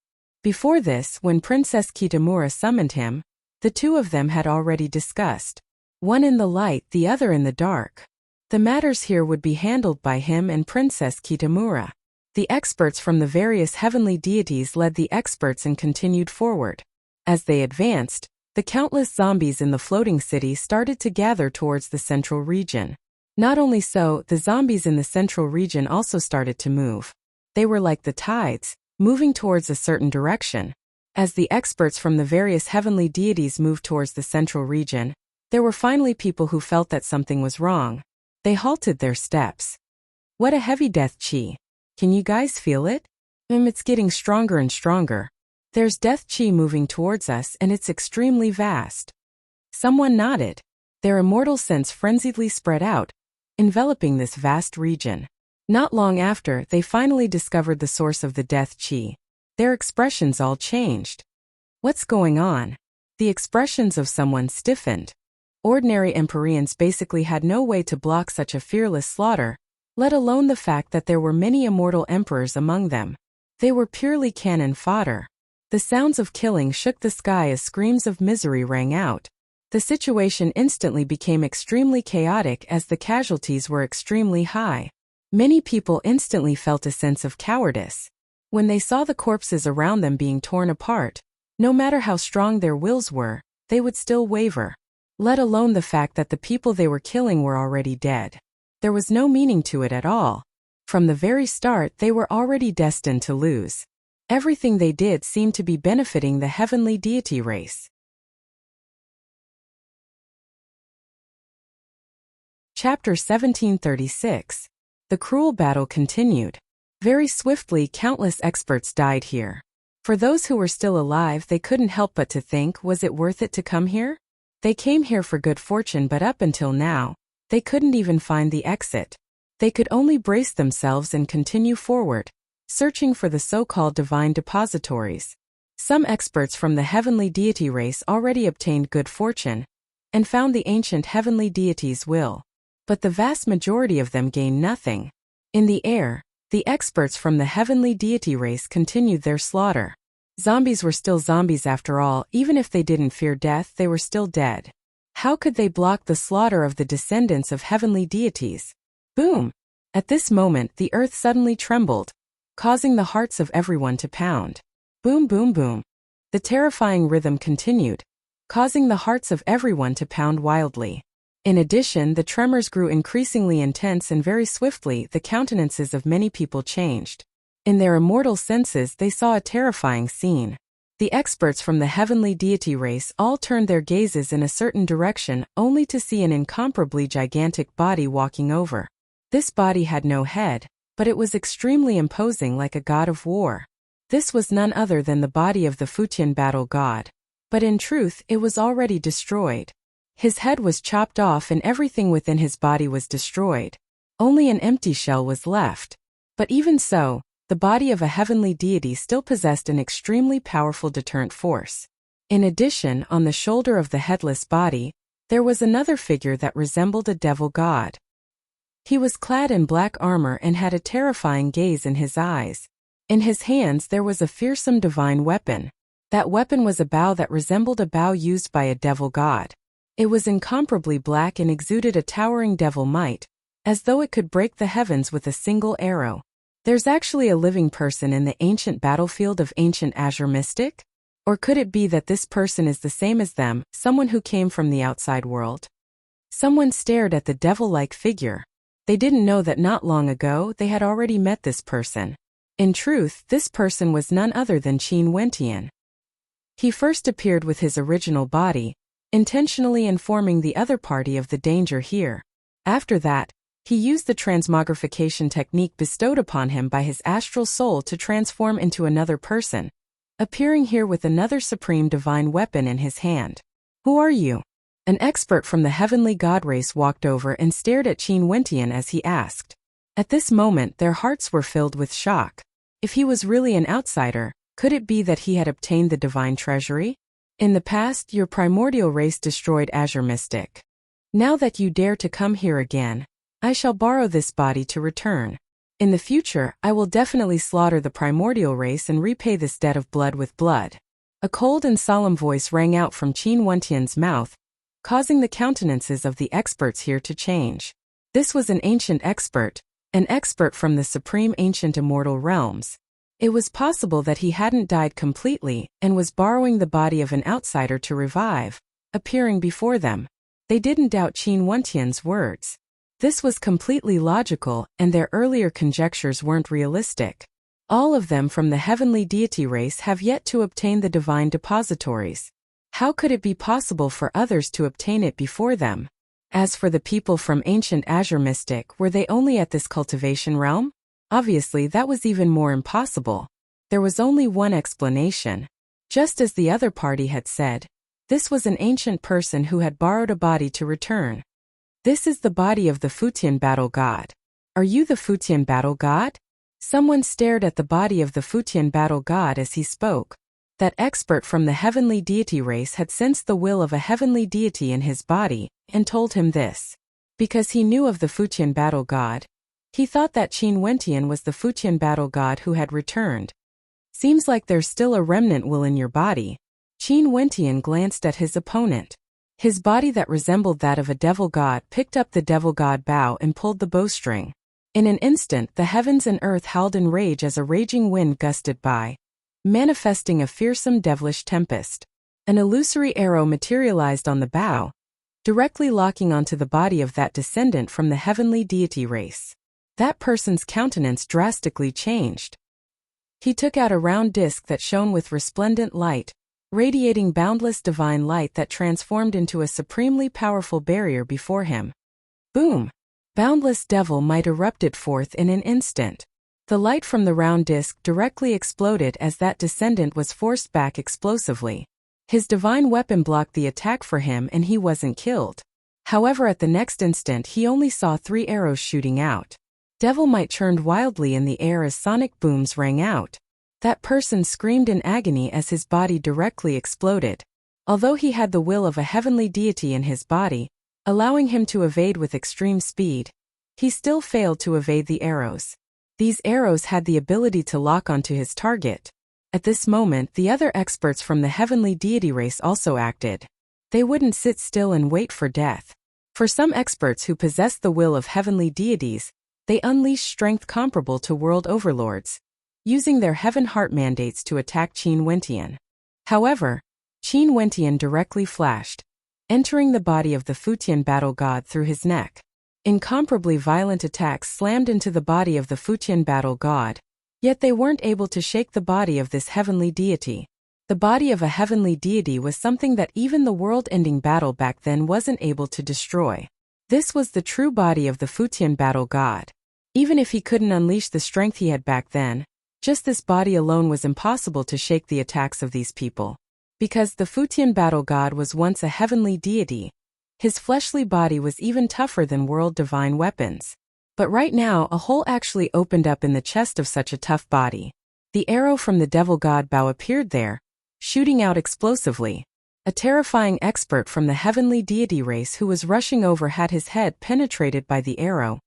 Before this, when Princess Kitamura summoned him, the two of them had already discussed. One in the light, the other in the dark. The matters here would be handled by him and Princess Kitamura. The experts from the various heavenly deities led the experts and continued forward. As they advanced, the countless zombies in the floating city started to gather towards the central region. Not only so, the zombies in the central region also started to move. They were like the tides, moving towards a certain direction. As the experts from the various heavenly deities moved towards the central region, there were finally people who felt that something was wrong. They halted their steps. What a heavy death chi. Can you guys feel it? It's getting stronger and stronger. There's death chi moving towards us and it's extremely vast. Someone nodded. Their immortal sense frenziedly spread out, enveloping this vast region. Not long after, they finally discovered the source of the death chi. Their expressions all changed. What's going on? The expressions of someone stiffened. Ordinary Empyreans basically had no way to block such a fearless slaughter, let alone the fact that there were many immortal emperors among them. They were purely cannon fodder. The sounds of killing shook the sky as screams of misery rang out. The situation instantly became extremely chaotic as the casualties were extremely high. Many people instantly felt a sense of cowardice. When they saw the corpses around them being torn apart, no matter how strong their wills were, they would still waver. Let alone the fact that the people they were killing were already dead. There was no meaning to it at all. From the very start, they were already destined to lose. Everything they did seemed to be benefiting the heavenly deity race. Chapter 1736. The cruel battle continued. Very swiftly, countless experts died here. For those who were still alive, they couldn't help but to think, was it worth it to come here? They came here for good fortune, but up until now, they couldn't even find the exit. They could only brace themselves and continue forward, searching for the so-called divine depositories. Some experts from the heavenly deity race already obtained good fortune and found the ancient heavenly deity's will. But the vast majority of them gained nothing. In the air, the experts from the heavenly deity race continued their slaughter. Zombies were still zombies after all. Even if they didn't fear death, they were still dead. How could they block the slaughter of the descendants of heavenly deities? Boom! At this moment, the earth suddenly trembled, causing the hearts of everyone to pound. Boom, boom, boom. The terrifying rhythm continued, causing the hearts of everyone to pound wildly. In addition, the tremors grew increasingly intense, and very swiftly the countenances of many people changed. In their immortal senses, they saw a terrifying scene. The experts from the heavenly deity race all turned their gazes in a certain direction, only to see an incomparably gigantic body walking over. This body had no head, but it was extremely imposing, like a god of war. This was none other than the body of the Futian battle god. But in truth, it was already destroyed. His head was chopped off and everything within his body was destroyed. Only an empty shell was left. But even so, the body of a heavenly deity still possessed an extremely powerful deterrent force. In addition, on the shoulder of the headless body, there was another figure that resembled a devil god. He was clad in black armor and had a terrifying gaze in his eyes. In his hands there was a fearsome divine weapon. That weapon was a bow that resembled a bow used by a devil god. It was incomparably black and exuded a towering devil might, as though it could break the heavens with a single arrow. There's actually a living person in the ancient battlefield of ancient Azure Mystic? Or could it be that this person is the same as them, someone who came from the outside world? Someone stared at the devil-like figure. They didn't know that not long ago they had already met this person. In truth, this person was none other than Qin Wentian. He first appeared with his original body, intentionally informing the other party of the danger here. After that, he used the transmogrification technique bestowed upon him by his astral soul to transform into another person, appearing here with another supreme divine weapon in his hand. Who are you? An expert from the heavenly god race walked over and stared at Qin Wentian as he asked. At this moment their hearts were filled with shock. If he was really an outsider, could it be that he had obtained the divine treasury? In the past, your primordial race destroyed Azure Mystic. Now that you dare to come here again, I shall borrow this body to return. In the future, I will definitely slaughter the primordial race and repay this debt of blood with blood. A cold and solemn voice rang out from Qin Wentian's mouth, causing the countenances of the experts here to change. This was an ancient expert, an expert from the supreme ancient immortal realms. It was possible that he hadn't died completely and was borrowing the body of an outsider to revive, appearing before them. They didn't doubt Qin Wentian's words. This was completely logical, and their earlier conjectures weren't realistic. All of them from the heavenly deity race have yet to obtain the divine depositories. How could it be possible for others to obtain it before them? As for the people from ancient Azure Mystic, were they only at this cultivation realm? Obviously, that was even more impossible. There was only one explanation. Just as the other party had said, this was an ancient person who had borrowed a body to return. This is the body of the Futian battle god. Are you the Futian battle god? Someone stared at the body of the Futian battle god as he spoke. That expert from the heavenly deity race had sensed the will of a heavenly deity in his body, and told him this. Because he knew of the Futian battle god, he thought that Qin Wentian was the Futian battle god who had returned. Seems like there's still a remnant will in your body. Qin Wentian glanced at his opponent. His body that resembled that of a devil god picked up the devil god bow and pulled the bowstring. In an instant the heavens and earth howled in rage as a raging wind gusted by, manifesting a fearsome devilish tempest. An illusory arrow materialized on the bow, directly locking onto the body of that descendant from the heavenly deity race. That person's countenance drastically changed. He took out a round disc that shone with resplendent light, radiating boundless divine light that transformed into a supremely powerful barrier before him. Boom! Boundless devil might erupted forth in an instant. The light from the round disc directly exploded as that descendant was forced back explosively. His divine weapon blocked the attack for him and he wasn't killed. However, at the next instant he only saw 3 arrows shooting out. Devil might churned wildly in the air as sonic booms rang out. That person screamed in agony as his body directly exploded. Although he had the will of a heavenly deity in his body, allowing him to evade with extreme speed, he still failed to evade the arrows. These arrows had the ability to lock onto his target. At this moment, the other experts from the heavenly deity race also acted. They wouldn't sit still and wait for death. For some experts who possessed the will of heavenly deities, they unleashed strength comparable to world overlords, using their heaven heart mandates to attack Qin Wentian. However, Qin Wentian directly flashed, entering the body of the Futian battle god through his neck. Incomparably violent attacks slammed into the body of the Futian battle god, yet they weren't able to shake the body of this heavenly deity. The body of a heavenly deity was something that even the world-ending battle back then wasn't able to destroy. This was the true body of the Futian battle god. Even if he couldn't unleash the strength he had back then, just this body alone was impossible to shake the attacks of these people. Because the Futian battle god was once a heavenly deity, his fleshly body was even tougher than world divine weapons. But right now a hole actually opened up in the chest of such a tough body. The arrow from the devil god bow appeared there, shooting out explosively. A terrifying expert from the heavenly deity race who was rushing over had his head penetrated by the arrow,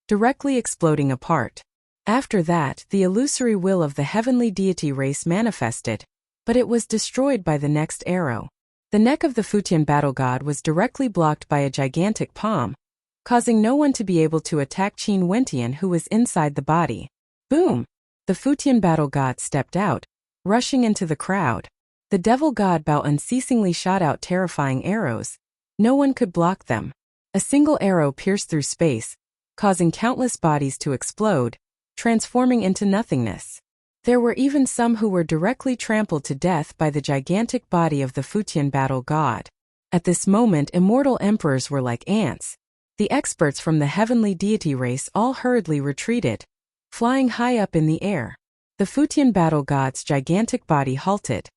directly exploding apart. After that, the illusory will of the heavenly deity race manifested, but it was destroyed by the next arrow. The neck of the Futian battle god was directly blocked by a gigantic palm, causing no one to be able to attack Qin Wentian who was inside the body. Boom! The Futian battle god stepped out, rushing into the crowd. The devil god bow unceasingly shot out terrifying arrows. No one could block them. A single arrow pierced through space, causing countless bodies to explode, transforming into nothingness. There were even some who were directly trampled to death by the gigantic body of the Futian battle god. At this moment immortal emperors were like ants. The experts from the heavenly deity race all hurriedly retreated, flying high up in the air. The Futian battle god's gigantic body halted.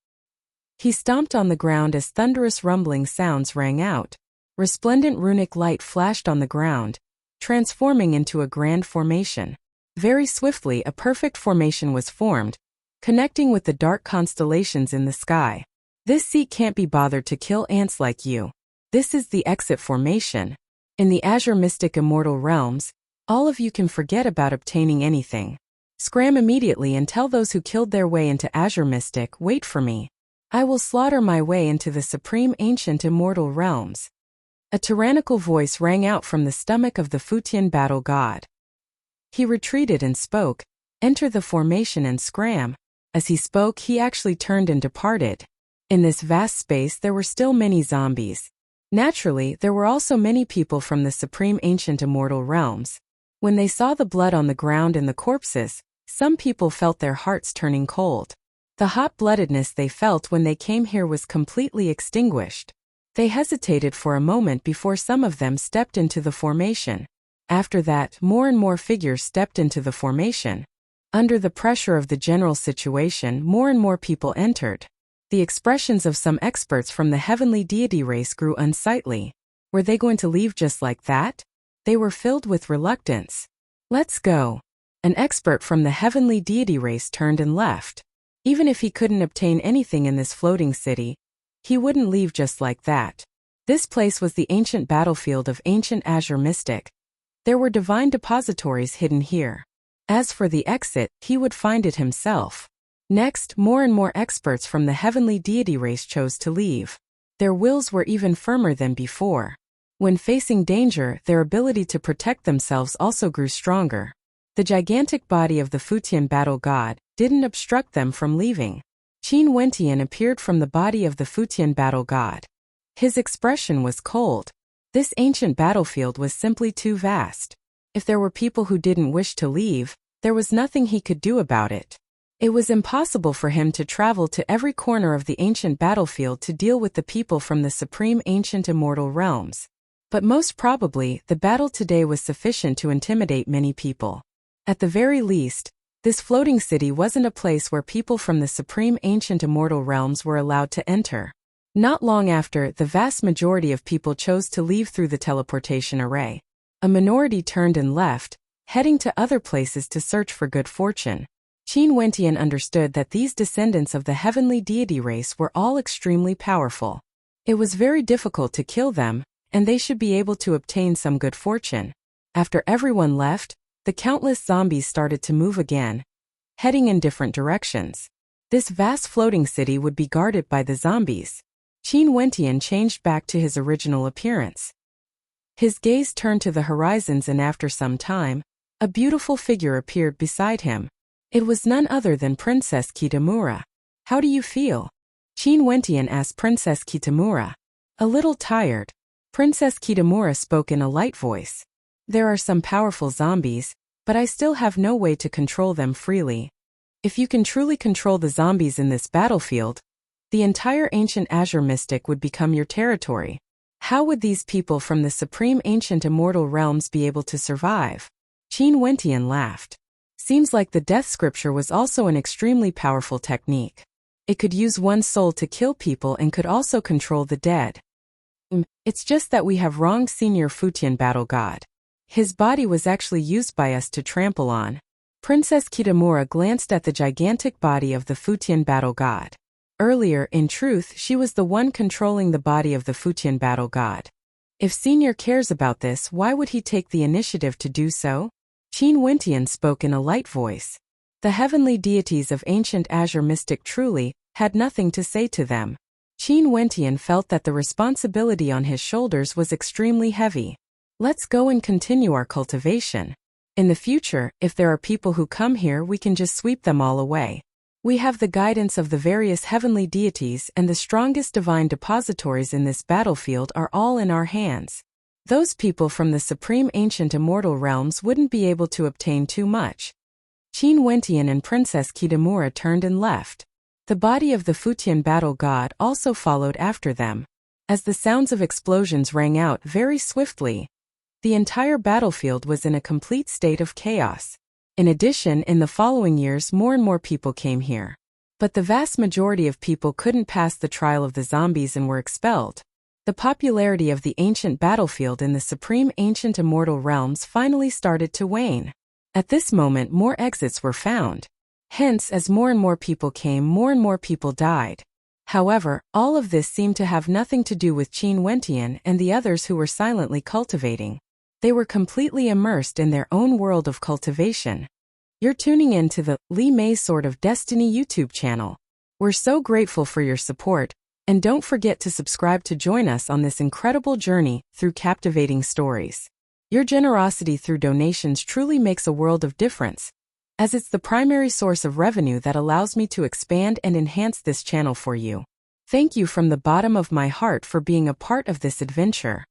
He stomped on the ground as thunderous rumbling sounds rang out. Resplendent runic light flashed on the ground, transforming into a grand formation. Very swiftly, a perfect formation was formed, connecting with the dark constellations in the sky. This seat can't be bothered to kill ants like you. This is the exit formation. In the Azure Mystic Immortal Realms, all of you can forget about obtaining anything. Scram immediately and tell those who killed their way into Azure Mystic, wait for me. I will slaughter my way into the supreme ancient immortal realms. A tyrannical voice rang out from the stomach of the Futian battle god. He retreated and spoke, enter the formation and scram. As he spoke, he actually turned and departed. In this vast space there were still many zombies. Naturally, there were also many people from the supreme ancient immortal realms. When they saw the blood on the ground and the corpses, some people felt their hearts turning cold. The hot-bloodedness they felt when they came here was completely extinguished. They hesitated for a moment before some of them stepped into the formation. After that, more and more figures stepped into the formation. Under the pressure of the general situation, more and more people entered. The expressions of some experts from the heavenly deity race grew unsightly. Were they going to leave just like that? They were filled with reluctance. Let's go. An expert from the heavenly deity race turned and left. Even if he couldn't obtain anything in this floating city, he wouldn't leave just like that. This place was the ancient battlefield of ancient Azure Mystic. There were divine depositories hidden here. As for the exit, he would find it himself. Next, more and more experts from the heavenly deity race chose to leave. Their wills were even firmer than before. When facing danger, their ability to protect themselves also grew stronger. The gigantic body of the Futian battle god didn't obstruct them from leaving. Qin Wentian appeared from the body of the Futian battle god. His expression was cold. This ancient battlefield was simply too vast. If there were people who didn't wish to leave, there was nothing he could do about it. It was impossible for him to travel to every corner of the ancient battlefield to deal with the people from the supreme ancient immortal realms. But most probably, the battle today was sufficient to intimidate many people. At the very least, this floating city wasn't a place where people from the supreme ancient immortal realms were allowed to enter. Not long after, the vast majority of people chose to leave through the teleportation array. A minority turned and left, heading to other places to search for good fortune. Qin Wentian understood that these descendants of the heavenly deity race were all extremely powerful. It was very difficult to kill them, and they should be able to obtain some good fortune. After everyone left, the countless zombies started to move again, heading in different directions. This vast floating city would be guarded by the zombies. Qin Wentian changed back to his original appearance. His gaze turned to the horizons and after some time, a beautiful figure appeared beside him. It was none other than Princess Kitamura. How do you feel? Qin Wentian asked Princess Kitamura. A little tired. Princess Kitamura spoke in a light voice. There are some powerful zombies, but I still have no way to control them freely. If you can truly control the zombies in this battlefield, the entire ancient Azure Mystic would become your territory. How would these people from the supreme ancient immortal realms be able to survive? Qin Wentian laughed. Seems like the death scripture was also an extremely powerful technique. It could use one's soul to kill people and could also control the dead. It's just that we have wronged Senior Futian battle god. His body was actually used by us to trample on. Princess Kitamura glanced at the gigantic body of the Futian battle god. Earlier, in truth, she was the one controlling the body of the Futian battle god. If Senior cares about this, why would he take the initiative to do so? Qin Wentian spoke in a light voice. The heavenly deities of ancient Azure Mystic truly had nothing to say to them. Qin Wentian felt that the responsibility on his shoulders was extremely heavy. Let's go and continue our cultivation. In the future, if there are people who come here, we can just sweep them all away. We have the guidance of the various heavenly deities, and the strongest divine depositories in this battlefield are all in our hands. Those people from the supreme ancient immortal realms wouldn't be able to obtain too much. Qin Wentian and Princess Kitamura turned and left. The body of the Futian battle god also followed after them. As the sounds of explosions rang out very swiftly, the entire battlefield was in a complete state of chaos. In addition, in the following years, more and more people came here. But the vast majority of people couldn't pass the trial of the zombies and were expelled. The popularity of the ancient battlefield in the supreme ancient immortal realms finally started to wane. At this moment, more exits were found. Hence, as more and more people came, more and more people died. However, all of this seemed to have nothing to do with Qin Wentian and the others who were silently cultivating. They were completely immersed in their own world of cultivation. You're tuning in to the Li Mei's Sword of Destiny YouTube channel. We're so grateful for your support, and don't forget to subscribe to join us on this incredible journey through captivating stories. Your generosity through donations truly makes a world of difference, as it's the primary source of revenue that allows me to expand and enhance this channel for you. Thank you from the bottom of my heart for being a part of this adventure.